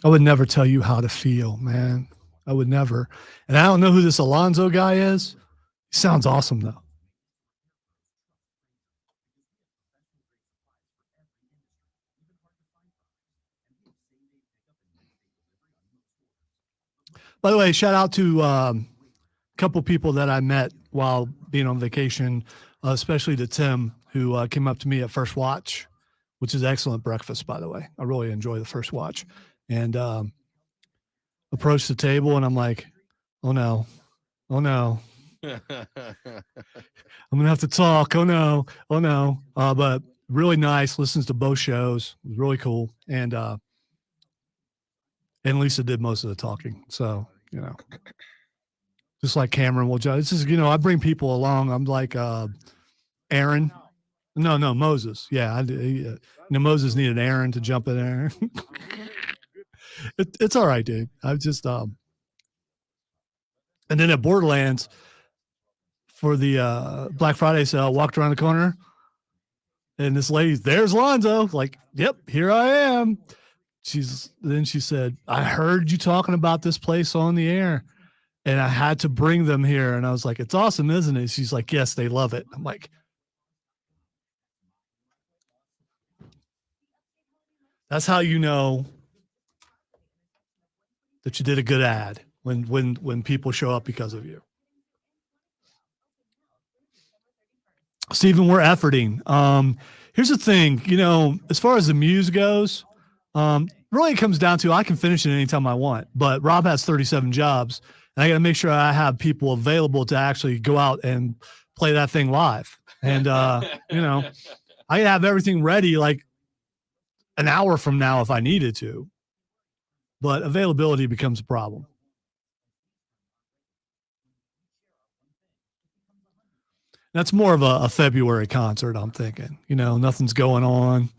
S4: I would never tell you how to feel, man. I would never. And I don't know who this Alonzo guy is. He sounds awesome, though. By the way, shout out to a couple people that I met while being on vacation, especially to Tim, who came up to me at First Watch, which is excellent breakfast, by the way. I really enjoy the First Watch. And approached the table, and I'm like, oh, no. I'm going to have to talk. Oh, no. But really nice. Listens to both shows. It was really cool. And Lisa did most of the talking. So, just like Cameron will judge. It's just, I bring people along. I'm like Aaron. No, Moses. Yeah. Moses needed Aaron to jump in there. It's all right, dude. I just, and then at Borderlands for the Black Friday sale, I walked around the corner and this lady, there's Lonzo. Like, yep, here I am. Then she said, I heard you talking about this place on the air and I had to bring them here. And I was like, it's awesome, isn't it? She's like, yes, they love it. I'm like, that's how you know that you did a good ad when people show up because of you. Steven, we're efforting. Here's the thing, as far as the muse goes, really it comes down to I can finish it anytime I want, but Rob has 37 jobs and I got to make sure I have people available to actually go out and play that thing live. And, I have everything ready like an hour from now if I needed to. But availability becomes a problem. That's more of a February concert, I'm thinking. Nothing's going on.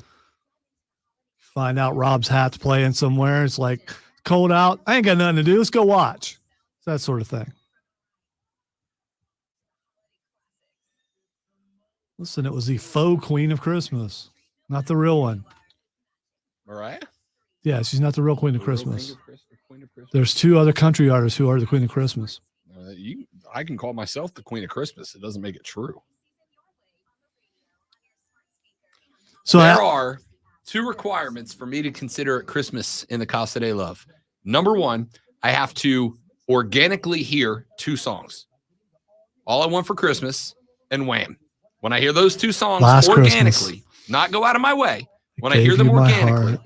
S4: Find out Rob's hat's playing somewhere. It's like, cold out. I ain't got nothing to do. Let's go watch. It's that sort of thing. Listen, it was the faux Queen of Christmas, not the real one.
S1: Mariah?
S4: Yeah, she's not the real Queen of Christmas. There's two other country artists who are the Queen of Christmas.
S1: I can call myself the Queen of Christmas. It doesn't make it true. So there are two requirements for me to consider it Christmas in the Casa de Love. Number one, I have to organically hear two songs. All I Want for Christmas and Wham. When I hear those two songs organically, not go out of my way, when I hear them organically.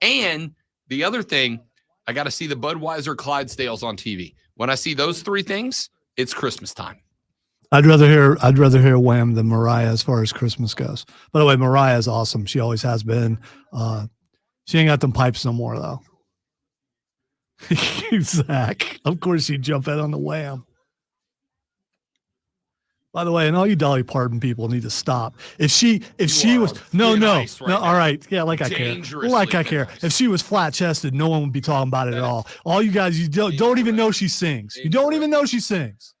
S1: And the other thing, I got to see the Budweiser Clydesdales on TV. When I see those three things, it's Christmas time.
S4: I'd rather hear Wham than Mariah as far as Christmas goes. By the way, Mariah is awesome. She always has been. She ain't got them pipes no more though. Zach, of course she'd jump in on the Wham. By the way, and all you Dolly Parton people need to stop. If she was no, all right, yeah, like I care. If she was flat chested, no one would be talking about it at all. All you guys, you don't even know she sings. You don't even know she sings.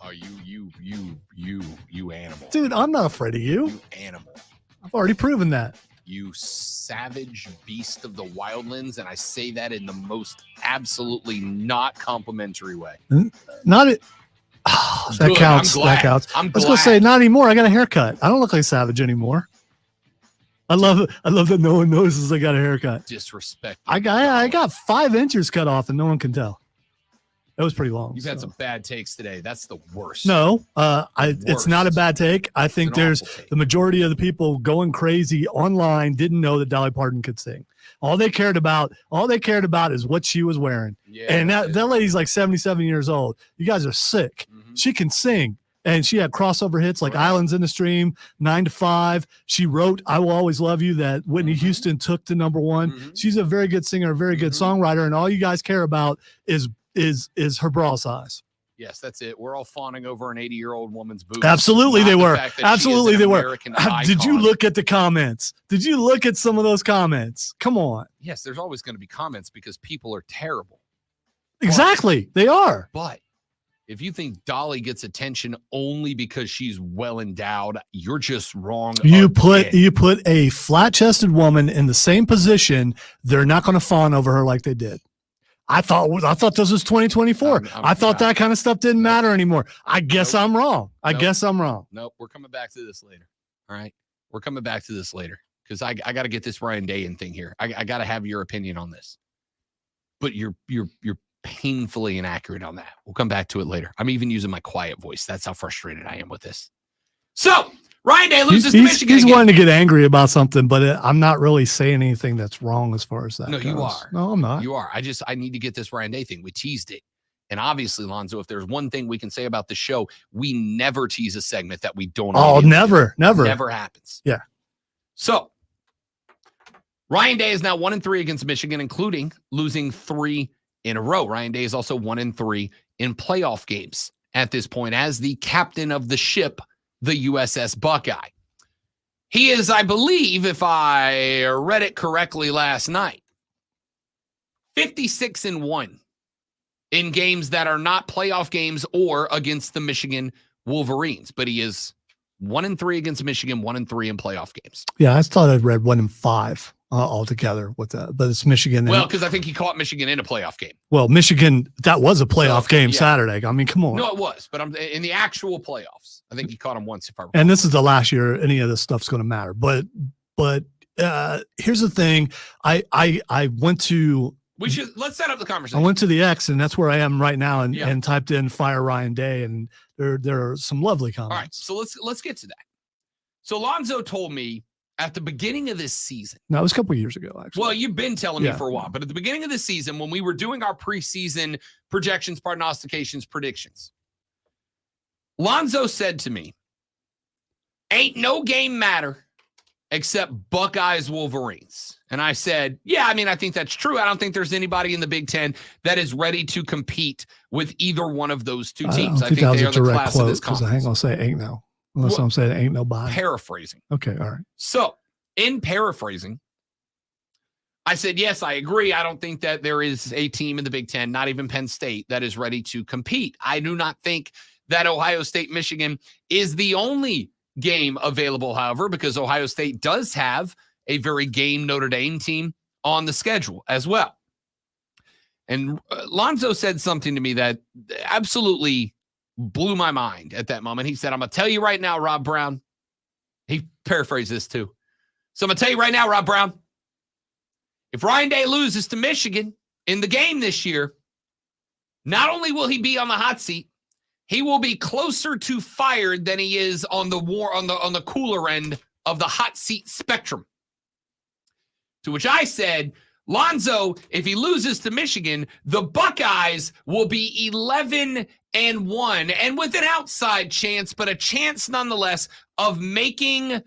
S1: Oh, you animal.
S4: Dude, I'm not afraid of you.
S1: You animal.
S4: I've already proven that.
S1: You savage beast of the wildlands, and I say that in the most absolutely not complimentary way.
S4: Not it. Oh, that
S1: Good,
S4: counts.
S1: I'm glad.
S4: That counts.
S1: I'm
S4: I was gonna say
S1: glad.
S4: not anymore. I got a haircut. I don't look like Savage anymore. I love it. I love that no one notices I got a haircut.
S1: Disrespect.
S4: I got 5 inches cut off and no one can tell. That was pretty long.
S1: You've had some bad takes today. That's the worst.
S4: No, it's not a bad take. I think
S1: It's an
S4: there's
S1: awful take.
S4: the majority of the people going crazy online didn't know that Dolly Parton could sing. All they cared about is what she was wearing.
S1: Yeah,
S4: And
S1: that's
S4: that
S1: it.
S4: lady's like 77 years old. You guys are sick.
S1: Mhm.
S4: She can sing. And she had crossover hits like
S1: Right.
S4: Islands in the Stream, 9 to 5. She wrote I Will Always Love You that Whitney
S1: Mhm.
S4: Houston took to number 1.
S1: Mhm.
S4: She's a very good singer, a very good
S1: Mhm.
S4: songwriter. And all you guys care about is her bra size.
S1: Yes, that's it. We're all fawning over an 80-year-old woman's boobs.
S4: Absolutely
S1: not
S4: they
S1: the
S4: were.
S1: fact that she is
S4: Absolutely
S1: an
S4: they were.
S1: American
S4: Did you
S1: icon.
S4: look at the comments? Did you look at some of those comments? Come on.
S1: Yes, there's always going to be comments because people are terrible.
S4: Exactly. They are.
S1: But if you think Dolly gets attention only because she's well endowed, you're just wrong.
S4: You
S1: again.
S4: put a flat-chested woman in the same position, they're not going to fawn over her like they did. I thought this was 2024. I thought that kind of stuff didn't matter anymore. I guess I'm wrong. I guess I'm wrong.
S1: Nope, we're coming back to this later. All right, we're coming back to this later because I got to get this Ryan Day thing here. I got to have your opinion on this. But you're painfully inaccurate on that. We'll come back to it later. I'm even using my quiet voice. That's how frustrated I am with this. So Ryan Day loses to Michigan.
S4: He's
S1: again.
S4: wanting to get angry about something, but I'm not really saying anything that's wrong as far as that
S1: No,
S4: goes.
S1: you are.
S4: No, I'm not.
S1: You are. I need to get this Ryan Day thing. We teased it. And obviously, Lonzo, if there's one thing we can say about the show, we never tease a segment that we don't.
S4: Oh,
S1: immediately
S4: never.
S1: do. Never happens.
S4: Yeah.
S1: So Ryan Day is now 1-3 against Michigan, including losing 3 in a row. Ryan Day is also 1-3 in playoff games at this point as the captain of the ship, the USS Buckeye. He is, I believe, if I read it correctly last night, 56-1 in games that are not playoff games or against the Michigan Wolverines. But he is 1-3 against Michigan, 1-3 in playoff games.
S4: Yeah, I thought I'd read 1-5 altogether with that, but it's Michigan.
S1: Well, because I think he caught Michigan in a playoff game.
S4: Well, Michigan, that was a playoff game
S1: yeah.
S4: Saturday. I mean, come on.
S1: No, it was, but I'm in the actual playoffs. I think he caught him once, if I recall.
S4: And this is the last year any of this stuff's going to matter. But here's the thing. I went to
S1: Let's set up the conversation.
S4: I went to the X, and that's where I am right now, and,
S1: Yeah.
S4: and typed in "Fire Ryan Day," and there are some lovely comments.
S1: All right, so let's get to that. So Lonzo told me at the beginning of this season.
S4: No, it was a couple of years ago, actually.
S1: Well, you've been telling me
S4: Yeah.
S1: for a while, but at the beginning of the season, when we were doing our preseason projections, prognostications, predictions, Lonzo said to me, "Ain't no game matter except Buckeyes Wolverines." And I said, yeah, I mean, I think that's true. I don't think there's anybody in the Big Ten that is ready to compete with either one of those two teams. I think
S4: that was
S1: they
S4: a
S1: are the
S4: direct
S1: class of this
S4: quote, 'cause I
S1: conference.
S4: ain't gonna say ain't no, unless
S1: Well,
S4: I'm saying ain't nobody.
S1: Paraphrasing.
S4: Okay, all right.
S1: So, in paraphrasing, I said, yes, I agree. I don't think that there is a team in the Big Ten, not even Penn State, that is ready to compete. I do not think that Ohio State, Michigan is the only game available, however, because Ohio State does have a very game Notre Dame team on the schedule as well. And Lonzo said something to me that absolutely blew my mind at that moment. He said, I'm going to tell you right now, Rob Brown. He paraphrased this too. So I'm going to tell you right now, Rob Brown, if Ryan Day loses to Michigan in the game this year, not only will he be on the hot seat, he will be closer to fired than he is on the cooler end of the hot seat spectrum. To which I said, Lonzo, if he loses to Michigan, the Buckeyes will be 11-1, and with an outside chance, but a chance nonetheless of making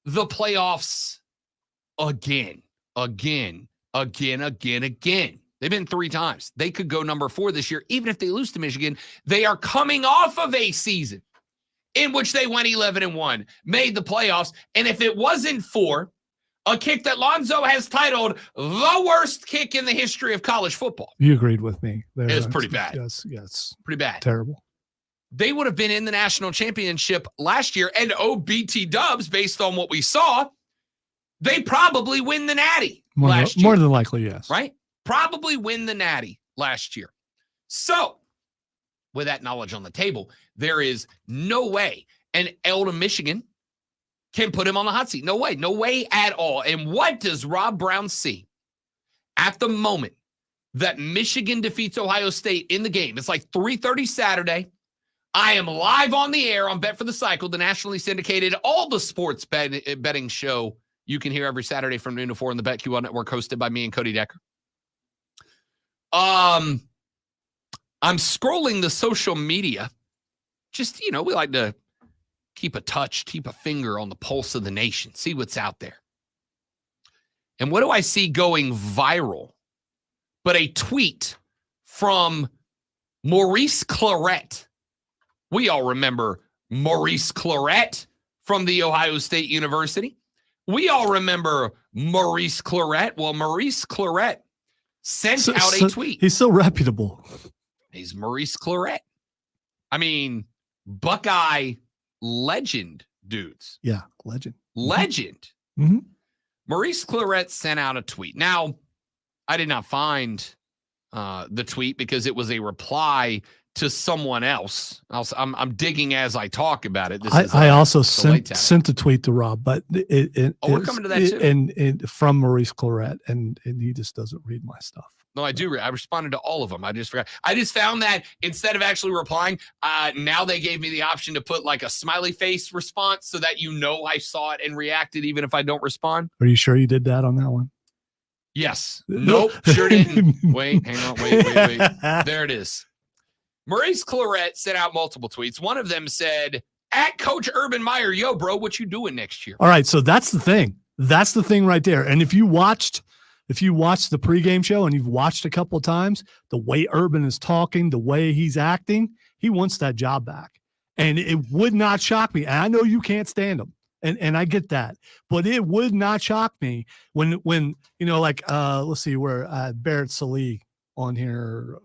S1: the playoffs again. They've been 3 times. They could go number 4 this year. Even if they lose to Michigan, they are coming off of a season in which they went 11-1, made the playoffs. And if it wasn't for a kick that Lonzo has titled the worst kick in the history of college football.
S4: You agreed with me.
S1: It was pretty bad.
S4: Yes.
S1: Pretty bad.
S4: Terrible.
S1: they would have been in the national championship last year. And BT Dubs, based on what we saw, they probably win the Natty last year.
S4: More than likely, yes.
S1: Right? Probably win the Natty last year. So, with that knowledge on the table, there is no way an Eldon, Michigan can put him on the hot seat. No way at all. And what does Rob Brown see at the moment that Michigan defeats Ohio State in the game? It's like 3:30 Saturday. I am live on the air on Bet for the Cycle, the nationally syndicated, all the sports betting show you can hear every Saturday from noon to 4 on the BetQL network, hosted by me and Cody Decker. I'm scrolling the social media. Just, we like to keep a finger on the pulse of the nation, see what's out there. And what do I see going viral? But a tweet from Maurice Clarett. We all remember Maurice Clarett from the Ohio State University. We all remember Maurice Clarett. Well, Maurice Clarett sent out a tweet.
S4: He's so reputable.
S1: He's Maurice Clarett. I mean, Buckeye legend, dudes.
S4: Yeah, legend.
S1: Legend.
S4: Mm-hmm.
S1: Maurice Clarett sent out a tweet. Now, I did not find the tweet because it was a reply to someone else. I'm digging as I talk about it.
S4: I also sent a tweet to Rob, but
S1: we're coming to that too.
S4: And from Maurice Clarett, and he just doesn't read my stuff.
S1: No, I do. I responded to all of them. I just forgot. I just found that instead of actually replying, now they gave me the option to put like a smiley face response so that I saw it and reacted even if I don't respond.
S4: Are you sure you did that on that one?
S1: Yes. Nope. Sure didn't. Wait, hang on. Wait. There it is. Maurice Clarett sent out multiple tweets. One of them said, at Coach Urban Meyer, yo, bro, what you doing next year?
S4: All right, so that's the thing. That's the thing right there. And if you watched the pregame show and you've watched a couple of times, the way Urban is talking, the way he's acting, he wants that job back. And it would not shock me. And I know you can't stand him. And I get that. But it would not shock me when let's see, where Barrett Salee on here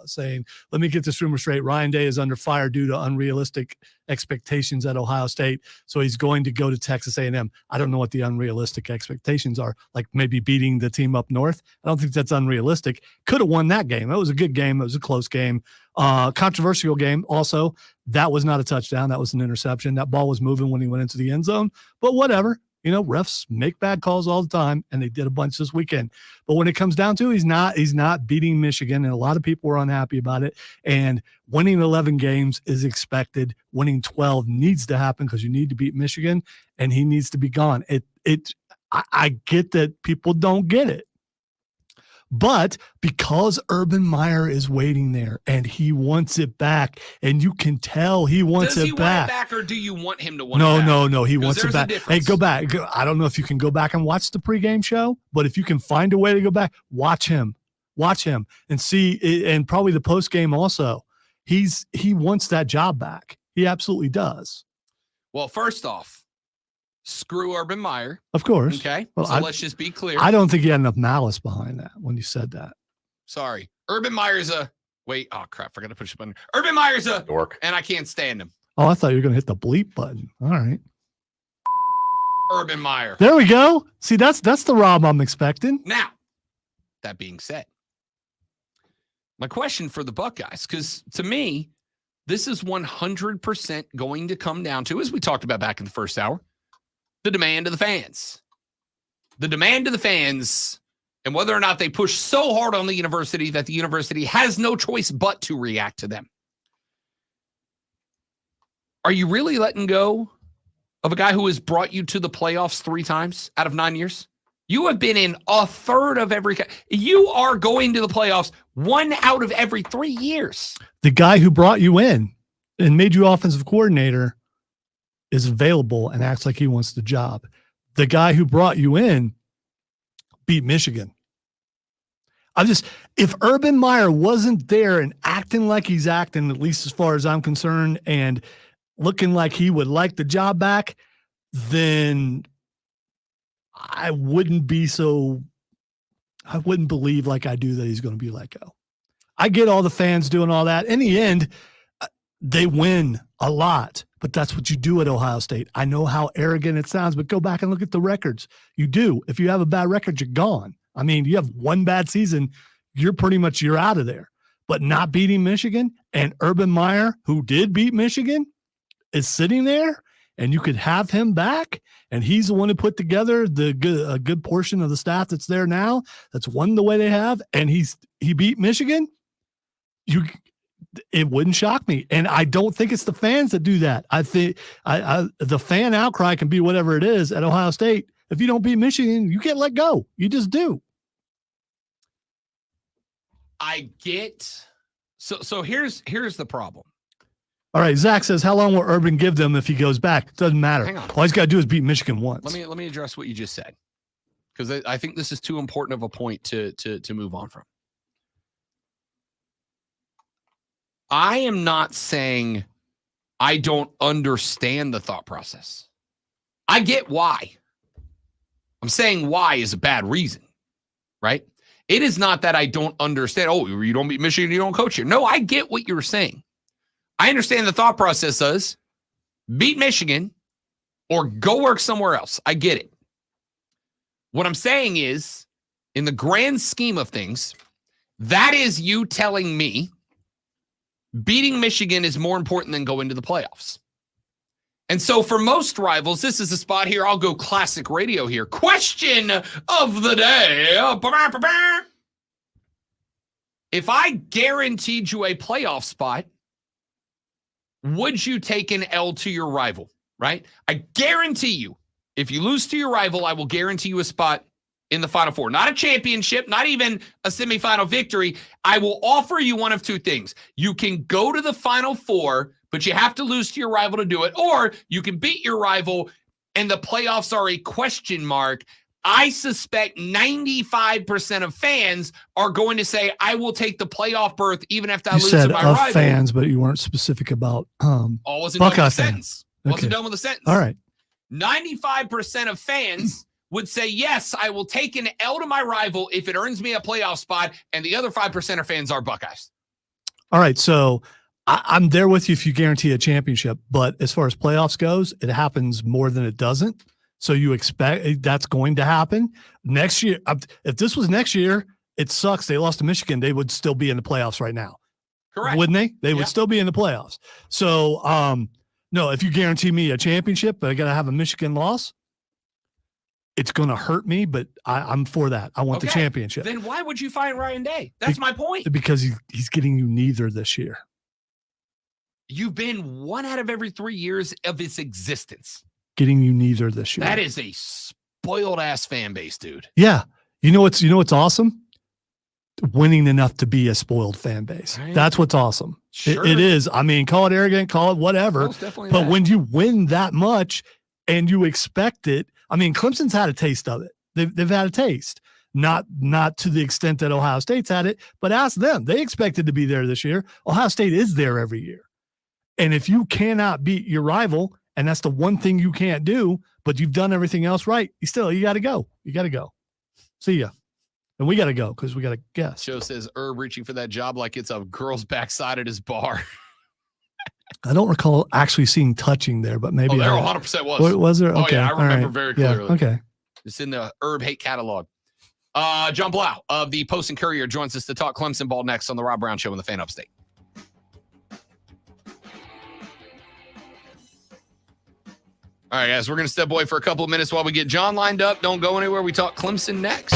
S4: saying, let me get this rumor straight. Ryan Day is under fire due to unrealistic expectations at Ohio State. So he's going to go to Texas A&M. I don't know what the unrealistic expectations are, like maybe beating the team up north. I don't think that's unrealistic. Could have won that game. That was a good game. It was a close game. Controversial game. Also, that was not a touchdown. That was an interception. That ball was moving when he went into the end zone, but whatever. Refs make bad calls all the time, and they did a bunch this weekend. But when it comes down to it, he's not beating Michigan, and a lot of people were unhappy about it. And winning 11 games is expected. Winning 12 needs to happen because you need to beat Michigan, and he needs to be gone. I get that people don't get it. But because Urban Meyer is waiting there and he wants it back, and you can tell he wants it back. Does he want it back, or do you want him to want it back? No, he wants it back. Hey, go back. I don't know if you can go back and watch the pregame show, but if you can find a way to go back, watch him and see, and probably the postgame also. He wants that job back. He absolutely does.
S1: Well, first off, screw Urban Meyer.
S4: Of course.
S1: Okay. Well, so let's just be clear.
S4: I don't think you had enough malice behind that when you said that.
S1: Sorry. Urban Meyer's oh crap, forgot to push the button. Urban Meyer's a
S2: dork,
S1: and I can't stand him.
S4: Oh, I thought you were going to hit the bleep button. All right.
S1: Urban Meyer.
S4: There we go. See, that's the Rob I'm expecting.
S1: Now, that being said, my question for the Buckeyes, because to me, this is 100% going to come down to, as we talked about back in the first hour, the demand of the fans. The demand of the fans, and whether or not they push so hard on the university that the university has no choice but to react to them. Are you really letting go of a guy who has brought you to the playoffs 3 times out of 9 years? You have been in a third of every. You are going to the playoffs 1 out of every 3 years.
S4: The guy who brought you in and made you offensive coordinator is available and acts like he wants the job. The guy who brought you in beat Michigan. If Urban Meyer wasn't there and acting like he's acting, at least as far as I'm concerned, and looking like he would like the job back, then I wouldn't believe like I do that he's going to be let go. I get all the fans doing all that. In the end, They win a lot, but that's what you do at Ohio State. I know how arrogant it sounds, but go back and look at the records. You do. If you have a bad record, you're gone. I mean, you have one bad season, you're out of there. But not beating Michigan, and Urban Meyer, who did beat Michigan, is sitting there, and you could have him back, and he's the one who put together a good portion of the staff that's there now, that's won the way they have, and he beat Michigan. It wouldn't shock me. And I don't think it's the fans that do that. I think the fan outcry can be whatever it is at Ohio State. If you don't beat Michigan, you can't let go. You just do.
S1: I get. So here's the problem.
S4: All right. Zach says, how long will Urban give them if he goes back? Doesn't matter.
S1: Hang on.
S4: All he's got to do is beat Michigan once.
S1: Let me address what you just said, because I think this is too important of a point to move on from. I am not saying I don't understand the thought process. I get why. I'm saying why is a bad reason, right? It is not that I don't understand. Oh, you don't beat Michigan, you don't coach here. No, I get what you're saying. I understand the thought process is beat Michigan or go work somewhere else. I get it. What I'm saying is, in the grand scheme of things, that is you telling me beating Michigan is more important than going to the playoffs. And so for most rivals, this is a spot here. I'll go classic radio here. Question of the day. If I guaranteed you a playoff spot, would you take an L to your rival, right? I guarantee you, if you lose to your rival, I will guarantee you a spot in the Final Four. Not a championship, not even a semifinal victory. I will offer you one of two things. You can go to the Final Four, but you have to lose to your rival to do it, or you can beat your rival and the playoffs are a question mark. I suspect 95% of fans are going to say, I will take the playoff berth even if I lose to my rival.
S4: Fans, but you weren't specific about
S1: wasn't
S4: Buckeye
S1: done with the
S4: fans.
S1: sentence.
S4: Okay.
S1: Wasn't done with the sentence.
S4: All right.
S1: 95% of fans would say, yes, I will take an L to my rival if it earns me a playoff spot, and the other 5% of fans are Buckeyes.
S4: All right, so I'm there with you if you guarantee a championship, but as far as playoffs goes, it happens more than it doesn't. So you expect that's going to happen next year. If this was next year, it sucks. They lost to Michigan. They would still be in the playoffs right now.
S1: Correct.
S4: Wouldn't they? They would still be in the playoffs. So, no, if you guarantee me a championship, but I got to have a Michigan loss, it's going to hurt me, but I'm for that. I want the championship.
S1: Then why would you find Ryan Day? That's my point.
S4: Because he's getting you neither this year.
S1: You've been 1 out of every 3 years of its existence.
S4: Getting you neither this year.
S1: That is a spoiled ass fan base, dude.
S4: Yeah. You know what's awesome? Winning enough to be a spoiled fan base.
S1: Right.
S4: That's what's awesome.
S1: Sure.
S4: It is. I mean, call it arrogant, call it whatever.
S1: Most definitely
S4: But
S1: that.
S4: when you win that much and you expect it, I mean, Clemson's had a taste of it. They've had a taste. Not to the extent that Ohio State's had it, but ask them. They expected to be there this year. Ohio State is there every year. And if you cannot beat your rival, and that's the one thing you can't do, but you've done everything else right, you got to go. You got to go. See ya. And we got to go because we got to guess.
S1: Show says Herb reaching for that job like it's a girl's backside at his bar.
S4: I don't recall actually seeing touching there, but maybe.
S1: There 100% was.
S4: Was there? Okay.
S1: Oh, yeah, I remember
S4: right.
S1: very clearly.
S4: Yeah. Okay.
S1: It's in the Herb hate catalog. John Blau of the Post and Courier joins us to talk Clemson ball next on the Rob Brown Show in the Fan Upstate. All right, guys, we're going to step away for a couple of minutes while we get John lined up. Don't go anywhere. We talk Clemson next.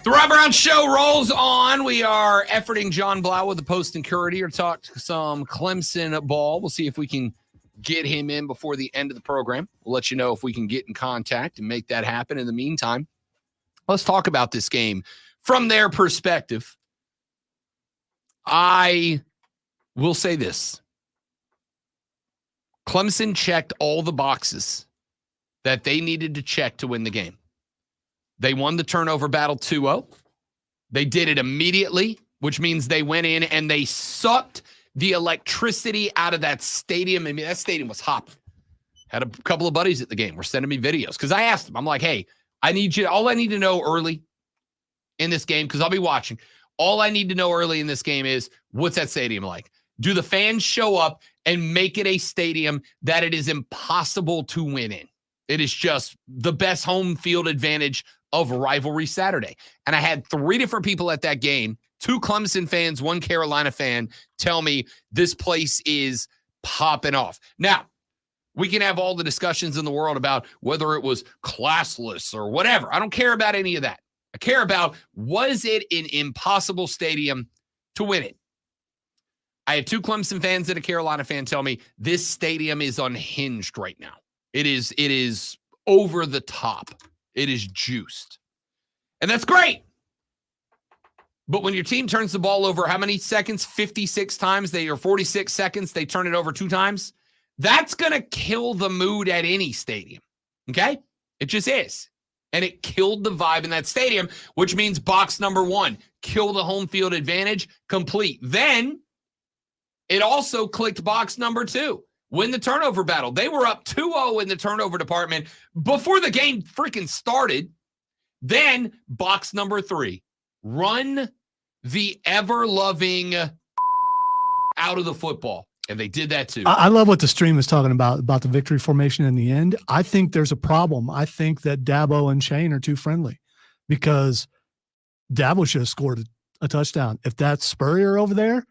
S1: The Rob Brown Show rolls on. We are efforting John Blau with the Post and Courier to talk some Clemson ball. We'll see if we can get him in before the end of the program. We'll let you know if we can get in contact and make that happen. In the meantime, let's talk about this game from their perspective. I will say this. Clemson checked all the boxes that they needed to check to win the game. They won the turnover battle 2-0. They did it immediately, which means they went in and they sucked the electricity out of that stadium. I mean, that stadium was hopping. Had a couple of buddies at the game were sending me videos because I asked them, I'm like, hey, all I need to know early in this game, because I'll be watching, all I need to know early in this game is, what's that stadium like? Do the fans show up and make it a stadium that it is impossible to win in? It is just the best home field advantage of rivalry Saturday. And I had 3 different people at that game, 2 Clemson fans, 1 Carolina fan, tell me this place is popping off. Now, we can have all the discussions in the world about whether it was classless or whatever. I don't care about any of that. I care about, was it an impossible stadium to win it? I had 2 Clemson fans and a Carolina fan tell me this stadium is unhinged right now. It is over the top. It is juiced. And that's great. But when your team turns the ball over, how many seconds? 56 times, or 46 seconds, they turn it over 2 times. That's going to kill the mood at any stadium. Okay? It just is. And it killed the vibe in that stadium, which means box number 1, kill the home field advantage, complete. Then it also clicked box number 2. Win the turnover battle. They were up 2-0 in the turnover department before the game freaking started. Then box number 3, run the ever-loving out of the football. And they did that too.
S4: I love what the stream is talking about the victory formation in the end. I think there's a problem. I think that Dabo and Shane are too friendly because Dabo should have scored a touchdown. If that's Spurrier over there,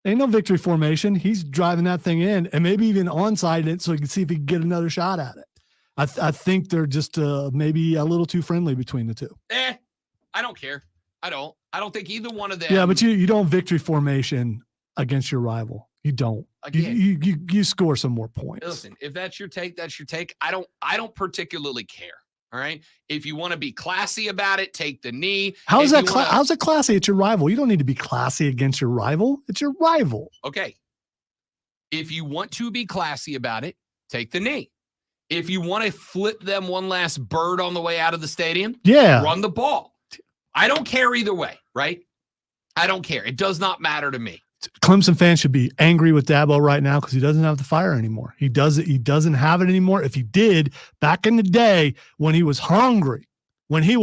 S4: ain't no victory formation. He's driving that thing in and maybe even onside it so he can see if he can get another shot at it. I think they're just maybe a little too friendly between the 2.
S1: I don't care. I don't think either one of them.
S4: Yeah, but you don't victory formation against your rival. You don't.
S1: Again,
S4: you score some more points.
S1: Listen, if that's your take, that's your take. I don't particularly care. All right. If you want to be classy about it, take the knee.
S4: How's that classy? It's your rival. You don't need to be classy against your rival. It's your rival.
S1: Okay. If you want to be classy about it, take the knee. If you want to flip them one last bird on the way out of the stadium, run the ball. I don't care either way, right? I don't care. It does not matter to me.
S4: Clemson fans should be angry with Dabo right now because he doesn't have the fire anymore. He doesn't have it anymore. If he did, back in the day when he was hungry, he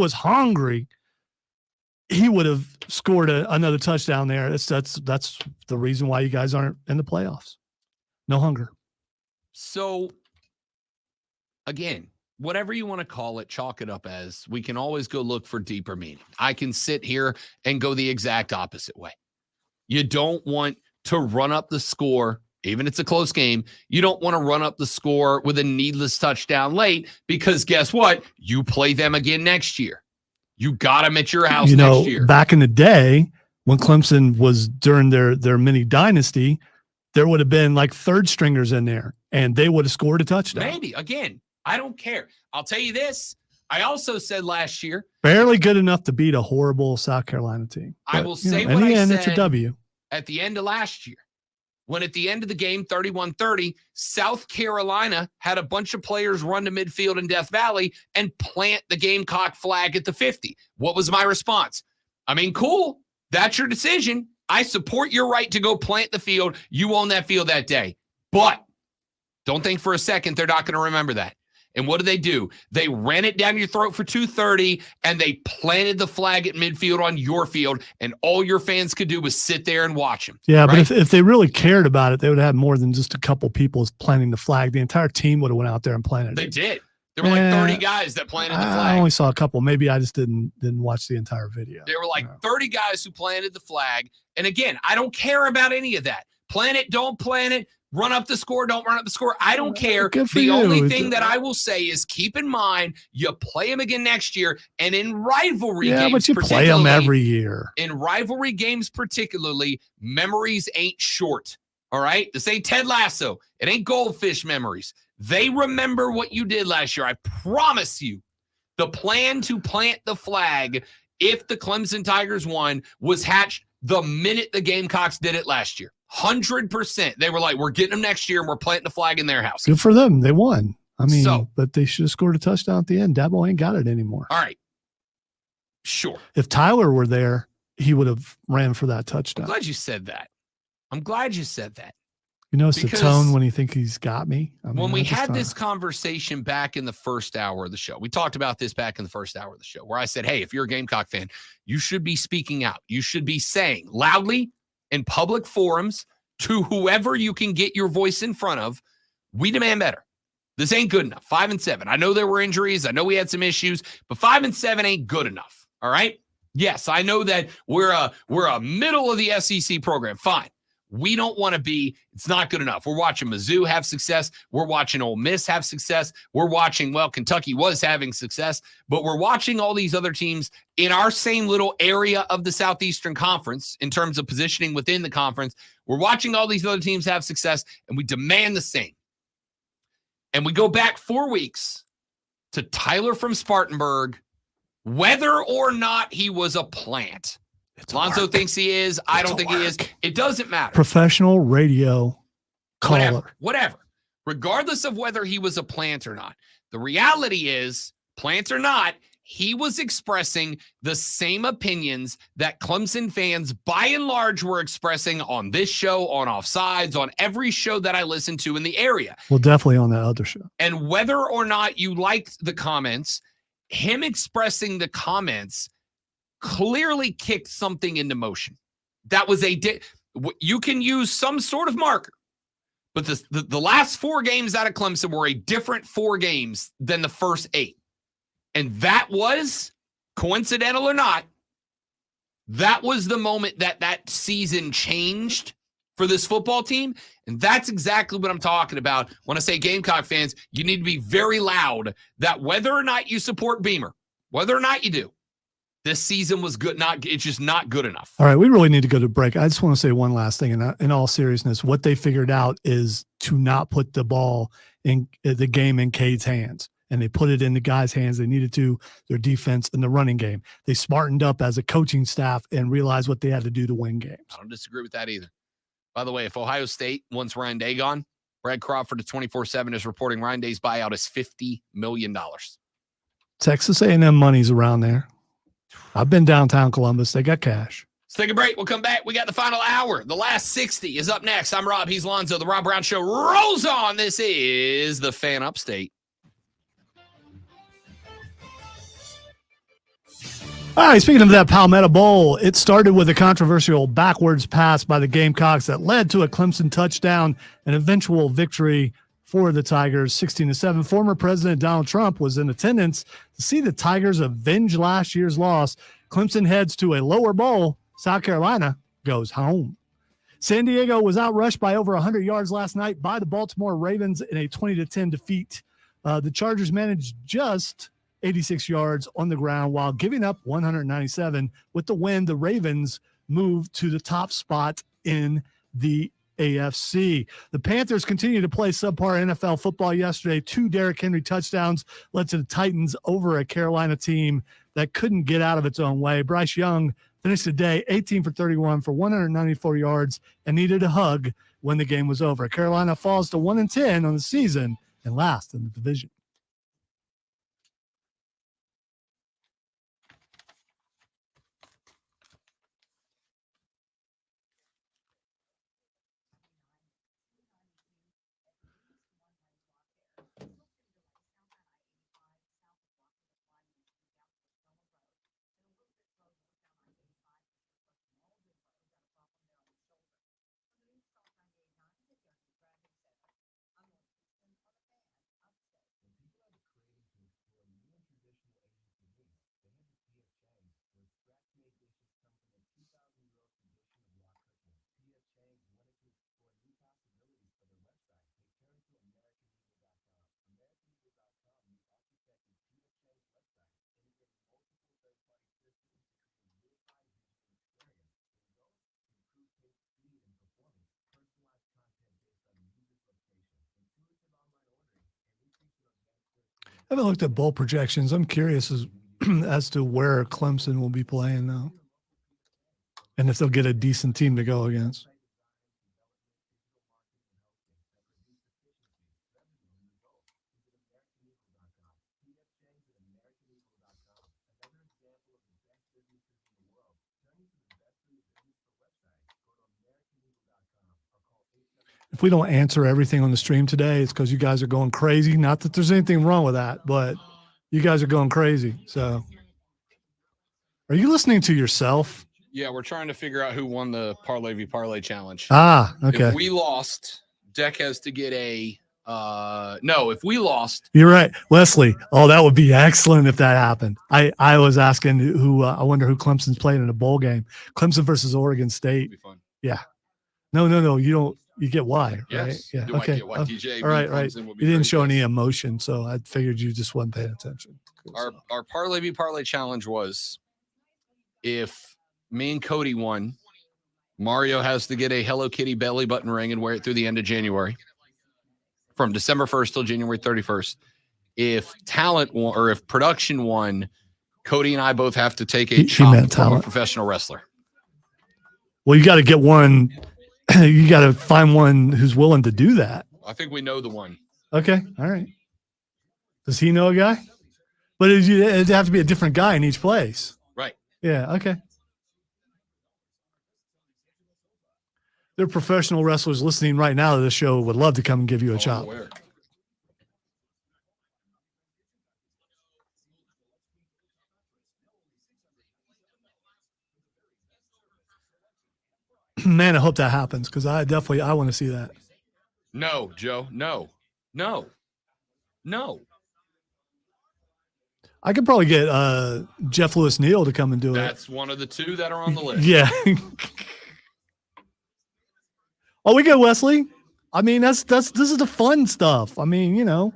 S4: would have scored another touchdown there. That's the reason why you guys aren't in the playoffs. No hunger.
S1: So, again, whatever you want to call it, chalk it up as, we can always go look for deeper meaning. I can sit here and go the exact opposite way. You don't want to run up the score, even if it's a close game. You don't want to run up the score with a needless touchdown late because guess what? You play them again next year. You got them at your house next year.
S4: Back in the day when Clemson was during their mini dynasty, there would have been like third stringers in there and they would have scored a touchdown.
S1: Maybe. Again, I don't care. I'll tell you this. I also said last year,
S4: barely good enough to beat a horrible South Carolina team.
S1: I will say what I said
S4: it's a W.
S1: At the end of last year, when at the end of the game, 31-30, South Carolina had a bunch of players run to midfield in Death Valley and plant the Gamecock flag at the 50. What was my response? I mean, cool. That's your decision. I support your right to go plant the field. You own that field that day. But don't think for a second they're not going to remember that. And what do? They ran it down your throat for 2:30, and they planted the flag at midfield on your field, and all your fans could do was sit there and watch them.
S4: Yeah, right? But if they really cared about it, they would have more than just a couple people planting the flag. The entire team would have went out there and planted it.
S1: They did. There were like 30 guys that planted the flag.
S4: I only saw a couple. Maybe I just didn't watch the entire video.
S1: There were like 30 guys who planted the flag. And again, I don't care about any of that. Plant it, don't plant it. Run up the score, don't run up the score. I don't care.
S4: Good for
S1: The
S4: you.
S1: only thing that I will say is keep in mind you play them again next year, and in rivalry
S4: Yeah,
S1: games,
S4: but you play them every year.
S1: In rivalry games, particularly, memories ain't short. All right, this ain't Ted Lasso. It ain't goldfish memories. They remember what you did last year. I promise you. The plan to plant the flag if the Clemson Tigers won was hatched the minute the Gamecocks did it last year. 100%. They were like, we're getting them next year and we're planting the flag in their house.
S4: Good for them. They won. I mean, but they should have scored a touchdown at the end. Dabo ain't got it anymore.
S1: All right. Sure.
S4: If Tyler were there, he would have ran for that touchdown.
S1: I'm glad you said that.
S4: You notice the tone when you think he's got me? I mean,
S1: when we had this conversation back in the first hour of the show, we talked about this back in the first hour of the show where I said, hey, if you're a Gamecock fan, you should be speaking out. You should be saying loudly in public forums to whoever you can get your voice in front of, we demand better. This ain't good enough. 5-7. I know there were injuries. I know we had some issues, but 5-7 ain't good enough. All right. Yes, I know that we're a middle of the SEC program. Fine. We don't want to be, it's not good enough. We're watching Mizzou have success. We're watching Ole Miss have success. We're watching, Kentucky was having success, but we're watching all these other teams in our same little area of the Southeastern Conference in terms of positioning within the conference. We're watching all these other teams have success, and we demand the same. And we go back 4 weeks to Tyler from Spartanburg, whether or not he was a plant. Lonzo thinks he is. I don't think he is. It doesn't matter.
S4: Professional radio caller.
S1: Whatever. Regardless of whether he was a plant or not. The reality is, plant or not, he was expressing the same opinions that Clemson fans, by and large, were expressing on this show, on Offsides, on every show that I listened to in the area.
S4: Well, definitely on that other show.
S1: And whether or not you liked the comments, him expressing the comments clearly kicked something into motion. That was you can use some sort of marker, but the last 4 games out of Clemson were a different 4 games than the first 8. And that was, coincidental or not, that was the moment that season changed for this football team. And that's exactly what I'm talking about when I say Gamecock fans, you need to be very loud that whether or not you support Beamer, whether or not you do, this season was good. It's just not good enough.
S4: All right, we really need to go to break. I just want to say one last thing. In all seriousness, what they figured out is to not put the ball in the game in Cade's hands, and they put it in the guys' hands. They needed to, their defense and the running game. They smartened up as a coaching staff and realized what they had to do to win games.
S1: I don't disagree with that either. By the way, if Ohio State wants Ryan Day gone, Brad Crawford of 24/7 is reporting Ryan Day's buyout is $50 million.
S4: Texas A&M money's around there. I've been downtown Columbus. They got cash.
S1: Let's take a break. We'll come back. We got the final hour. The last 60 is up next. I'm Rob. He's Lonzo. The Rob Brown Show rolls on. This is the Fan Upstate.
S4: All right, speaking of that Palmetto Bowl, it started with a controversial backwards pass by the Gamecocks that led to a Clemson touchdown and eventual victory for the Tigers, 16-7. Former President Donald Trump was in attendance to see the Tigers avenge last year's loss. Clemson heads to a lower bowl. South Carolina goes home. San Diego was outrushed by over 100 yards last night by the Baltimore Ravens in a 20-10 defeat. The Chargers managed just 86 yards on the ground while giving up 197. With the win, the Ravens moved to the top spot in the AFC. The Panthers continue to play subpar NFL football yesterday. 2 Derrick Henry touchdowns led to the Titans over a Carolina team that couldn't get out of its own way. Bryce Young finished the day 18 for 31 for 194 yards and needed a hug when the game was over. Carolina falls to 1-10 on the season and last in the division. I haven't looked at bowl projections. I'm curious as to where Clemson will be playing now, and if they'll get a decent team to go against. If we don't answer everything on the stream today, it's because you guys are going crazy. Not that there's anything wrong with that, but you guys are going crazy. So are you listening to yourself?
S1: Yeah, we're trying to figure out who won the Parlay v Parlay challenge.
S4: Ah, okay.
S1: If we lost, Deck has to get a no, if we lost.
S4: You're right. Wesley. Oh, that would be excellent if that happened. I was asking who I wonder who Clemson's playing in a bowl game. Clemson versus Oregon State.
S1: Be fun.
S4: Yeah. No, you don't. You get why, right?
S1: Yes.
S4: Yeah.
S1: Do
S4: okay.
S1: I get why TJ?
S4: All right. You didn't show any emotion, so I figured you just wasn't paying attention.
S1: Our Parlay v Parlay challenge was if me and Cody won, Mario has to get a Hello Kitty belly button ring and wear it through the end of January, from December 1st till January 31st. If talent won, or if production won, Cody and I both have to take a chop from a professional wrestler.
S4: Well, you got to get one. You got to find one who's willing to do that.
S1: I think we know the one.
S4: Okay. All right. Does he know a guy? But it'd have to be a different guy in each place.
S1: Right.
S4: Yeah. Okay. There are professional wrestlers listening right now to this show would love to come and give you a chop. Man, I hope that happens because I want to see that.
S1: No, Joe. No.
S4: I could probably get Jeff Lewis Neal to come and do it.
S1: That's one of the two that are on the list.
S4: Yeah. Oh, we get Wesley. I mean, this is the fun stuff. I mean, you know.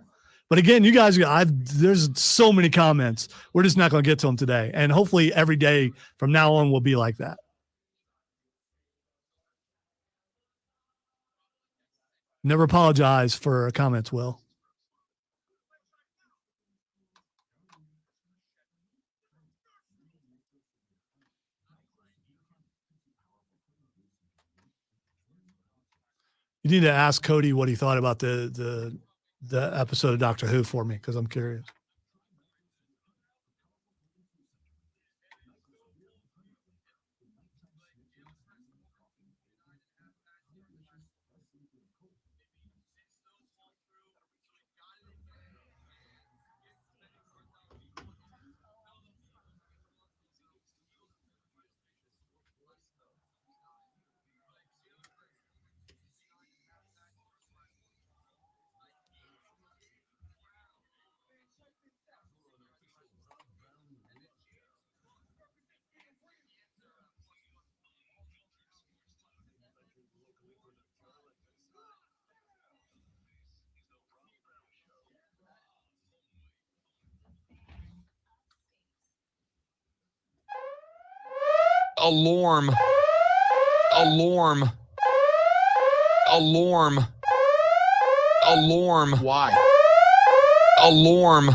S4: But again, you guys, there's so many comments. We're just not going to get to them today. And hopefully every day from now on will be like that. Never apologize for comments, Will. You need to ask Cody what he thought about the episode of Doctor Who for me, because I'm curious.
S1: Alarm. Why? Alarm. Why? Alarm.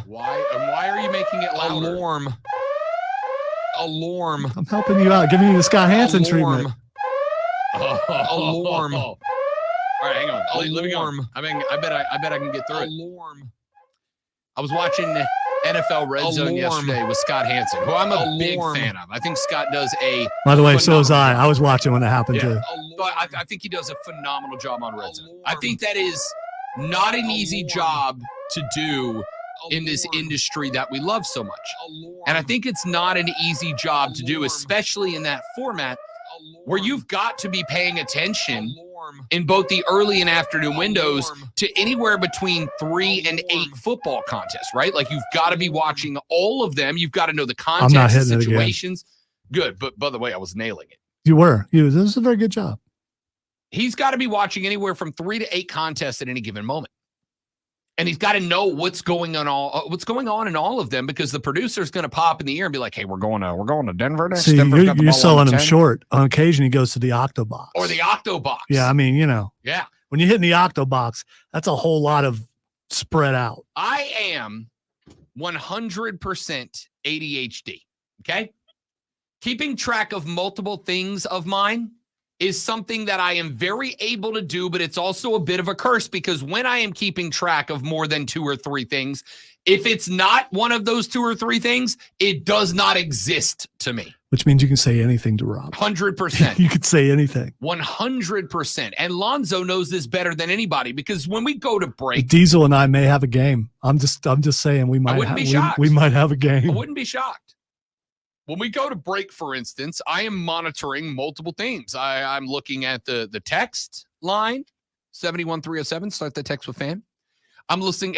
S1: Why? And why are you making it louder? Alarm.
S4: I'm helping you out, giving you the Scott Hansen treatment.
S1: Alarm. All right, hang on. Let me go. I mean, I bet I can get through it. Alarm. I was watching NFL Red Zone yesterday with Scott Hansen, who I'm a big fan of. I think Scott does a.
S4: By the way, so was I. I was watching when it happened too.
S1: But I think he does a phenomenal job on Red Zone. I think that is not an easy job to do in this industry that we love so much. And I think it's not an easy job to do, especially in that format where you've got to be paying attention in both the early and afternoon windows to anywhere between 3 and 8 football contests, right? Like you've got to be watching all of them. You've got to know the context, the situations. Good. But by the way, I was nailing it.
S4: You were. This is a very good job.
S1: He's got to be watching anywhere from 3 to 8 contests at any given moment. And he's got to know what's going on in all of them, because the producer's going to pop in the ear and be like, "Hey, we're going to Denver next."
S4: See, you're selling him short. On occasion, he goes to the Octobox
S1: or the Octobox.
S4: Yeah, I mean, you know.
S1: Yeah.
S4: When you hit in the Octobox, that's a whole lot of spread out.
S1: I am 100% ADHD. Okay. Keeping track of multiple things of mine is something that I am very able to do, but it's also a bit of a curse because when I am keeping track of more than 2 or 3 things, if it's not one of those 2 or 3 things, it does not exist to me.
S4: Which means you can say anything to Rob.
S1: 100%.
S4: You could say anything.
S1: 100%. And Lonzo knows this better than anybody because when we go to break,
S4: Diesel and I may have a game. I'm just saying we might
S1: wouldn't be shocked.
S4: we might have a game.
S1: I wouldn't be shocked. When we go to break, for instance, I am monitoring multiple things. I'm looking at the text line, 71307, start the text with fan. I'm looking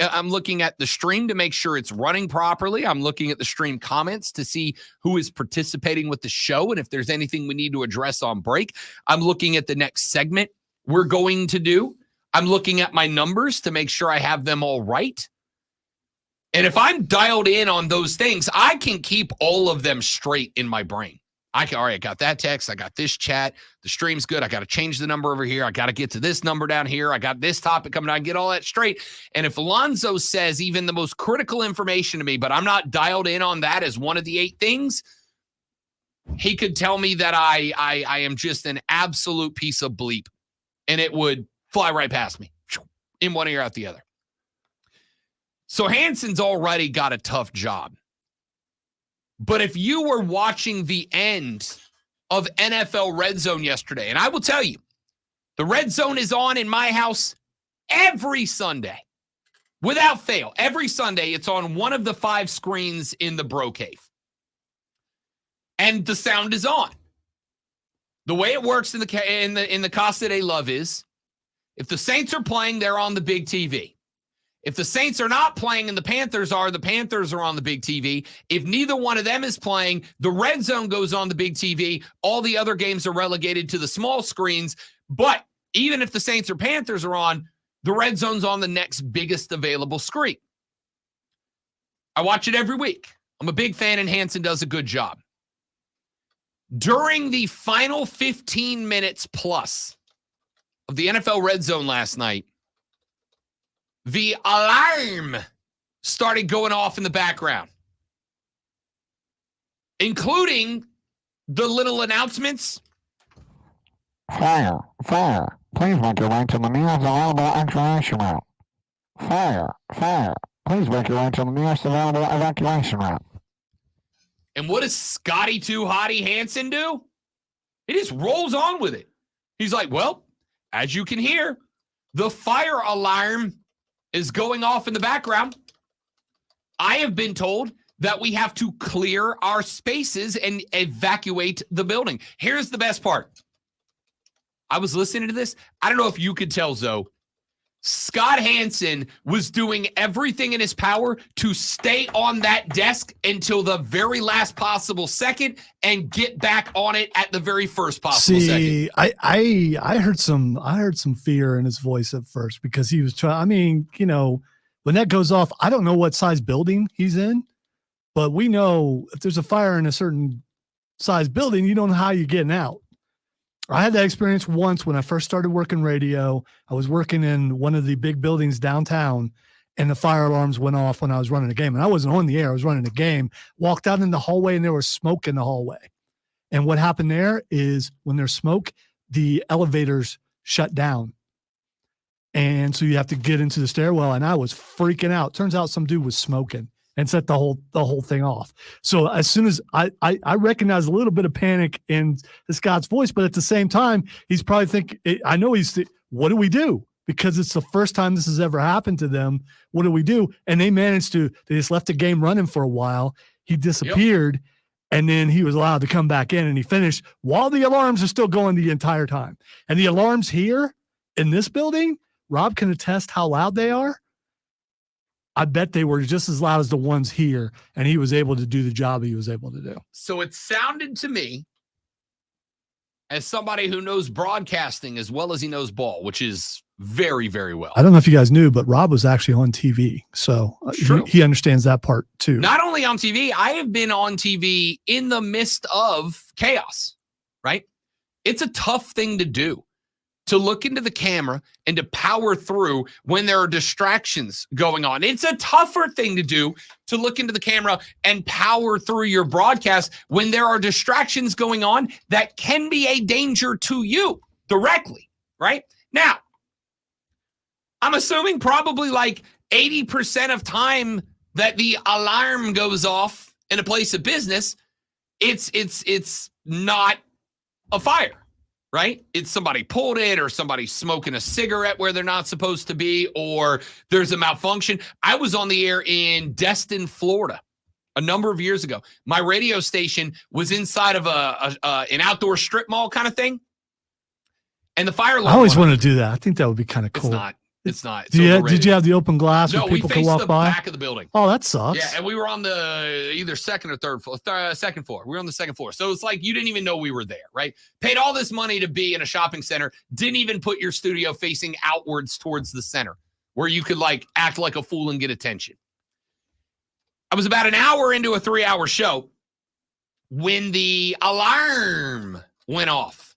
S1: at the stream to make sure it's running properly. I'm looking at the stream comments to see who is participating with the show and if there's anything we need to address on break. I'm looking at the next segment we're going to do. I'm looking at my numbers to make sure I have them all right. And if I'm dialed in on those things, I can keep all of them straight in my brain. All right, I got that text. I got this chat. The stream's good. I got to change the number over here. I got to get to this number down here. I got this topic coming down. Get all that straight. And if Alonzo says even the most critical information to me, but I'm not dialed in on that as one of the 8 things, he could tell me that I am just an absolute piece of bleep. And it would fly right past me. In one ear, out the other. So Hanson's already got a tough job. But if you were watching the end of NFL Red Zone yesterday, and I will tell you, the Red Zone is on in my house every Sunday, without fail. Every Sunday, it's on one of the 5 screens in the Bro Cave. And the sound is on. The way it works in the Casa de Love is, if the Saints are playing, they're on the big TV. If the Saints are not playing and the Panthers are on the big TV. If neither one of them is playing, the Red Zone goes on the big TV. All the other games are relegated to the small screens. But even if the Saints or Panthers are on, the Red Zone's on the next biggest available screen. I watch it every week. I'm a big fan, and Hanson does a good job. During the final 15 minutes plus of the NFL Red Zone last night, the alarm started going off in the background, including the little announcements.
S9: Fire, please make your way to the nearest available evacuation route. Fire, please make your way to the nearest available evacuation route.
S1: And what does Scotty Too Hottie Hanson do? He just rolls on with it. He's like, well, as you can hear, the fire alarm is going off in the background. I have been told that we have to clear our spaces and evacuate the building. Here's the best part. I was listening to this. I don't know if you could tell, Zoe. Scott Hanson was doing everything in his power to stay on that desk until the very last possible second and get back on it at the very first possible second.
S4: I heard some fear in his voice at first because he was trying. I mean, you know, when that goes off, I don't know what size building he's in, but we know if there's a fire in a certain size building, you don't know how you're getting out. I had that experience once when I first started working radio. I was working in one of the big buildings downtown, and the fire alarms went off when I was running a game. And I wasn't on the air. I was running a game. Walked out in the hallway, and there was smoke in the hallway. And what happened there is when there's smoke, the elevators shut down. And so you have to get into the stairwell, and I was freaking out. Turns out some dude was smoking and set the whole thing off. So as soon as I recognized a little bit of panic in Scott's voice, but at the same time, he's probably thinking, I know what do we do? Because it's the first time this has ever happened to them. What do we do? And they just left the game running for a while. He disappeared, and then he was allowed to come back in, and he finished while the alarms are still going the entire time. And the alarms here in this building, Rob can attest how loud they are. I bet they were just as loud as the ones here, and he was able to do the job he was able to do.
S1: So it sounded to me, as somebody who knows broadcasting as well as he knows ball, which is very, very well.
S4: I don't know if you guys knew, but Rob was actually on TV, so he understands that part too.
S1: Not only on TV, I have been on TV in the midst of chaos, right? It's a tough thing to do. to look into the camera and to power through when there are distractions going on. It's a tougher thing to do to look into the camera and power through your broadcast when there are distractions going on that can be a danger to you directly, right? Now, I'm assuming probably like 80% of time that the alarm goes off in a place of business, it's not a fire. Right? It's somebody pulled it or somebody smoking a cigarette where they're not supposed to be, or there's a malfunction. I was on the air in Destin, Florida a number of years ago. My radio station was inside of an outdoor strip mall kind of thing. And the fire alarm.
S4: I always want to do that. I think that would be kind of cool.
S1: It's not.
S4: Did you have the open glass where people could walk
S1: the
S4: by?
S1: Back of the building.
S4: Oh, that sucks.
S1: Yeah, and we were on the either second or third floor, second floor. We were on the second floor. So it's like you didn't even know we were there, right? Paid all this money to be in a shopping center, didn't even put your studio facing outwards towards the center where you could like act like a fool and get attention. I was about an hour into a 3-hour show when the alarm went off.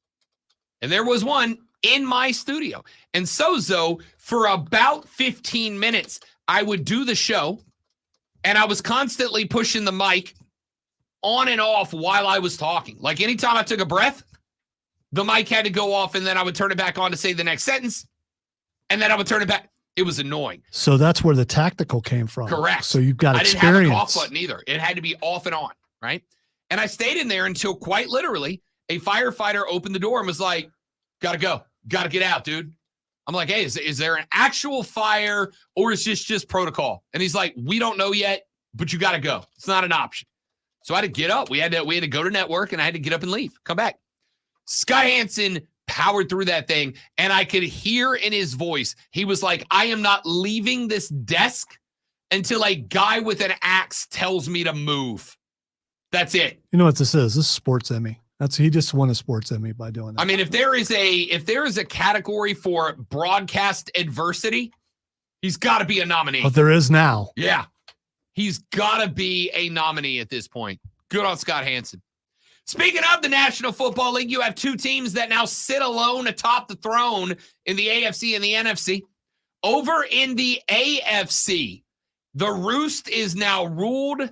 S1: And there was one in my studio. And Zoe, for about 15 minutes, I would do the show, and I was constantly pushing the mic on and off while I was talking. Like anytime I took a breath, the mic had to go off, and then I would turn it back on to say the next sentence, and then I would turn it back. It was annoying.
S4: So that's where the tactical came from.
S1: Correct.
S4: So you've got experience.
S1: I didn't have an off button either. It had to be off and on, right? And I stayed in there until quite literally a firefighter opened the door and was like, gotta go. Gotta get out, dude. I'm like, hey, is there an actual fire or is this just protocol? And he's like, we don't know yet, but you gotta go. It's not an option. So I had to get up. We had to go to network, and I had to get up and leave. Come back. Sky Hansen powered through that thing, and I could hear in his voice, he was like, I am not leaving this desk until a guy with an axe tells me to move. That's it.
S4: You know what this is? This is Sports Emmy. He just won a Sports Emmy by doing that.
S1: I mean, if there is a category for broadcast adversity, he's got to be a nominee.
S4: But there is now.
S1: Yeah. He's got to be a nominee at this point. Good on Scott Hansen. Speaking of the National Football League, you have two teams that now sit alone atop the throne in the AFC and the NFC. Over in the AFC, the roost is now ruled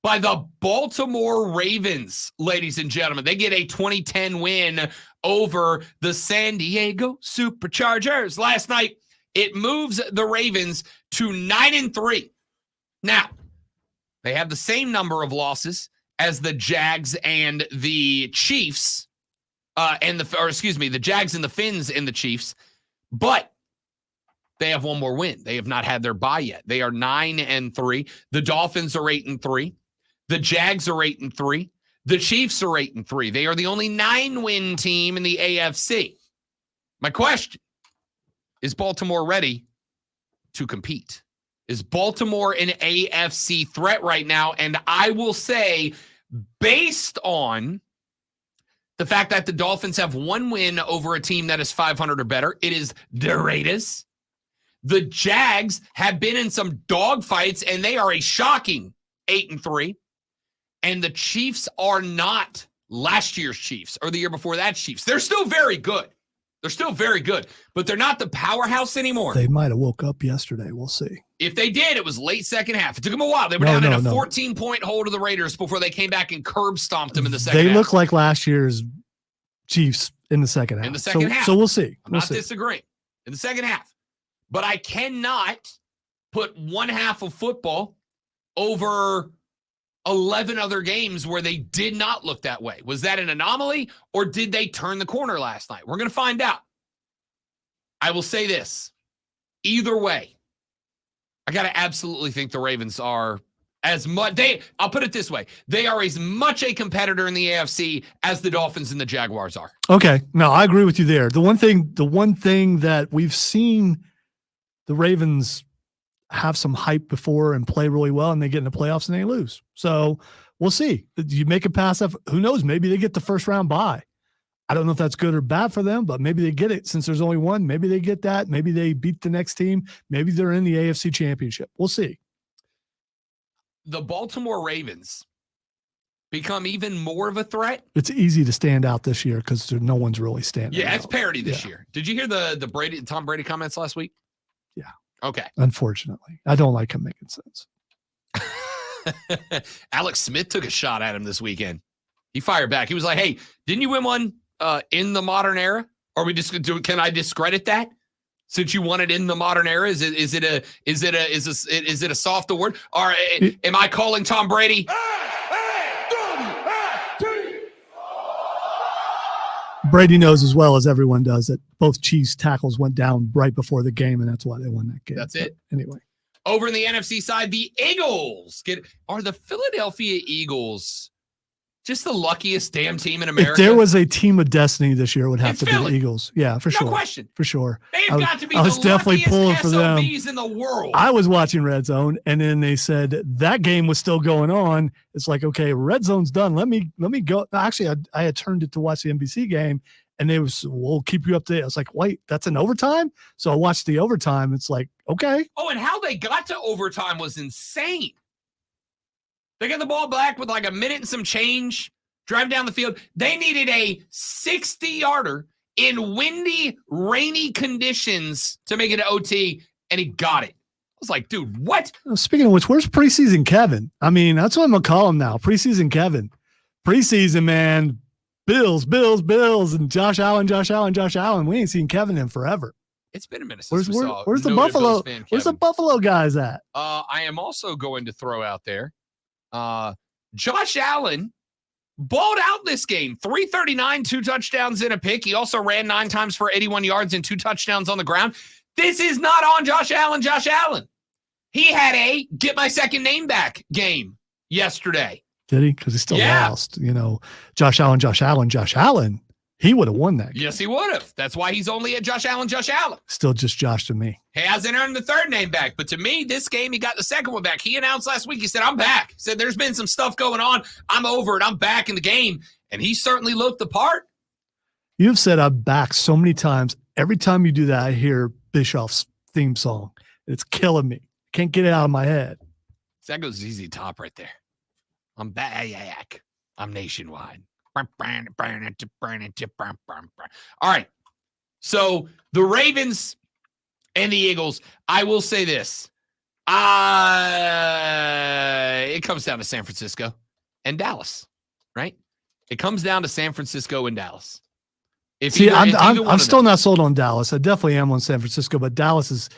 S1: by the Baltimore Ravens, ladies and gentlemen. They get a 2010 win over the San Diego Superchargers last night. It moves the Ravens to 9-3. Now, they have the same number of losses as the Jags and the Chiefs, the Jags and the Finns and the Chiefs, but they have one more win. They have not had their bye yet. They are 9-3. The Dolphins are 8-3. The Jags are 8-3. The Chiefs are 8-3. They are the only 9-win team in the AFC. My question, is Baltimore ready to compete? Is Baltimore an AFC threat right now? And I will say, based on the fact that the Dolphins have one win over a team that is 500 or better, it is the Raiders. The Jags have been in some dogfights, and they are a shocking 8-3. And the Chiefs are not last year's Chiefs or the year before that Chiefs. They're still very good. But they're not the powerhouse anymore.
S4: They might have woke up yesterday. We'll see.
S1: If they did, it was late second half. It took them a while. They were down in a 14-point hold of the Raiders before they came back and curb stomped them in the second half.
S4: They look like last year's Chiefs in the second half.
S1: In the second half.
S4: So we'll see.
S1: I'm not disagreeing. In the second half. But I cannot put one half of football over 11 other games where they did not look that way. Was that an anomaly, or did they turn the corner last night? We're going to find out. I will say this. Either way, I got to absolutely think the Ravens are as much. I'll put it this way. They are as much a competitor in the AFC as the Dolphins and the Jaguars are.
S4: Okay. No, I agree with you there. The one thing that we've seen the Ravens have some hype before and play really well, and they get in the playoffs and they lose. So we'll see. You make it past that. Who knows? Maybe they get the first round bye. I don't know if that's good or bad for them, but maybe they get it since there's only one. Maybe they get that. Maybe they beat the next team. Maybe they're in the AFC Championship. We'll see.
S1: The Baltimore Ravens, become even more of a threat?
S4: It's easy to stand out this year because no one's really standing out.
S1: Yeah, it's parity this year. Did you hear the Tom Brady comments last week?
S4: Yeah.
S1: Okay.
S4: Unfortunately, I don't like him making sense.
S1: Alex Smith took a shot at him this weekend. He fired back. He was like, "Hey, didn't you win one in the modern era? Or we just do? Can I discredit that? Since you won it in the modern era, is it a soft word? Or am I calling Tom Brady?"
S4: Brady knows as well as everyone does that both Chiefs tackles went down right before the game, and that's why they won that game.
S1: That's it.
S4: But anyway,
S1: over in the NFC side, the Eagles are the Philadelphia Eagles just the luckiest damn team in America.
S4: If there was a team of destiny this year, it would have
S1: It's
S4: to
S1: Philly.
S4: be the Eagles. Yeah, for sure.
S1: No question.
S4: For sure.
S1: They've got to be
S4: I was
S1: the
S4: definitely
S1: luckiest
S4: pulling for them.
S1: SOBs in the world.
S4: I was watching Red Zone, and then they said that game was still going on. It's like, okay, Red Zone's done. Let me go. Actually, I had turned it to watch the NBC game, and they was, we'll keep you updated. I was like, wait, that's an overtime? So I watched the overtime. It's like, okay.
S1: Oh, and how they got to overtime was insane. They got the ball back with like a minute and some change, drive down the field. They needed a 60-yarder in windy, rainy conditions to make it an OT, and he got it. I was like, dude, what?
S4: Speaking of which, where's preseason Kevin? I mean, that's what I'm going to call him now. Preseason Kevin. Preseason, man. Bills, and Josh Allen. We ain't seen Kevin in forever.
S1: It's been a minute since
S4: Where's the Buffalo? Where's the Buffalo guys at?
S1: I am also going to throw out there, Josh Allen balled out this game. 339, 2 touchdowns and a pick. He also ran 9 times for 81 yards and 2 touchdowns on the ground. This is not on Josh Allen. He had a get my second name back game yesterday.
S4: Did he? Because he still lost. You know, Josh Allen. He would have won that game.
S1: Yes, he would have. That's why he's only at Josh Allen.
S4: Still just Josh to me.
S1: He hasn't earned the third name back. But to me, this game, he got the second one back. He announced last week, he said, I'm back. He said, there's been some stuff going on. I'm over it. I'm back in the game. And he certainly looked the part.
S4: You've said I'm back so many times. Every time you do that, I hear Bischoff's theme song. It's killing me. Can't get it out of my head.
S1: That goes ZZ Top right there. I'm back. I'm nationwide. All right. So the Ravens and the Eagles, I will say this. It comes down to San Francisco and Dallas, right? It comes down to San Francisco and Dallas.
S4: I'm still not sold on Dallas. I definitely am on San Francisco, but Dallas is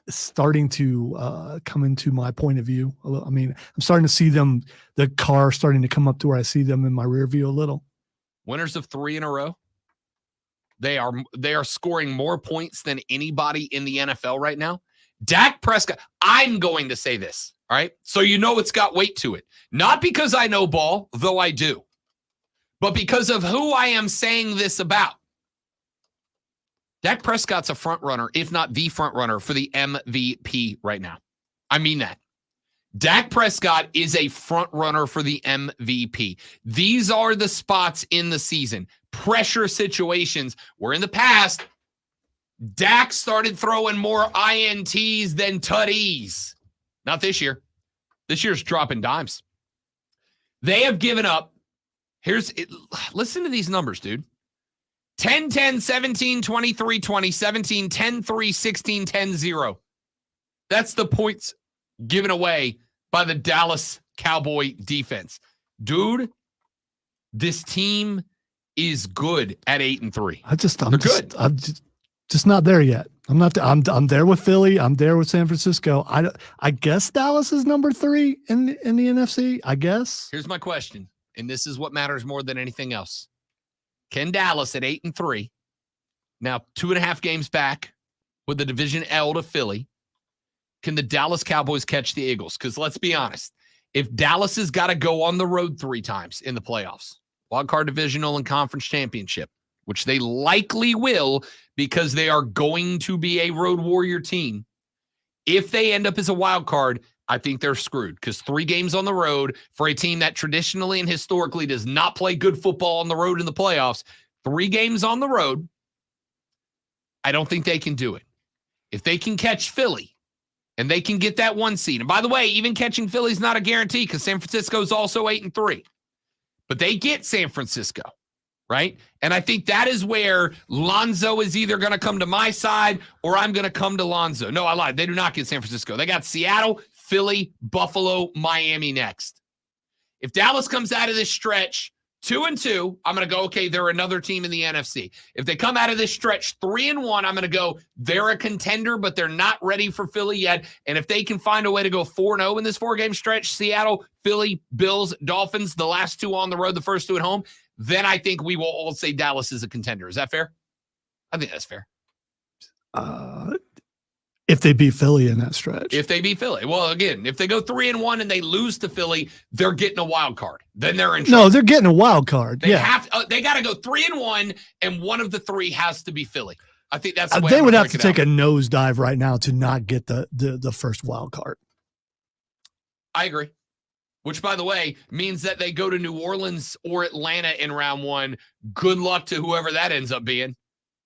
S4: starting to come into my point of view. I mean, I'm starting to see them, the car starting to come up to where I see them in my rear view a little.
S1: Winners of 3 in a row. They are scoring more points than anybody in the NFL right now. Dak Prescott, I'm going to say this, all right? So you know it's got weight to it. Not because I know ball, though I do, but because of who I am saying this about. Dak Prescott's a front runner, if not the front runner, for the MVP right now. I mean that. Dak Prescott is a front runner for the MVP. These are the spots in the season, pressure situations, where in the past, Dak started throwing more INTs than tutties. Not this year. This year's dropping dimes. They have given up. Listen to these numbers, dude. 10, 10, 17, 23, 20, 17, 10, 3, 16, 10, 0. That's the points given away by the Dallas Cowboy defense. Dude, this team is good at 8-3.
S4: I'm just not there yet. I'm not. I'm there with Philly. I'm there with San Francisco. I guess Dallas is number 3 in the NFC. I guess.
S1: Here's my question, and this is what matters more than anything else. Can Dallas at 8-3, now 2.5 games back with the division L to Philly, can the Dallas Cowboys catch the Eagles? Because let's be honest, if Dallas has got to go on the road 3 times in the playoffs, wild card divisional and conference championship, which they likely will because they are going to be a road warrior team. If they end up as a wild card, I think they're screwed because 3 games on the road for a team that traditionally and historically does not play good football on the road in the playoffs, 3 games on the road, I don't think they can do it. If they can catch Philly and they can get that 1 seed, and by the way, even catching Philly is not a guarantee because San Francisco is also 8-3. but they get San Francisco, right? And I think that is where Lonzo is either going to come to my side or I'm going to come to Lonzo. No, I lied. They do not get San Francisco. They got Seattle, Philly, Buffalo, Miami next. If Dallas comes out of this stretch 2-2, I'm going to go, okay, they're another team in the NFC. If they come out of this stretch 3-1, I'm going to go, they're a contender, but they're not ready for Philly yet. And if they can find a way to go 4-0 in this 4-game stretch, Seattle, Philly, Bills, Dolphins, the last 2 on the road, the first 2 at home, then I think we will all say Dallas is a contender. Is that fair? I think that's fair.
S4: If they beat Philly in that stretch.
S1: If they beat Philly. Well, again, if they go 3-1 and they lose to Philly, they're getting a wild card. Then they're in trouble.
S4: No, they're getting a wild card.
S1: They they got to go 3-1, and one of the 3 has to be Philly. I think that's the way
S4: they
S1: I'm
S4: would
S1: gonna
S4: have to
S1: break
S4: take
S1: it
S4: a nosedive right now to not get the first wild card.
S1: I agree. Which, by the way, means that they go to New Orleans or Atlanta in round 1. Good luck to whoever that ends up being.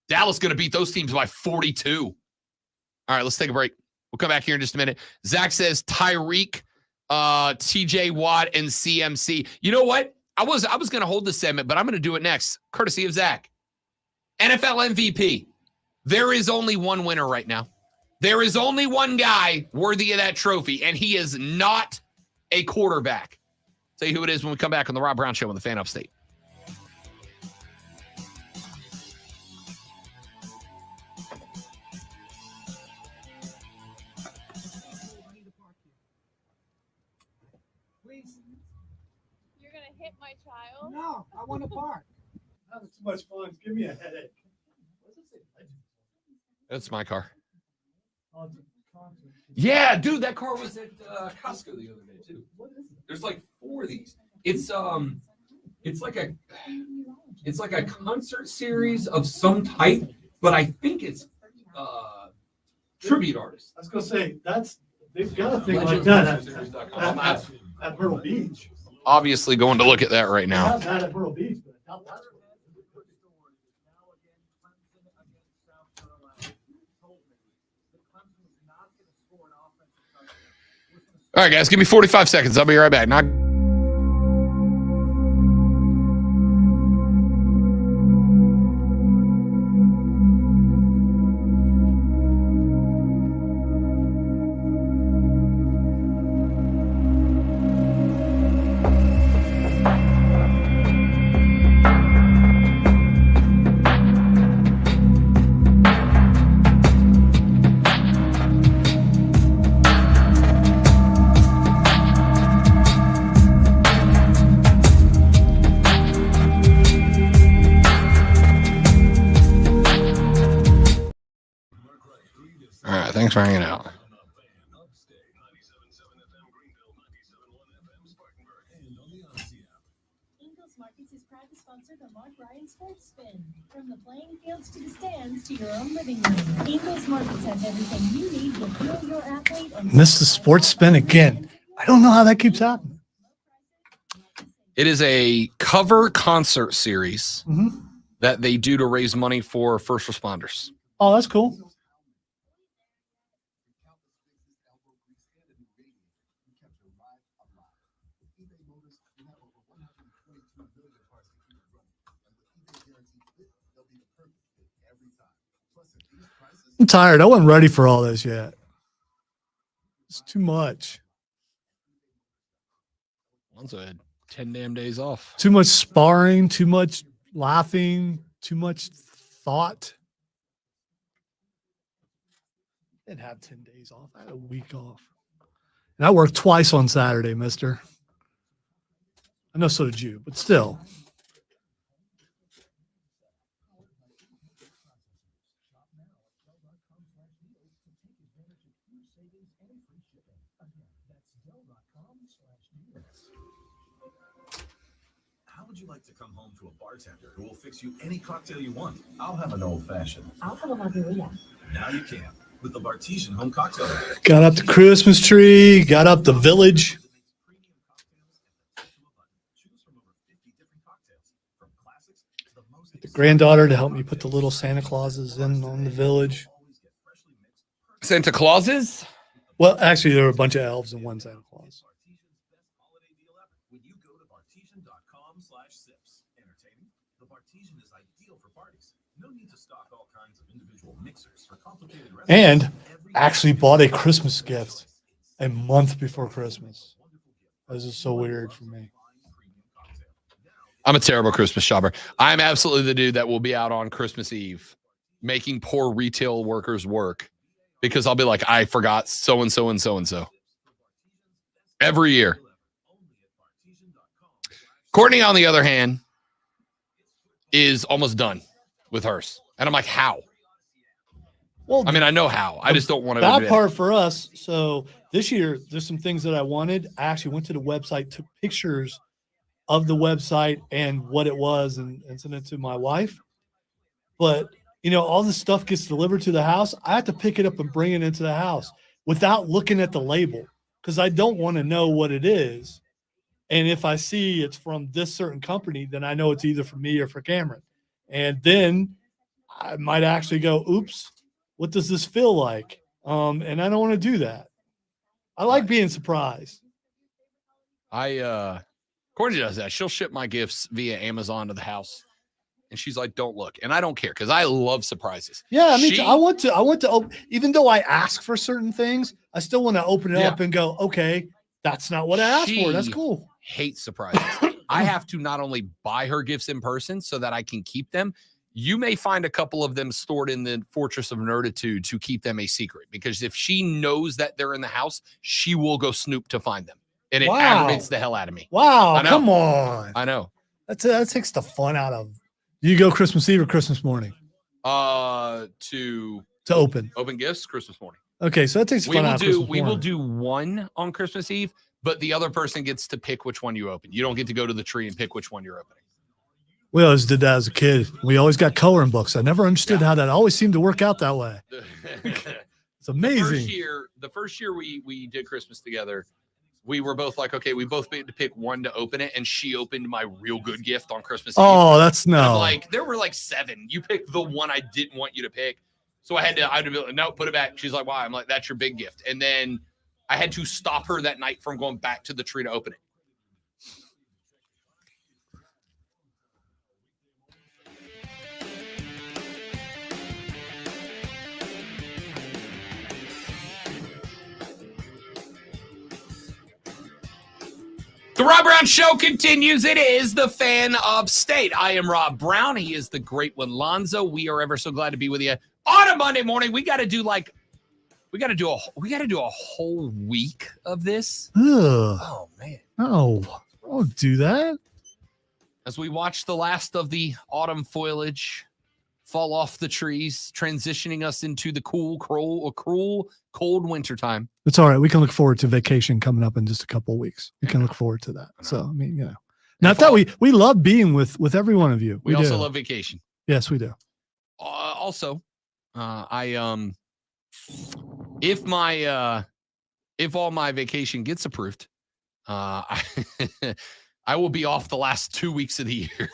S1: Dallas going to beat those teams by 42. All right, let's take a break. We'll come back here in just a minute. Zach says Tyreek, TJ Watt, and CMC. You know what? I was going to hold this segment, but I'm going to do it next, courtesy of Zach. NFL MVP. There is only one winner right now. There is only one guy worthy of that trophy, and he is not a quarterback. Tell you who it is when we come back on the Rob Brown Show on the Fan Upstate.
S8: You're gonna hit my child?
S3: No, I want to park. Having too much fun. Give me a headache.
S1: That's my car. Yeah, dude, that car was at Costco the other day too. There's like 4 of these. It's like a concert series of some type, but I think it's tribute artists.
S3: I was gonna say they've got a thing like
S1: Legends
S3: that
S1: Concertseries.com.
S3: at Myrtle Beach.
S1: Obviously going to look at that right now.
S3: Not that at Myrtle Beach, but
S1: All right, guys, give me 45 seconds. I'll be right back. Not all right, thanks for hanging out.
S10: Ingles Markets is proud to sponsor the Mark Ryan Sports Spin. From the playing fields to the stands to your own living room, Ingles Markets has everything you need to fuel your athlete and
S4: Missed the sports spin again. I don't know how that keeps happening.
S1: It is a cover concert series that they do to raise money for first responders.
S4: Oh, that's cool. I'm tired. I wasn't ready for all this yet. It's too much.
S1: Lonzo had 10 damn days off.
S4: Too much sparring, too much laughing, too much thought. I didn't have 10 days off. I had a week off. And I worked twice on Saturday, mister. I know so did you, but still.
S11: How would you like to come home to a bartender who will fix you any cocktail you want? I'll have an old fashioned.
S10: I'll have a margarita.
S11: Now you can with the Bartesian home cocktail.
S4: Got up the Christmas tree, got up the village. The granddaughter to help me put the little Santa Clauses in on the village.
S1: Santa Clauses?
S4: Well, actually, there were a bunch of elves and one Santa Claus.
S11: No need to stock all kinds of individual mixers for complicated recipes.
S3: And actually bought a Christmas gift a month before Christmas. This is so weird for me.
S1: I'm a terrible Christmas shopper. I'm absolutely the dude that will be out on Christmas Eve making poor retail workers work because I'll be like, I forgot so-and-so and so-and-so. Every year. Courtney, on the other hand, is almost done with hers. And I'm like, how?
S3: Well,
S1: I mean, I know how. I just don't want to.
S3: That part for us. So this year, there's some things that I wanted. I actually went to the website, took pictures of the website and what it was, and sent it to my wife. But, you know, all this stuff gets delivered to the house. I have to pick it up and bring it into the house without looking at the label because I don't want to know what it is. And if I see it's from this certain company, then I know it's either for me or for Cameron. And then I might actually go, oops, what does this feel like? And I don't want to do that. I like being surprised.
S1: Courtney does that. She'll ship my gifts via Amazon to the house. And she's like, don't look. And I don't care because I love surprises.
S3: Yeah, I mean, I want to, even though I ask for certain things, I still want to open it up and go, okay, that's not what I asked for. That's cool.
S1: Hates surprises. I have to not only buy her gifts in person so that I can keep them. You may find a couple of them stored in the Fortress of Nerditude to keep them a secret because if she knows that they're in the house, she will go snoop to find them. And it aggravates the hell out of me.
S3: Wow, come on.
S1: I know.
S3: That takes the fun out of. Do you go Christmas Eve or Christmas morning?
S1: To
S3: open
S1: gifts, Christmas morning.
S3: Okay, so that takes fun out of Christmas
S1: We will
S3: morning.
S1: do one on Christmas Eve, but the other person gets to pick which one you open. You don't get to go to the tree and pick which one you're opening.
S3: We always did that as a kid. We always got coloring books. I never understood how that always seemed to work out that way. It's amazing.
S1: The first year we did Christmas together, we were both like, okay, we both made to pick one to open it, and she opened my real good gift on Christmas Eve.
S3: Oh, that's no.
S1: And I'm like, there were like 7. You picked the one I didn't want you to pick. So I had to be like, no, put it back. She's like, why? I'm like, that's your big gift. And then I had to stop her that night from going back to the tree to open it. The Rob Brown Show continues. It is the Fan Upstate. I am Rob Brown. He is the great one, Lonzo. We are ever so glad to be with you on a Monday morning. We got to do a whole week of this.
S3: Ugh.
S1: Oh man,
S3: no, don't do that.
S1: As we watch the last of the autumn foliage fall off the trees, transitioning us into the cruel, cold winter time.
S3: It's all right. We can look forward to vacation coming up in just a couple of weeks. We can look forward to that. So, I mean, you know, not that we love being with every one of you.
S1: We also love vacation.
S3: Yes, we do.
S1: Also, if all my vacation gets approved, I will be off the last 2 weeks of the year,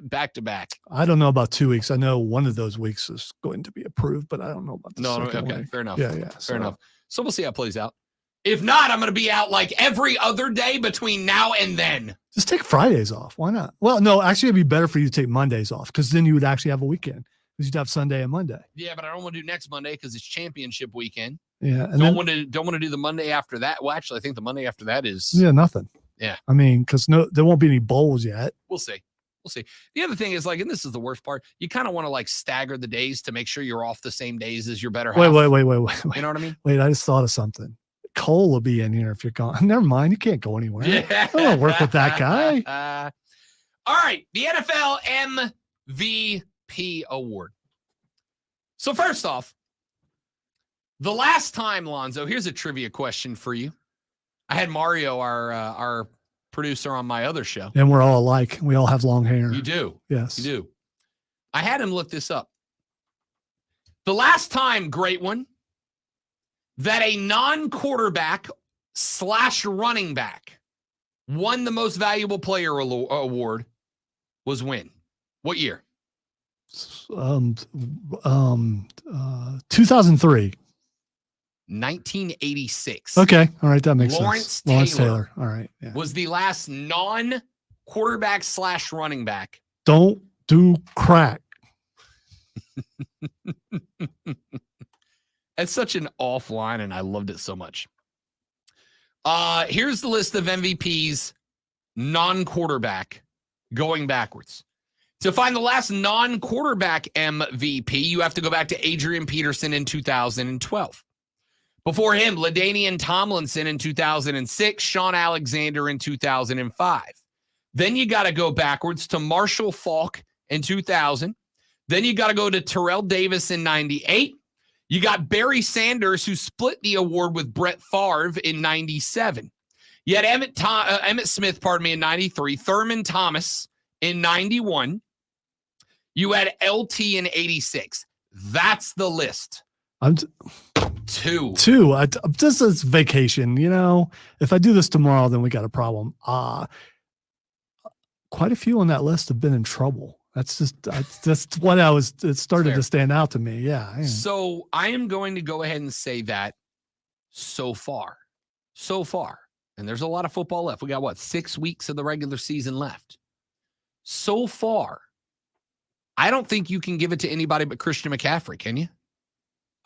S1: back to back.
S3: I don't know about 2 weeks. I know one of those weeks is going to be approved, but I don't know about the second
S1: okay,
S3: week.
S1: fair enough.
S3: Yeah,
S1: fair enough. So we'll see how it plays out. If not, I'm going to be out like every other day between now and then.
S3: Just take Fridays off. Why not? Well, no, actually, it'd be better for you to take Mondays off because then you would actually have a weekend because you'd have Sunday and Monday.
S1: Yeah, but I don't want to do next Monday because it's championship weekend.
S3: Yeah, and
S1: don't want to do the Monday after that. Well, actually, I think the Monday after that is
S3: nothing.
S1: Yeah,
S3: I mean, because there won't be any bowls yet.
S1: We'll see. The other thing is, like, and this is the worst part, you kind of want to like stagger the days to make sure you're off the same days as your better half.
S3: Wait.
S1: You know what I mean?
S3: Wait, I just thought of something. Cole will be in here if you're gone. Never mind. You can't go anywhere.
S1: Yeah.
S3: I don't want to work with that guy.
S1: All right. The NFL MVP award. So first off, the last time, Lonzo, here's a trivia question for you. I had Mario, our producer, on my other show.
S3: And we're all alike. We all have long hair.
S1: You do.
S3: Yes.
S1: You do. I had him look this up. The last time, great one, that a non-quarterback / running back won the most valuable player award was when? What year?
S3: 2003.
S1: 1986.
S3: Okay. All right. That makes
S1: sense.
S3: Lawrence Taylor. All right. Yeah.
S1: Was the last non-quarterback / running back.
S3: Don't do crack.
S1: That's such an off line, and I loved it so much. Here's the list of MVPs, non-quarterback, going backwards. To find the last non-quarterback MVP, you have to go back to Adrian Peterson in 2012. Before him, LaDainian Tomlinson in 2006, Sean Alexander in 2005. Then you got to go backwards to Marshall Faulk in 2000. Then you got to go to Terrell Davis in 98. You got Barry Sanders, who split the award with Brett Favre in 97. You had Emmett Smith, in 93. Thurman Thomas in 91. You had LT in 86. That's the list. Two.
S4: This is vacation. If I do this tomorrow, then we got a problem. Quite a few on that list have been in trouble. That's what it started to stand out to me. Yeah.
S1: So I am going to go ahead and say that so far, and there's a lot of football left. We got 6 weeks of the regular season left. So far, I don't think you can give it to anybody but Christian McCaffrey, can you?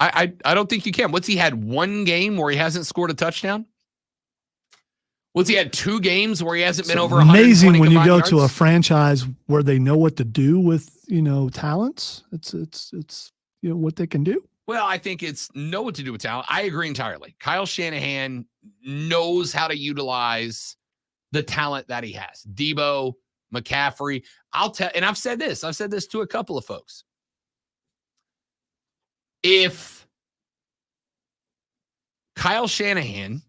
S1: I don't think you can. What's he had, one game where he hasn't scored a touchdown? What's he had, 2 games where he hasn't been over 120
S4: amazing when you go
S1: yards?
S4: to a franchise where they know what to do with, talents. It's what they can do.
S1: Well, I think it's know what to do with talent. I agree entirely. Kyle Shanahan knows how to utilize the talent that he has. Debo, McCaffrey. And I've said this to a couple of folks. If Kyle Shanahan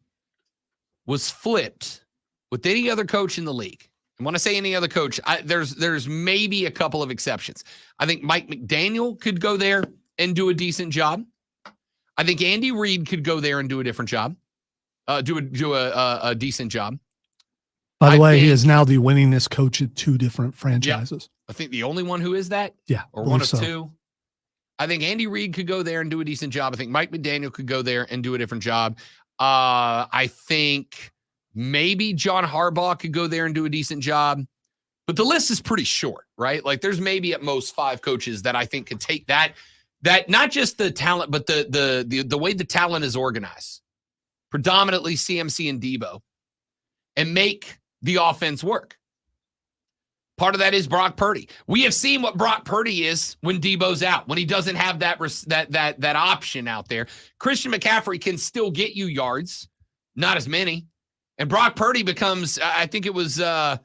S1: was flipped with any other coach in the league, and when I say any other coach, there's maybe a couple of exceptions. I think Mike McDaniel could go there and do a decent job. I think Andy Reid could go there and do a different job, do a decent job.
S4: By the way, he is now the winningest coach at 2 different franchises.
S1: I think the only one who is that, or one of 2. I think Andy Reid could go there and do a decent job. I think Mike McDaniel could go there and do a different job. I think maybe John Harbaugh could go there and do a decent job. But the list is pretty short, right? Like there's maybe at most 5 coaches that I think could take that not just the talent, but the way the talent is organized, predominantly CMC and Debo, and make the offense work. Part of that is Brock Purdy. We have seen what Brock Purdy is when Debo's out, when he doesn't have that option out there. Christian McCaffrey can still get you yards, not as many. And Brock Purdy becomes, I think it was our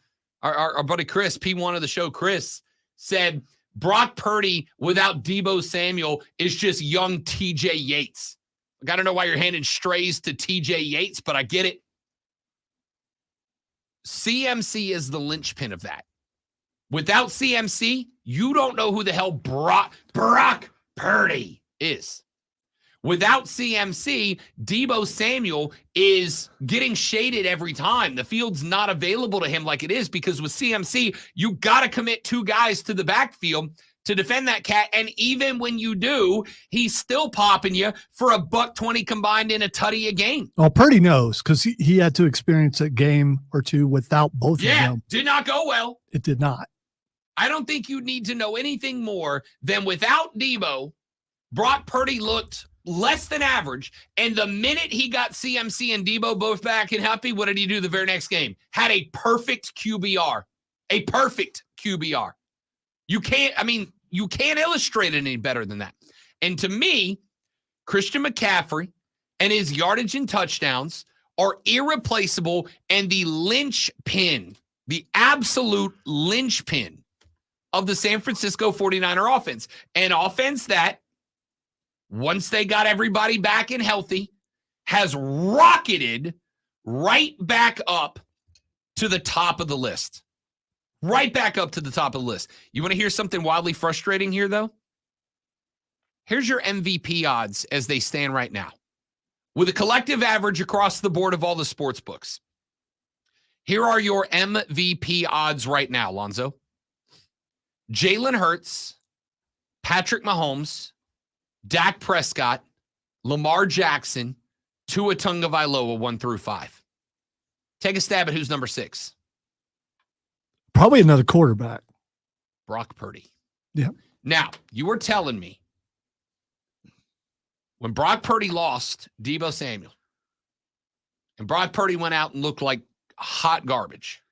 S1: buddy Chris, P1 of the show, Chris, said Brock Purdy without Debo Samuel is just young TJ Yates. Like, I don't know why you're handing strays to TJ Yates, but I get it. CMC is the linchpin of that. Without CMC, you don't know who the hell Brock Purdy is. Without CMC, Debo Samuel is getting shaded every time. The field's not available to him like it is because with CMC, you got to commit 2 guys to the backfield to defend that cat. And even when you do, he's still popping you for $120 combined in a tutty a game.
S4: Well, Purdy knows because he had to experience a game or 2 without both of them.
S1: Yeah, did not go well.
S4: It did not.
S1: I don't think you need to know anything more than without Debo, Brock Purdy looked less than average. And the minute he got CMC and Debo both back and happy, what did he do the very next game? Had a perfect QBR. A perfect QBR. You can't illustrate it any better than that. And to me, Christian McCaffrey and his yardage and touchdowns are irreplaceable and the linchpin, the absolute linchpin of the San Francisco 49er offense. An offense that, once they got everybody back and healthy, has rocketed right back up to the top of the list. Right back up to the top of the list. You want to hear something wildly frustrating here, though? Here's your MVP odds as they stand right now. With a collective average across the board of all the sports books. Here are your MVP odds right now, Lonzo. Jalen Hurts, Patrick Mahomes, Dak Prescott, Lamar Jackson, Tua Tagovailoa 1 through 5. Take a stab at who's number 6.
S4: Probably another quarterback.
S1: Brock Purdy.
S4: Yeah.
S1: Now, you were telling me when Brock Purdy lost Deebo Samuel, and Brock Purdy went out and looked like hot garbage,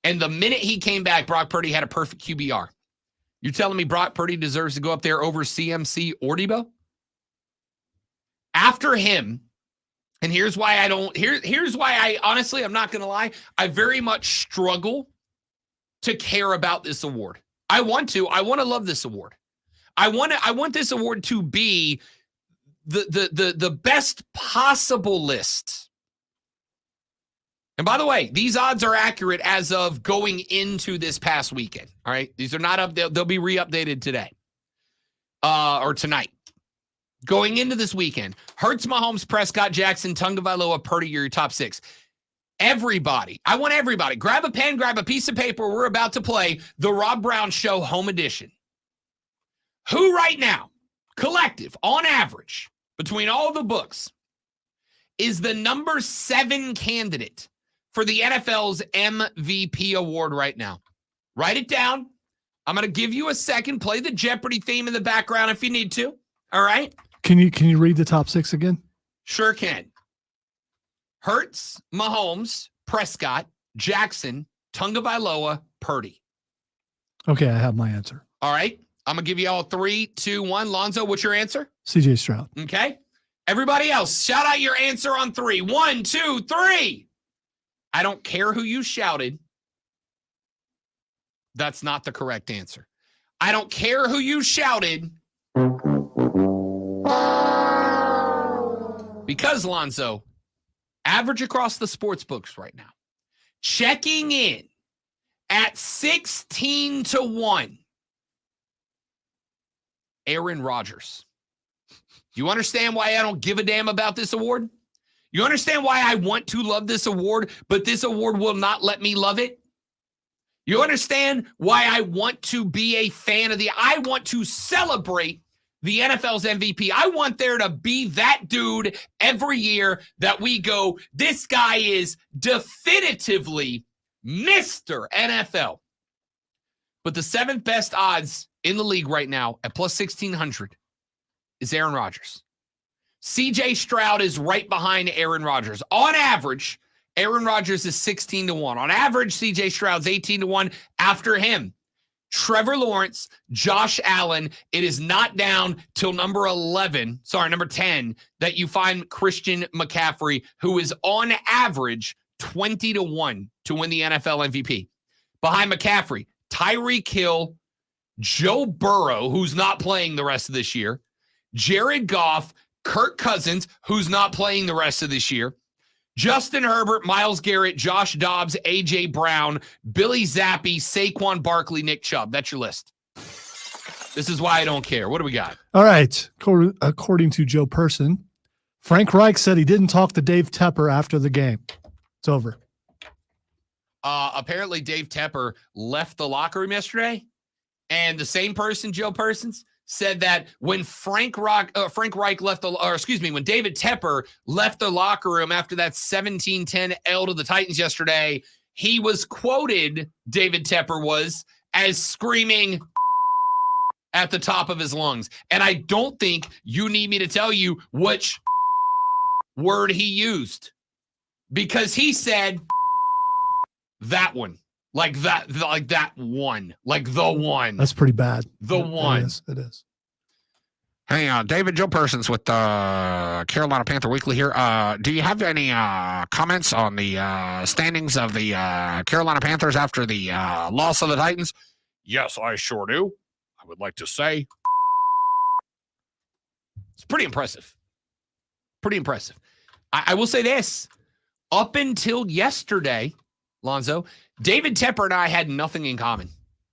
S1: and the minute he came back, Brock Purdy had a perfect QBR. You're telling me Brock Purdy deserves to go up there over CMC or Deebo? After him, and here's why I honestly, I'm not going to lie, I very much struggle to care about this award. I want to love this award. I want this award to be the best possible list. And by the way, these odds are accurate as of going into this past weekend. All right. These are not up. They'll be re-updated today or tonight. Going into this weekend, Hurts, Mahomes, Prescott, Jackson, Tagovailoa, Purdy, your top 6. Everybody. I want everybody. Grab a pen, grab a piece of paper. We're about to play the Rob Brown Show Home Edition. Who right now, collective, on average, between all the books, is the number 7 candidate for the NFL's MVP award right now? Write it down. I'm going to give you a second. Play the Jeopardy theme in the background if you need to. All right?
S4: Can you read the top 6 again?
S1: Sure can. Hurts, Mahomes, Prescott, Jackson, Tagovailoa, Purdy.
S4: Okay, I have my answer.
S1: All right. I'm going to give you all 3, 2, 1. Lonzo, what's your answer?
S4: CJ Stroud.
S1: Okay. Everybody else, shout out your answer on 3. 1, 2, 3. I don't care who you shouted. That's not the correct answer. I don't care who you shouted. Because, Lonzo, average across the sports books right now, checking in at 16-1, Aaron Rodgers. You understand why I don't give a damn about this award? You understand why I want to love this award, but this award will not let me love it? You understand why I want to be a fan of I want to celebrate the NFL's MVP. I want there to be that dude every year that we go, this guy is definitively Mr. NFL. But the 7th best odds in the league right now at plus 1,600 is Aaron Rodgers. CJ Stroud is right behind Aaron Rodgers. On average, Aaron Rodgers is 16-1. On average, CJ Stroud's 18-1. After him, Trevor Lawrence, Josh Allen. It is not down till number 10, that you find Christian McCaffrey, who is on average 20-1 to win the NFL MVP. Behind McCaffrey, Tyreek Hill, Joe Burrow, who's not playing the rest of this year, Jared Goff, Kirk Cousins, who's not playing the rest of this year, Justin Herbert, Myles Garrett, Josh Dobbs, A.J. Brown, Billy Zappi, Saquon Barkley, Nick Chubb. That's your list. This is why I don't care. What do we got?
S4: All right. According to Joe Person, Frank Reich said he didn't talk to Dave Tepper after the game. It's over.
S1: Apparently, Dave Tepper left the locker room yesterday, and the same person, Joe Persons, said that when when David Tepper left the locker room after that 17-10 L to the Titans yesterday, he was quoted, David Tepper was, as screaming at the top of his lungs. And I don't think you need me to tell you which word he used, because he said that one. Like that one. Like the one.
S4: That's pretty bad.
S1: The one.
S4: It is.
S12: Hey, David, Joe Persons with Carolina Panther Weekly here. Do you have any comments on the standings of the Carolina Panthers after the loss of the Titans?
S1: Yes, I sure do. I would like to say it's pretty impressive. Pretty impressive. I will say this. Up until yesterday, Lonzo, David Tepper and I had nothing in common.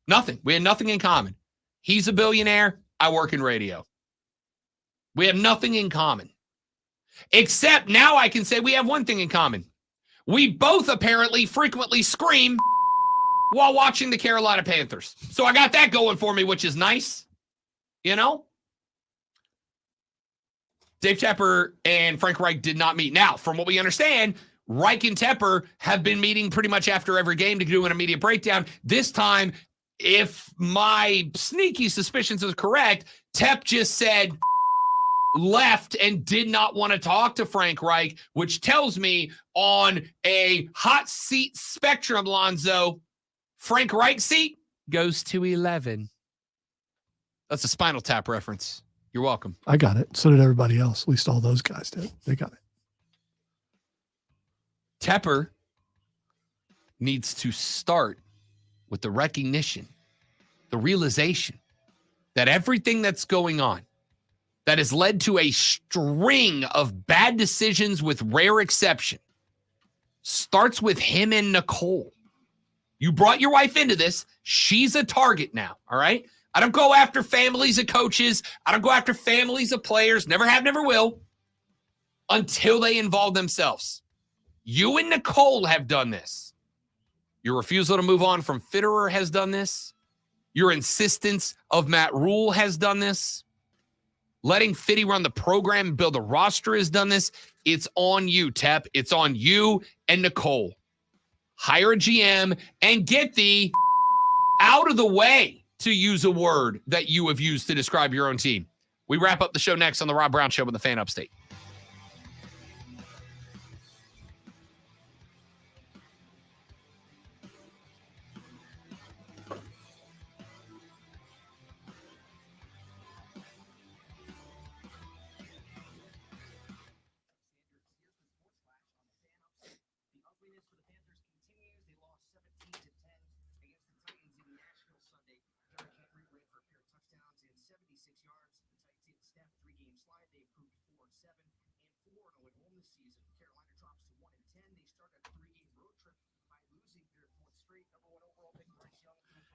S1: Nothing. We had nothing in common. He's a billionaire. I work in radio. We have nothing in common. Except now I can say we have one thing in common. We both apparently frequently scream while watching the Carolina Panthers. So I got that going for me, which is nice. You know? Dave Tepper and Frank Reich did not meet. Now, from what we understand, Reich and Tepper have been meeting pretty much after every game to do an immediate breakdown. This time, if my sneaky suspicions is correct, Tep just said left and did not want to talk to Frank Reich, which tells me on a hot seat spectrum, Lonzo, Frank Reich seat goes to 11. That's a Spinal Tap reference. You're welcome.
S4: I got it. So did everybody else. At least all those guys did. They got it.
S1: Tepper needs to start with the recognition, the realization that everything that's going on that has led to a string of bad decisions with rare exception starts with him and Nicole. You brought your wife into this. She's a target now, all right? I don't go after families of coaches. I don't go after families of players. Never have, never will, until they involve themselves. You and Nicole have done this. Your refusal to move on from Fitterer has done this. Your insistence of Matt Rule has done this. Letting Fitty run the program and build a roster has done this. It's on you, Tep. It's on you and Nicole. Hire a GM and get the out of the way, to use a word that you have used to describe your own team. We wrap up the show next on the Rob Brown Show with the Fan Upstate.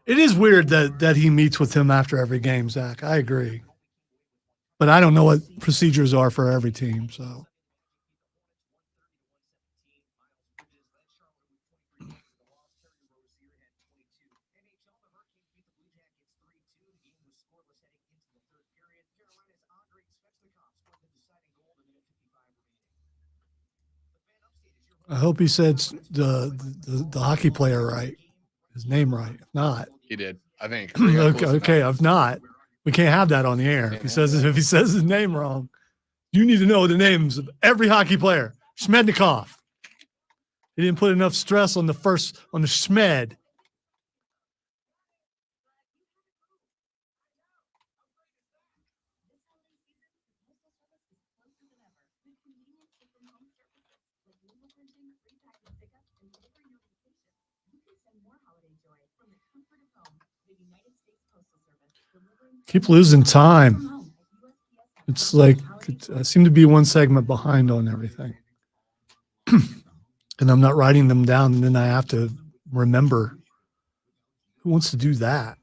S4: It is weird that he meets with him after every game, Zach. I agree. But I don't know what procedures are for every team, so. I hope he said the hockey player right, his name right. If not,
S1: He did, I think.
S4: okay. If not, we can't have that on the air. If he says his name wrong, you need to know the names of every hockey player. Schmednikov. He didn't put enough stress on the Schmed. Keep losing time. It's like I seem to be one segment behind on everything. And I'm not writing them down, and then I have to remember. Who wants to do that?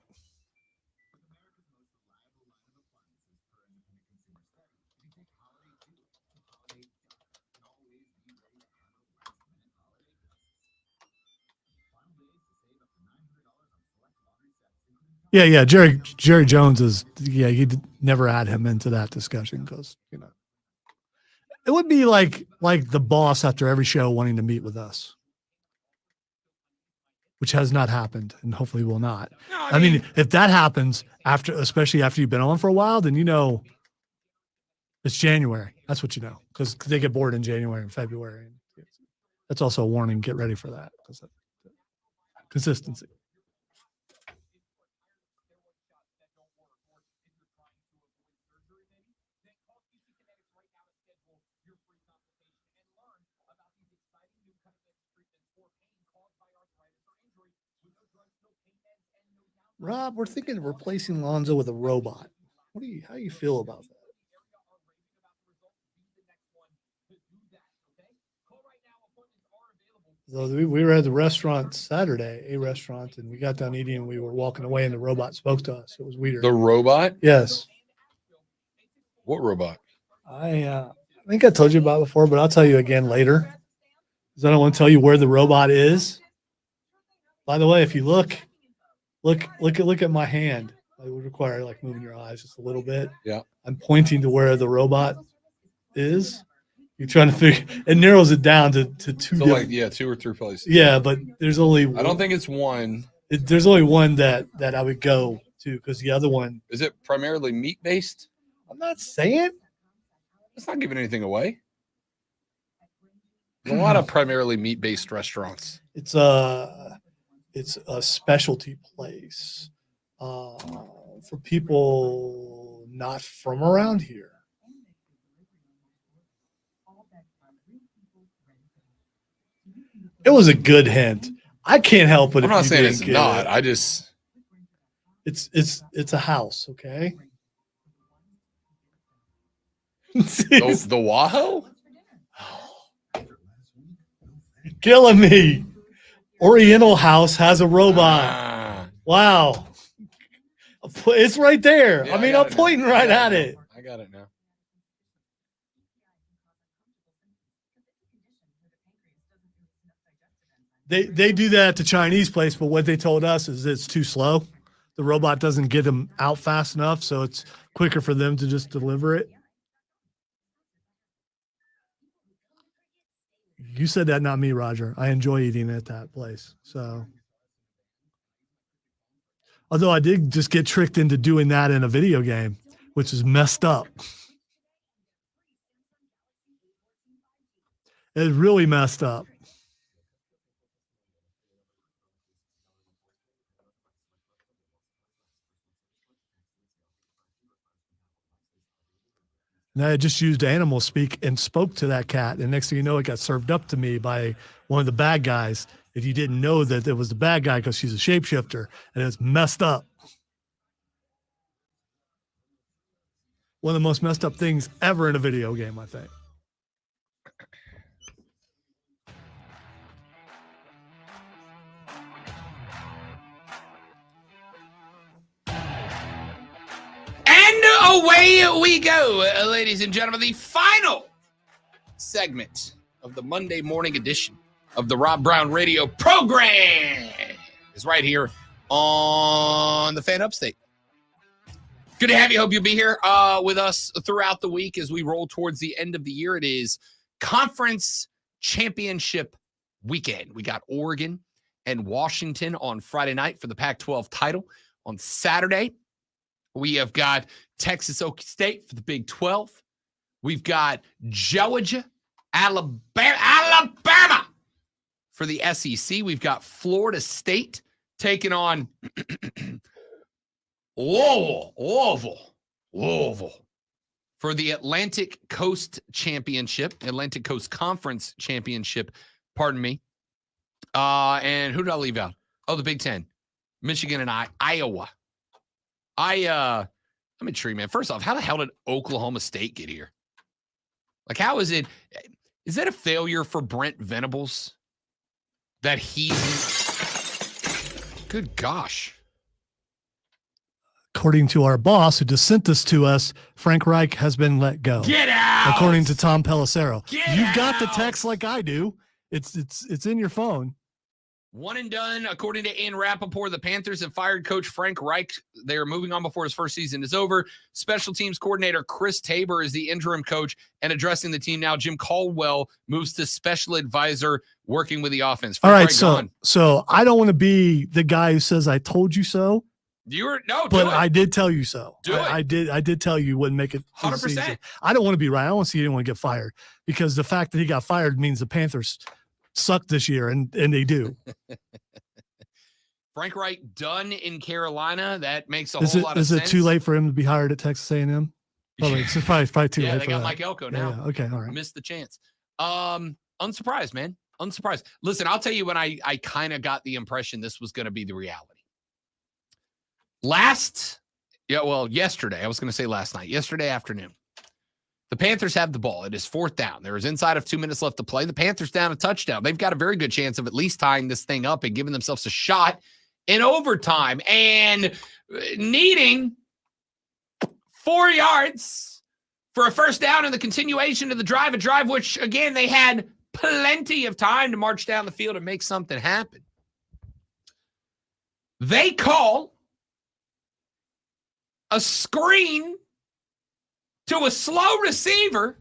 S4: Yeah. Jerry Jones is, he never add him into that discussion because, it would be like the boss after every show wanting to meet with us, which has not happened and hopefully will not.
S1: No,
S4: I mean, if that happens especially after you've been on for a while, then it's January. That's what because they get bored in January and February. That's also a warning. Get ready for that. Consistency. Rob, we're thinking of replacing Lonzo with a robot. How do you feel about that? So we were at the restaurant Saturday, and we got done eating and we were walking away and the robot spoke to us. It was weird.
S1: The robot?
S4: Yes.
S1: What robot?
S4: I think I told you about it before, but I'll tell you again later. Because I don't want to tell you where the robot is. By the way, if you look at my hand. It would require moving your eyes just a little bit.
S1: Yeah.
S4: I'm pointing to where the robot is. You're trying to figure. It narrows it down to two.
S1: So 2 or 3 places.
S4: Yeah, but there's only.
S1: I don't think it's one.
S4: There's only one that I would go to because the other one.
S1: Is it primarily meat based?
S4: I'm not saying.
S1: It's not giving anything away. There's a lot of primarily meat-based restaurants.
S3: It's a specialty place for people not from around here. It was a good hint. I can't help it.
S1: I'm not saying it's not. I just
S3: it's a house, okay?
S1: the Wahoo?
S3: Killing me. Oriental House has a robot. Wow. It's right there.
S1: Yeah,
S3: I mean,
S1: got
S3: I'm
S1: it
S3: pointing
S1: now.
S3: right
S1: I got
S3: at
S1: it
S3: it.
S1: now. I got it now.
S4: They do that at the Chinese place, but what they told us is it's too slow. The robot doesn't get them out fast enough, so it's quicker for them to just deliver it. You said that, not me, Roger. I enjoy eating at that place. So, although I did just get tricked into doing that in a video game, which is messed up. It's really messed up. And I just used animal speak and spoke to that cat. And next thing you know, it got served up to me by one of the bad guys. If you didn't know that it was the bad guy because she's a shapeshifter, and it's messed up. One of the most messed up things ever in a video game, I think.
S1: And away we go, ladies and gentlemen. The final segment of the Monday morning edition of the Rob Brown Radio program is right here on the Fan Upstate. Good to have you. Hope you'll be here with us throughout the week as we roll towards the end of the year. It is conference championship weekend. We got Oregon and Washington on Friday night for the Pac-12 title. On Saturday, we have got Texas Okie State for the Big 12. We've got Georgia, Alabama for the SEC. We've got Florida State taking on Louisville for the Atlantic Coast Championship, Atlantic Coast Conference Championship, pardon me. And who did I leave out? Oh, the Big Ten, Michigan and Iowa. I'm intrigued, man. First off, how the hell did Oklahoma State get here? Like, how is it? Is that a failure for Brent Venables? That good gosh.
S4: According to our boss who just sent this to us, Frank Reich has been let go.
S1: Get out!
S4: According to Tom Pelissero.
S1: You've
S4: got the text like I do. It's in your phone.
S1: One and done, according to Ian Rappaport. The Panthers have fired coach Frank Reich. They are moving on before his first season is over. Special teams coordinator Chris Tabor is the interim coach and addressing the team now. Jim Caldwell moves to special advisor working with the offense.
S4: All right, so I don't want to be the guy who says I told you so.
S1: But
S4: I did tell you so.
S1: Do it.
S4: I did tell you wouldn't make it.
S1: 100%.
S4: I don't want to be right. I don't want to see anyone get fired because the fact that he got fired means the Panthers suck this year, and they do.
S1: Frank Reich done in Carolina. That makes a whole lot of sense.
S4: Is it too late for him to be hired at Texas A&M? Probably, it's probably too late.
S1: Yeah, they
S4: for
S1: got
S4: that.
S1: Mike Elko now.
S4: Yeah, okay, all right.
S1: Missed the chance. Unsurprised, man. Unsurprised. Listen, I'll tell you when I kind of got the impression this was going to be the reality. Yesterday, I was going to say last night, yesterday afternoon, the Panthers have the ball. It is 4th down. There is inside of 2 minutes left to play. The Panthers down a touchdown. They've got a very good chance of at least tying this thing up and giving themselves a shot in overtime and needing 4 yards for a first down in the continuation of the drive, a drive which, again, they had plenty of time to march down the field and make something happen. They call a screen to a slow receiver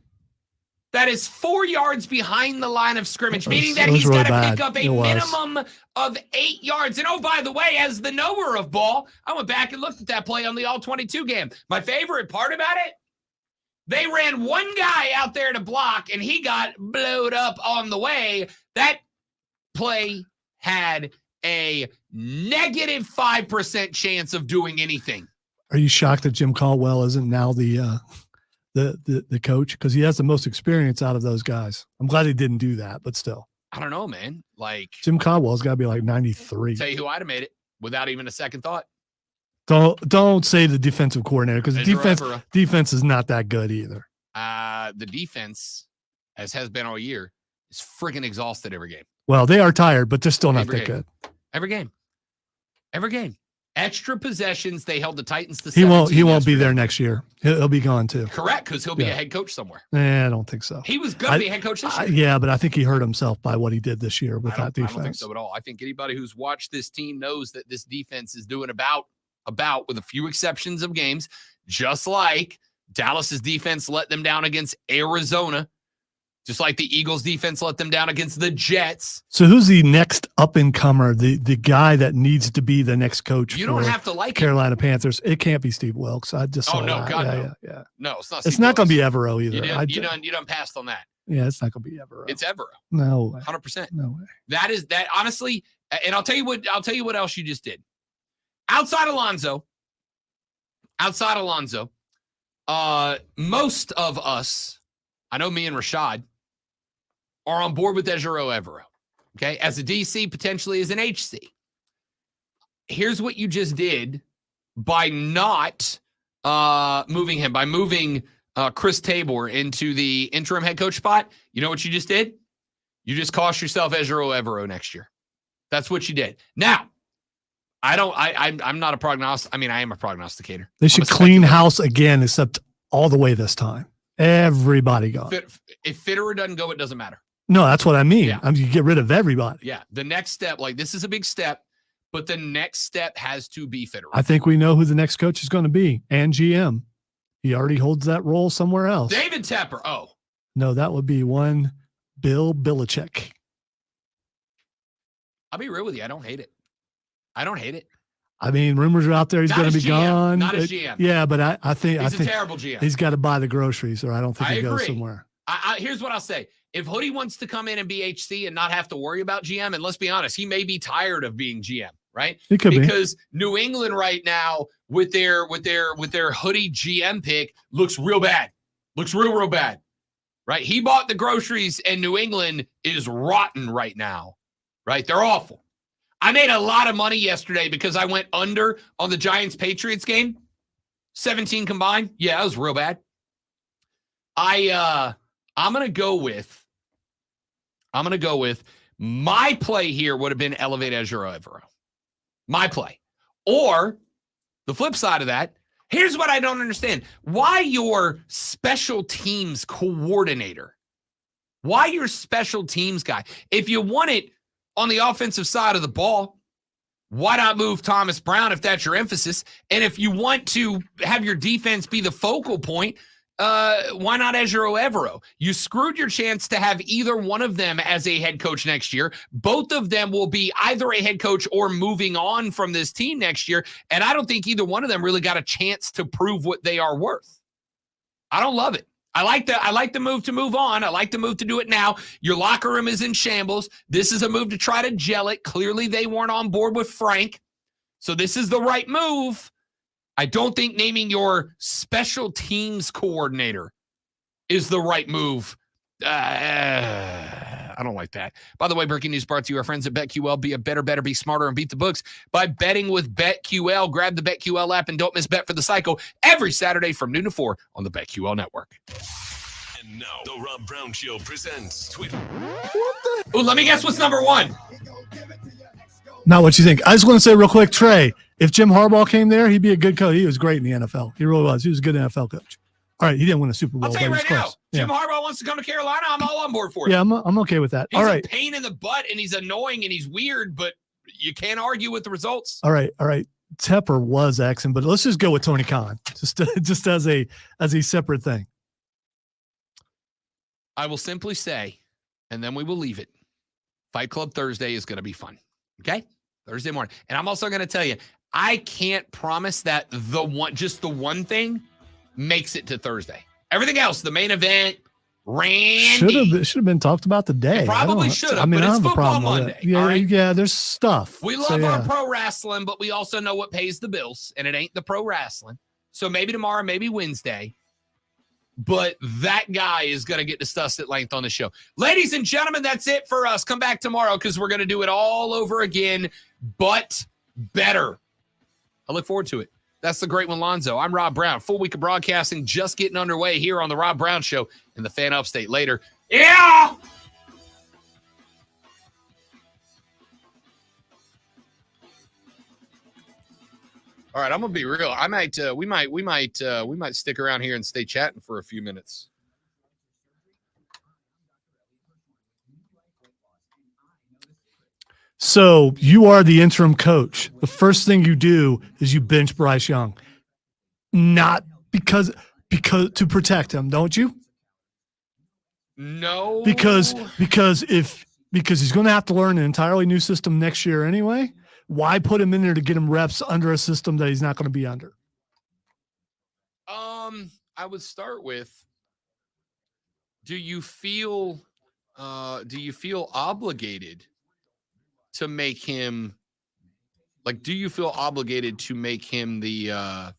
S1: that is 4 yards behind the line of scrimmage, meaning that he's got to pick up a minimum of 8 yards. And, oh, by the way, as the knower of ball, I went back and looked at that play on the All-22 game. My favorite part about it They ran one guy out there to block, and he got blowed up on the way. That play had a negative 5% chance of doing anything.
S4: Are you shocked that Jim Caldwell isn't now the coach? Because he has the most experience out of those guys. I'm glad he didn't do that, but still.
S1: I don't know, man. Like,
S4: Jim Caldwell's got to be like 93.
S1: Tell you who I'd have made it without even a second thought.
S4: Don't say the defensive coordinator, because the defense is not that good either.
S1: The defense, as has been all year, is friggin' exhausted every game.
S4: Well, they are tired, but they're still not that good.
S1: Every game. Extra possessions. They held the Titans to
S4: 17. He won't
S1: yesterday.
S4: be there next year. He'll be gone too.
S1: Correct, because he'll be a head coach somewhere.
S4: I don't think so.
S1: He was going to be a head coach this year.
S4: Yeah, but I think he hurt himself by what he did this year with that defense.
S1: I don't think so at all. I think anybody who's watched this team knows that this defense is doing about with a few exceptions of games, just like Dallas's defense let them down against Arizona, just like the Eagles defense let them down against the Jets.
S4: So who's the next up-and-comer, the guy that needs to be the next coach
S1: You don't have to like
S4: Carolina Panthers? It can't be Steve Wilkes. I just saw that.
S1: God,
S4: yeah.
S1: No, it's not.
S4: It's not going to be Evero either.
S1: You done passed on that.
S4: Yeah, it's not going to be Evero.
S1: It's Evero.
S4: No way.
S1: 100%.
S4: No way.
S1: That honestly, and I'll tell you what else you just did. Outside Alonzo, most of us, I know me and Rashad, are on board with Ejiro Evero, okay, as a DC, potentially as an HC. Here's what you just did by not moving him, by moving Chris Tabor into the interim head coach spot. You know what you just did? You just cost yourself Ejiro Evero next year. That's what you did. Now, I'm not a prognosticator. I mean, I am a prognosticator.
S4: They should clean house again, except all the way this time. Everybody gone.
S1: If Fitterer doesn't go, it doesn't matter.
S4: No, that's what I mean.
S1: Yeah.
S4: You get rid of everybody.
S1: Yeah. The next step, like this is a big step, but the next step has to be Fitterer.
S4: I think we know who the next coach is going to be, and GM. He already holds that role somewhere else.
S1: David Tepper. Oh.
S4: No, that would be one Bill Belichick.
S1: I'll be real with you. I don't hate it.
S4: I mean, rumors are out there he's going to be gone.
S1: Not as GM.
S4: Yeah, but I think
S1: he's a terrible GM.
S4: He's got to buy the groceries, or I don't think he goes
S1: agree.
S4: somewhere.
S1: Here's what I'll say. If Hoodie wants to come in and be HC and not have to worry about GM, and let's be honest, he may be tired of being GM, right?
S4: He could
S1: because New England right now with their Hoodie GM pick looks real bad. Looks real bad. Right? He bought the groceries and New England is rotten right now. Right? They're awful. I made a lot of money yesterday because I went under on the Giants-Patriots game. 17 combined. Yeah, that was real bad. I'm gonna go with my play here would have been elevate Ejiro Evero. My play. Or the flip side of that, here's what I don't understand. Why your special teams coordinator? Why your special teams guy? If you want it on the offensive side of the ball, why not move Thomas Brown if that's your emphasis? And if you want to have your defense be the focal point, why not Ejiro Evero? You screwed your chance to have either one of them as a head coach next year. Both of them will be either a head coach or moving on from this team next year. And I don't think either one of them really got a chance to prove what they are worth. I don't love it. I like the move to move on. I like the move to do it now. Your locker room is in shambles. This is a move to try to gel it. Clearly, they weren't on board with Frank. So this is the right move. I don't think naming your special teams coordinator is the right move. I don't like that. By the way, breaking news brought to you, our friends at BetQL. Be a better, be smarter, and beat the books by betting with BetQL. Grab the BetQL app and don't miss Bet for the Cycle every Saturday from noon to 4 on the BetQL network.
S6: And now, the Rob Brown Show presents Twitter.
S1: Ooh, let me guess what's number one.
S4: Not what you think. I just want to say real quick, Trey, if Jim Harbaugh came there, he'd be a good coach. He was great in the NFL. He really was. He was a good NFL coach. All right, he didn't win a Super Bowl.
S1: I'll tell you right now,
S4: close.
S1: Jim Harbaugh wants to come to Carolina. I'm all on board for it.
S4: Yeah, I'm okay with that.
S1: He's
S4: all right.
S1: a pain in the butt, and he's annoying, and he's weird, but you can't argue with the results.
S4: All right. Tepper was excellent, but let's just go with Tony Khan, just as a separate thing.
S1: I will simply say, and then we will leave it. Fight Club Thursday is going to be fun. Okay? Thursday morning. And I'm also going to tell you, I can't promise that the one thing makes it to Thursday. Everything else, the main event, Randy.
S4: Should have been talked about today.
S1: It probably should have. But
S4: I
S1: it's
S4: have a
S1: Football
S4: problem with
S1: Monday.
S4: it. Yeah,
S1: all right?
S4: yeah. There's stuff.
S1: We love our pro wrestling, but we also know what pays the bills, and it ain't the pro wrestling. So maybe tomorrow, maybe Wednesday. But that guy is going to get discussed at length on the show. Ladies and gentlemen, that's it for us. Come back tomorrow because we're going to do it all over again, but better. I look forward to it. That's the great one, Lonzo. I'm Rob Brown. Full week of broadcasting just getting underway here on the Rob Brown Show and the Fan Upstate later. Yeah! All right, I'm gonna be real. I might, we might stick around here and stay chatting for a few minutes.
S4: So you are the interim coach. The first thing you do is you bench Bryce Young, not because to protect him, don't you?
S1: No,
S4: because he's going to have to learn an entirely new system next year anyway. Why put him in there to get him reps under a system that he's not going to be under?
S1: I would start with, do you feel obligated to make him, like, do you feel obligated to make him to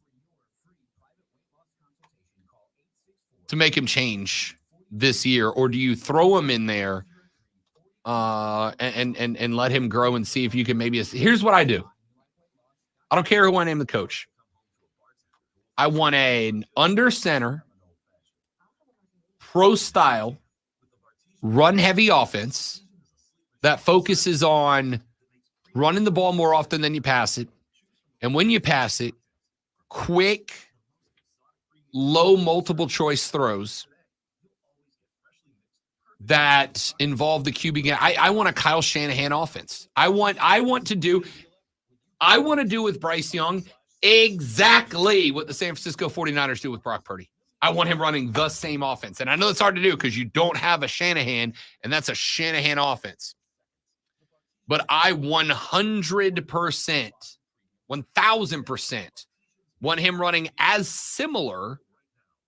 S1: make him change this year, or do you throw him in there and let him grow and see if you can maybe? Here's what I do. I don't care who I name the coach. I want an under center, pro style, run heavy offense that focuses on running the ball more often than you pass it. And when you pass it, quick, low multiple choice throws that involve the QB. I want a Kyle Shanahan offense. I want to do with Bryce Young exactly what the San Francisco 49ers do with Brock Purdy. I want him running the same offense. And I know it's hard to do because you don't have a Shanahan, and that's a Shanahan offense. But I 100%, 1,000% want him running as similar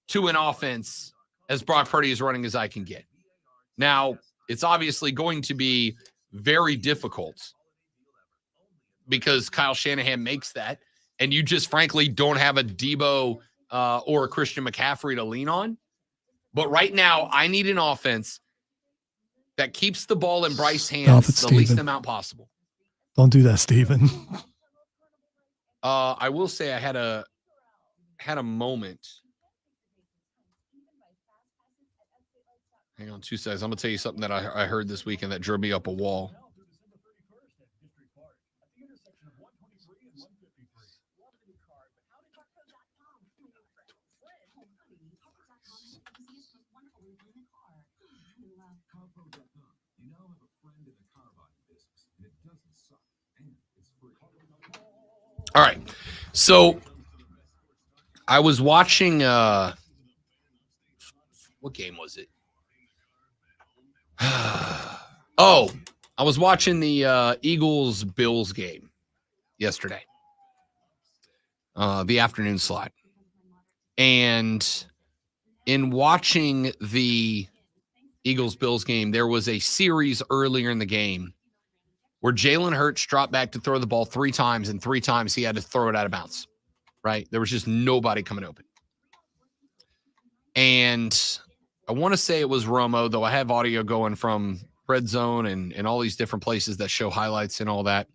S1: to an offense as Brock Purdy is running as I can get. Now, it's obviously going to be very difficult because Kyle Shanahan makes that, and you just frankly don't have a Debo or a Christian McCaffrey to lean on. But right now, I need an offense that keeps the ball in Bryce's hands the least amount possible.
S4: Don't do that, Steven.
S1: I will say I had a moment. Hang on 2 seconds. I'm going to tell you something that I heard this weekend that drove me up a wall. All right. So I was watching what game was it? I was watching the Eagles-Bills game yesterday. The afternoon slot. And in watching the Eagles-Bills game, there was a series earlier in the game where Jalen Hurts dropped back to throw the ball 3 times, and 3 times he had to throw it out of bounds, right? There was just nobody coming open. And I want to say it was Romo, though I have audio going from Red Zone and all these different places that show highlights and all that.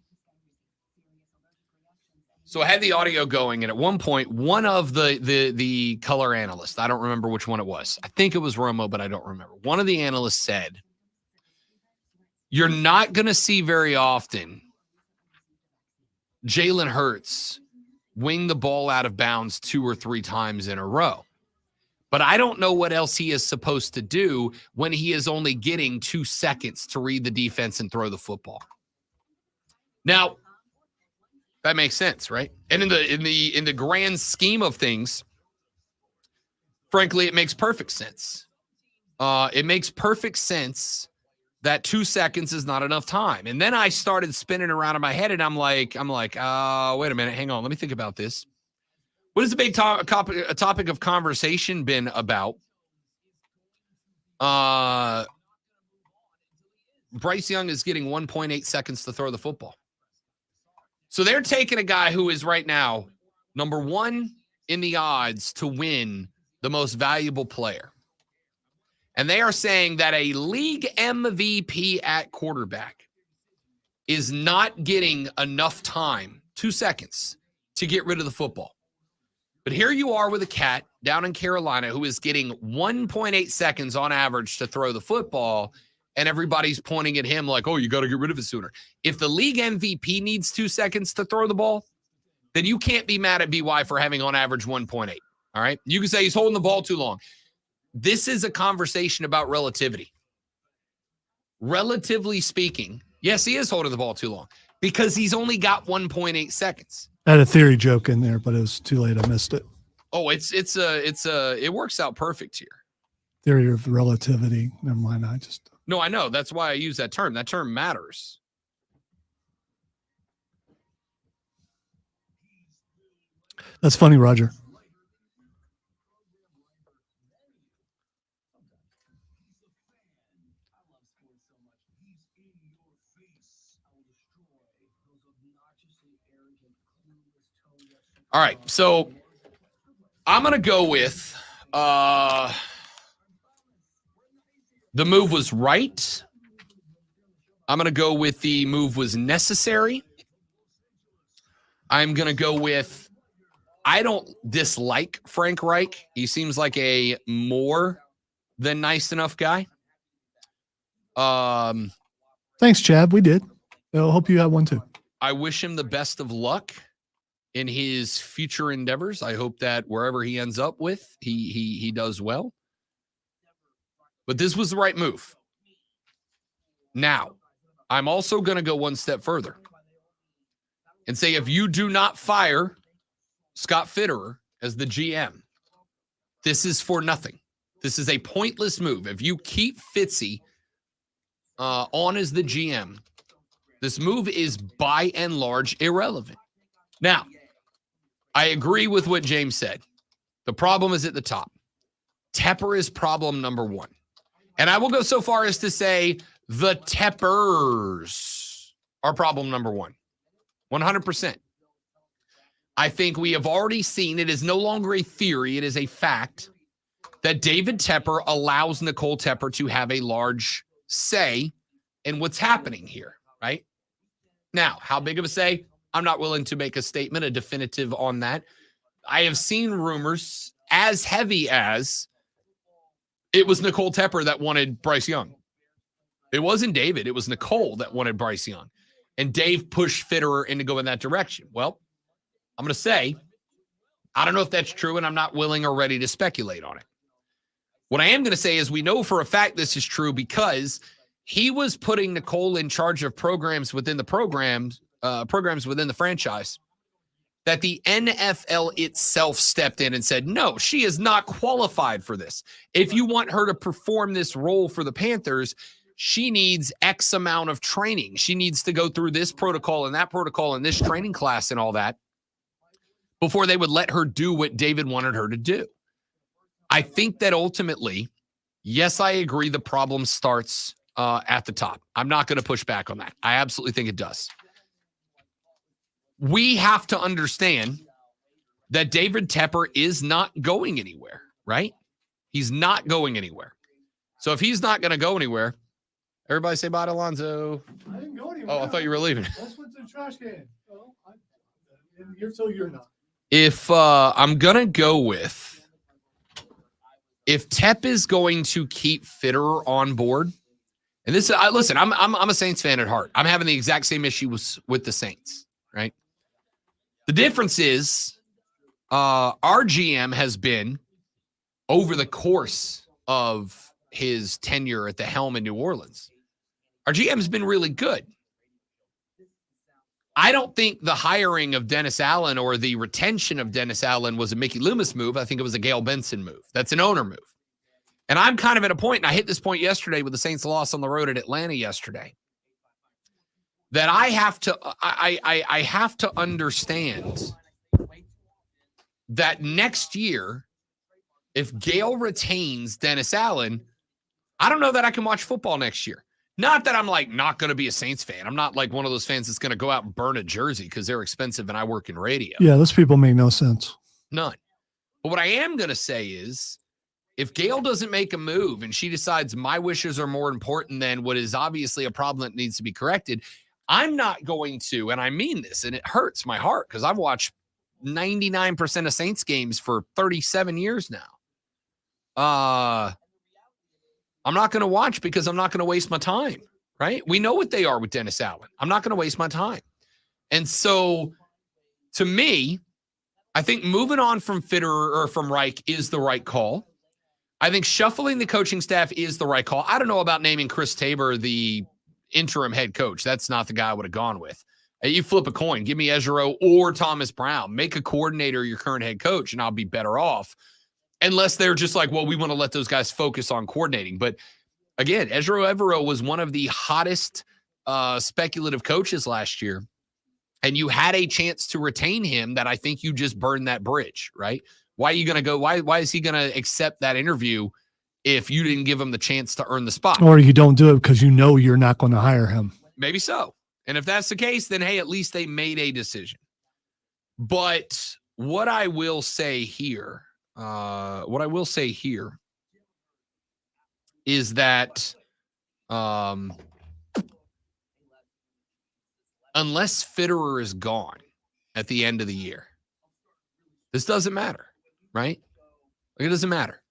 S1: So I had the audio going, and at one point, one of the color analysts, I don't remember which one it was. I think it was Romo, but I don't remember. One of the analysts said, you're not going to see very often Jalen Hurts wing the ball out of bounds 2 or 3 times in a row. But I don't know what else he is supposed to do when he is only getting 2 seconds to read the defense and throw the football. Now, that makes sense, right? And in the grand scheme of things, frankly, it makes perfect sense. It makes perfect sense that 2 seconds is not enough time. And then I started spinning around in my head, and I'm like, wait a minute, hang on, let me think about this. What has the big topic of conversation been about? Bryce Young is getting 1.8 seconds to throw the football. So they're taking a guy who is right now number one in the odds to win the most valuable player. And they are saying that a league MVP at quarterback is not getting enough time, 2 seconds, to get rid of the football. But here you are with a cat down in Carolina who is getting 1.8 seconds on average to throw the football, and everybody's pointing at him like, oh, you got to get rid of it sooner. If the league MVP needs 2 seconds to throw the ball, then you can't be mad at BY for having on average 1.8. All right? You can say he's holding the ball too long. This is a conversation about relativity. Relatively speaking, yes, he is holding the ball too long because he's only got 1.8 seconds.
S4: I had a theory joke in there, but it was too late. I missed it.
S1: Oh, it works out perfect here.
S4: Theory of relativity. Never mind.
S1: No, I know. That's why I use that term. That term matters.
S4: That's funny, Roger.
S1: All right, so I'm going to go with the move was right. I'm going to go with the move was necessary. I'm going to go with I don't dislike Frank Reich. He seems like a more than nice enough guy.
S4: Thanks, Chad. We did. I hope you have one too.
S1: I wish him the best of luck in his future endeavors. I hope that wherever he ends up with, he does well. But this was the right move. Now, I'm also going to go one step further and say if you do not fire Scott Fitterer as the GM, this is for nothing. This is a pointless move. If you keep Fitzy on as the GM, this move is by and large irrelevant. Now, I agree with what James said. The problem is at the top. Tepper is problem number one. And I will go so far as to say the Teppers are problem number one. 100%. I think we have already seen, it is no longer a theory, it is a fact, that David Tepper allows Nicole Tepper to have a large say in what's happening here, right? Now, how big of a say? I'm not willing to make a statement, a definitive on that. I have seen rumors as heavy as it was Nicole Tepper that wanted Bryce Young. It wasn't David. It was Nicole that wanted Bryce Young. And Dave pushed Fitterer into going that direction. Well, I'm going to say, I don't know if that's true, and I'm not willing or ready to speculate on it. What I am going to say is we know for a fact this is true because he was putting Nicole in charge of programs within the programs within the franchise that the NFL itself stepped in and said, no, she is not qualified for this. If you want her to perform this role for the Panthers, she needs X amount of training. She needs to go through this protocol and that protocol and this training class and all that before they would let her do what David wanted her to do. I think that ultimately, yes, I agree the problem starts at the top. I'm not going to push back on that. I absolutely think it does. We have to understand that David Tepper is not going anywhere, right? He's not going anywhere. So if he's not going to go anywhere, everybody say bye to Alonzo.
S3: I didn't go anywhere.
S1: Oh, I thought you were leaving.
S3: I just went to the trash can. Well, you're not.
S1: If I'm going to go with, if Tep is going to keep Fitterer on board, and this, listen, I'm a Saints fan at heart. I'm having the exact same issue with the Saints, right? The difference is our GM has been, over the course of his tenure at the helm in New Orleans, our GM has been really good. I don't think the hiring of Dennis Allen or the retention of Dennis Allen was a Mickey Loomis move. I think it was a Gail Benson move. That's an owner move. And I'm kind of at a point, and I hit this point yesterday with the Saints' loss on the road at Atlanta yesterday, that I have to understand that next year, if Gale retains Dennis Allen, I don't know that I can watch football next year. Not that I'm like not going to be a Saints fan. I'm not like one of those fans that's going to go out and burn a jersey because they're expensive and I work in radio.
S4: Yeah, those people make no sense.
S1: None. But what I am going to say is if Gail doesn't make a move and she decides my wishes are more important than what is obviously a problem that needs to be corrected, I'm not going to, and I mean this, and it hurts my heart because I've watched 99% of Saints games for 37 years now. I'm not going to watch because I'm not going to waste my time, right? We know what they are with Dennis Allen. I'm not going to waste my time. And so, to me, I think moving on from Fitterer or from Reich is the right call. I think shuffling the coaching staff is the right call. I don't know about naming Chris Tabor the interim head coach. That's not the guy I would have gone with. You flip a coin. Give me Ezero or Thomas Brown. Make a coordinator your current head coach, and I'll be better off. Unless they're just like, well, we want to let those guys focus on coordinating. But again, Ezero Evero was one of the hottest speculative coaches last year. And you had a chance to retain him that I think you just burned that bridge, right? Why are you going to go? Why is he going to accept that interview if you didn't give him the chance to earn the spot?
S4: Or you don't do it because you know you're not going to hire him.
S1: Maybe so. And if that's the case, then, hey, at least they made a decision. But what I will say here, is that unless Fitterer is gone at the end of the year, this doesn't matter, right? Like, it doesn't matter.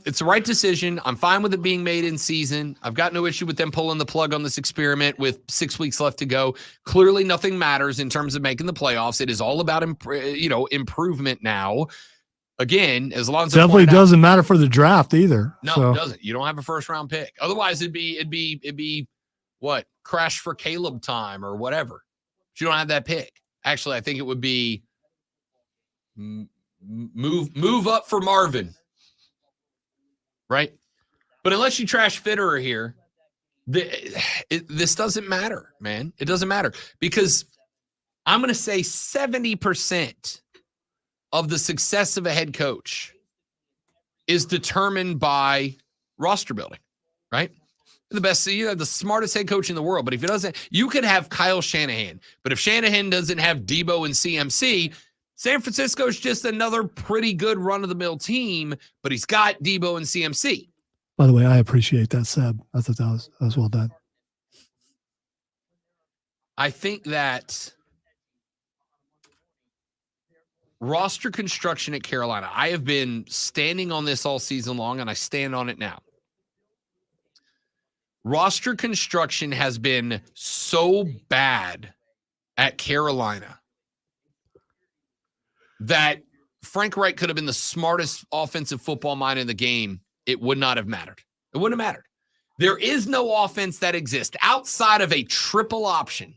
S1: It's the right decision. I'm fine with it being made in season. I've got no issue with them pulling the plug on this experiment with 6 weeks left to go. Clearly, nothing matters in terms of making the playoffs. It is all about improvement now. Again, as long as
S4: definitely doesn't matter for the draft either.
S1: No, it doesn't. You don't have a first round pick. Otherwise, it'd be what? Crash for Caleb time or whatever. But you don't have that pick. Actually, I think it would be move up for Marvin. Right? But unless you trash Fitterer here, this doesn't matter, man. It doesn't matter because I'm going to say 70% of the success of a head coach is determined by roster building, right? The best, the smartest head coach in the world. But if he doesn't, you could have Kyle Shanahan. But if Shanahan doesn't have Debo and CMC, San Francisco's just another pretty good run-of-the-mill team, but he's got Debo and CMC.
S4: By the way, I appreciate that, Seb. I thought that was well done.
S1: I think that roster construction at Carolina, I have been standing on this all season long, and I stand on it now. Roster construction has been so bad at Carolina that Frank Reich could have been the smartest offensive football mind in the game. It would not have mattered. It wouldn't have mattered. There is no offense that exists outside of a triple option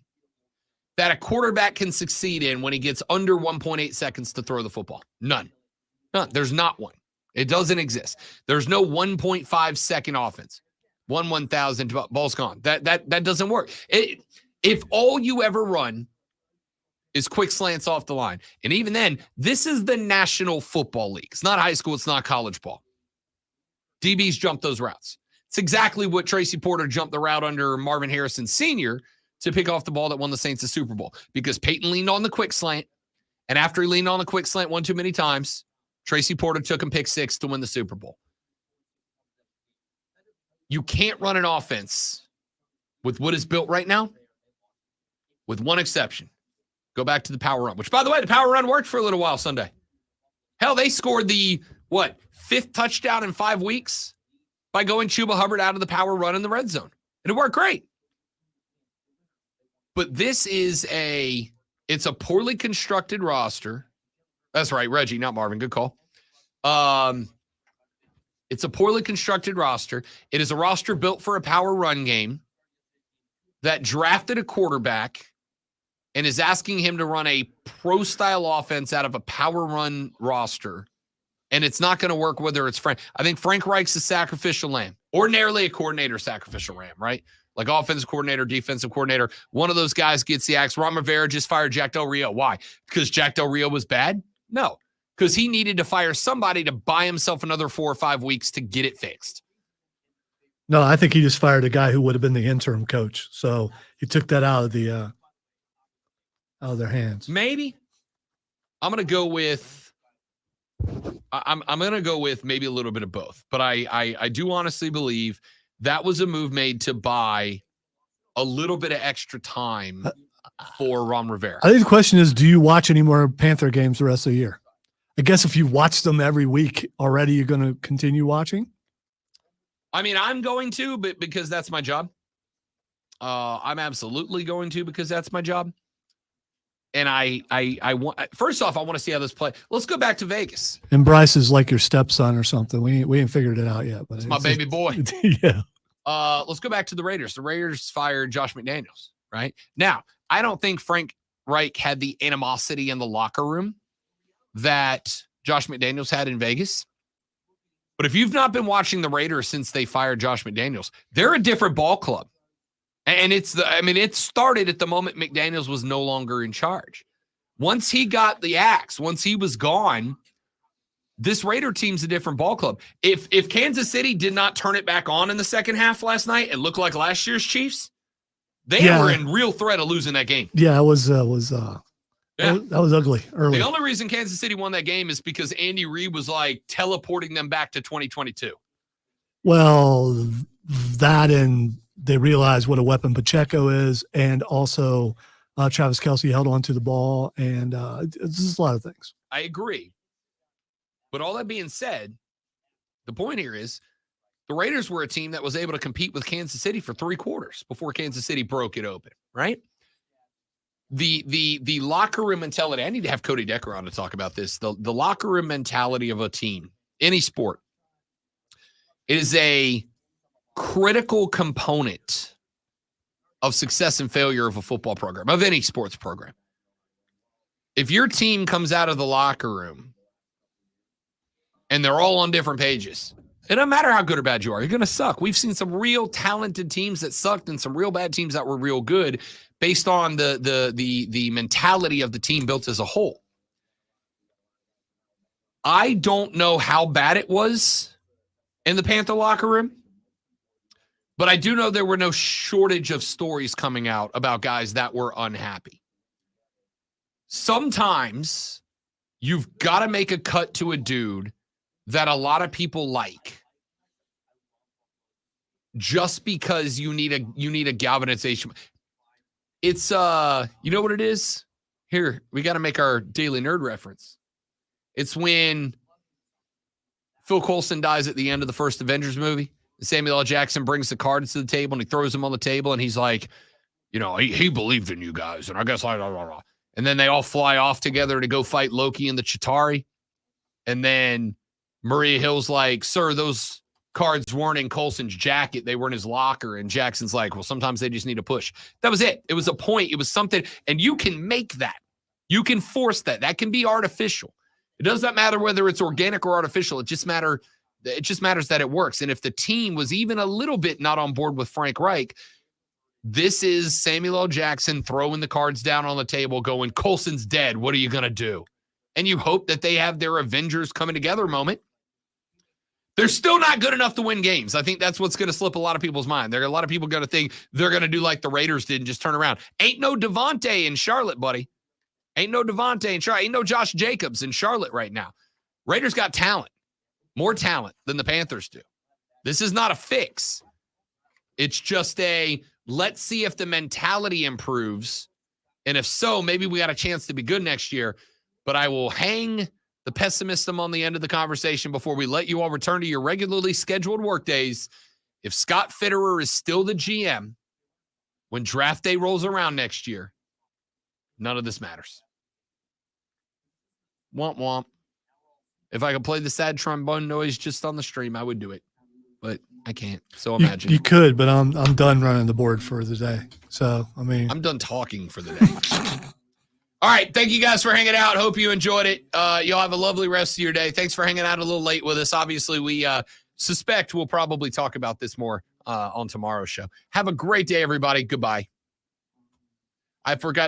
S1: that a quarterback can succeed in when he gets under 1.8 seconds to throw the football. None. There's not one. It doesn't exist. There's no 1.5 second offense. 1,000 ball's gone. That doesn't work. If all you ever run is quick slants off the line. And even then, this is the National Football League. It's not high school. It's not college ball. DBs jump those routes. It's exactly what Tracy Porter jumped the route under Marvin Harrison Sr. to pick off the ball that won the Saints the Super Bowl because Peyton leaned on the quick slant. And after he leaned on the quick slant one too many times, Tracy Porter took him pick six to win the Super Bowl. You can't run an offense with what is built right now, with one exception. Go back to the power run, which, by the way, the power run worked for a little while Sunday. Hell, they scored the, fifth touchdown in 5 weeks by going Chuba Hubbard out of the power run in the red zone. And it worked great. But this is it's a poorly constructed roster. That's right, Reggie, not Marvin. Good call. It's a poorly constructed roster. It is a roster built for a power run game that drafted a quarterback and is asking him to run a pro-style offense out of a power run roster. And it's not going to work whether it's Frank. I think Frank Reich's a sacrificial lamb. Ordinarily a coordinator sacrificial lamb, right? Like offensive coordinator, defensive coordinator. One of those guys gets the axe. Ron Rivera just fired Jack Del Rio. Why? Because Jack Del Rio was bad? No, because he needed to fire somebody to buy himself another 4 or 5 weeks to get it fixed.
S4: No, I think he just fired a guy who would have been the interim coach. So he took that out of their hands.
S1: Maybe. I'm going to go with maybe a little bit of both. But I do honestly believe that was a move made to buy a little bit of extra time for Ron Rivera.
S4: I think the question is, do you watch any more Panther games the rest of the year? I guess if you watch them every week already, you're going to continue watching?
S1: I mean, I'm going to, but because that's my job. I'm absolutely going to because that's my job. And I want, first off, I want to see how this play. Let's go back to Vegas.
S4: And Bryce is like your stepson or something. We ain't figured it out yet, but
S1: it's my baby boy.
S4: Yeah.
S1: Let's go back to the Raiders. The Raiders fired Josh McDaniels, right? Now, I don't think Frank Reich had the animosity in the locker room that Josh McDaniels had in Vegas. But if you've not been watching the Raiders since they fired Josh McDaniels, they're a different ball club. And it started at the moment McDaniels was no longer in charge. Once he got the axe, once he was gone, this Raider team's a different ball club. If Kansas City did not turn it back on in the second half last night and look like last year's Chiefs, they were in real threat of losing that game.
S4: Yeah, it was that was ugly early.
S1: The only reason Kansas City won that game is because Andy Reid was like teleporting them back to 2022.
S4: Well, that and they realized what a weapon Pacheco is, and also Travis Kelce held on to the ball, and it's just a lot of things.
S1: I agree. But all that being said, the point here is the Raiders were a team that was able to compete with Kansas City for 3 quarters before Kansas City broke it open, right? The locker room mentality, I need to have Cody Decker on to talk about this. The locker room mentality of a team, any sport, is a critical component of success and failure of a football program, of any sports program. If your team comes out of the locker room and they're all on different pages, it doesn't matter how good or bad you are, you're going to suck. We've seen some real talented teams that sucked and some real bad teams that were real good based on the mentality of the team built as a whole. I don't know how bad it was in the Panther locker room, but I do know there were no shortage of stories coming out about guys that were unhappy. Sometimes you've got to make a cut to a dude that a lot of people like just because you need a galvanization. It's you know what it is? Here, we got to make our Daily Nerd reference. It's when Phil Coulson dies at the end of the first Avengers movie. Samuel L. Jackson brings the cards to the table and he throws them on the table and he's like, you know, he believed in you guys. And I guess and then they all fly off together to go fight Loki and the Chitauri. And then Maria Hill's like, sir, those cards weren't in Coulson's jacket. They were in his locker. And Jackson's like, well, sometimes they just need a push. That was it. It was a point. It was something. And you can make that. You can force that. That can be artificial. It doesn't matter whether it's organic or artificial. It just matters that it works. And if the team was even a little bit not on board with Frank Reich, this is Samuel L. Jackson throwing the cards down on the table going, Coulson's dead. What are you going to do? And you hope that they have their Avengers coming together moment. They're still not good enough to win games. I think that's what's going to slip a lot of people's mind. There are a lot of people going to think they're going to do like the Raiders did and just turn around. Ain't no Devontae in Charlotte, buddy. Ain't no Devontae in Charlotte. Ain't no Josh Jacobs in Charlotte right now. Raiders got talent. More talent than the Panthers do. This is not a fix. It's just let's see if the mentality improves. And if so, maybe we got a chance to be good next year. But I will hang the pessimism on the end of the conversation before we let you all return to your regularly scheduled work days. If Scott Fitterer is still the GM when draft day rolls around next year, none of this matters. Womp womp. If I could play the sad trombone noise just on the stream, I would do it. But I can't. So imagine.
S4: You could, but I'm done running the board for the day. So, I mean.
S1: I'm done talking for the day. All right. Thank you guys for hanging out. Hope you enjoyed it. Y'all have a lovely rest of your day. Thanks for hanging out a little late with us. Obviously, we suspect we'll probably talk about this more on tomorrow's show. Have a great day, everybody. Goodbye. I forgot to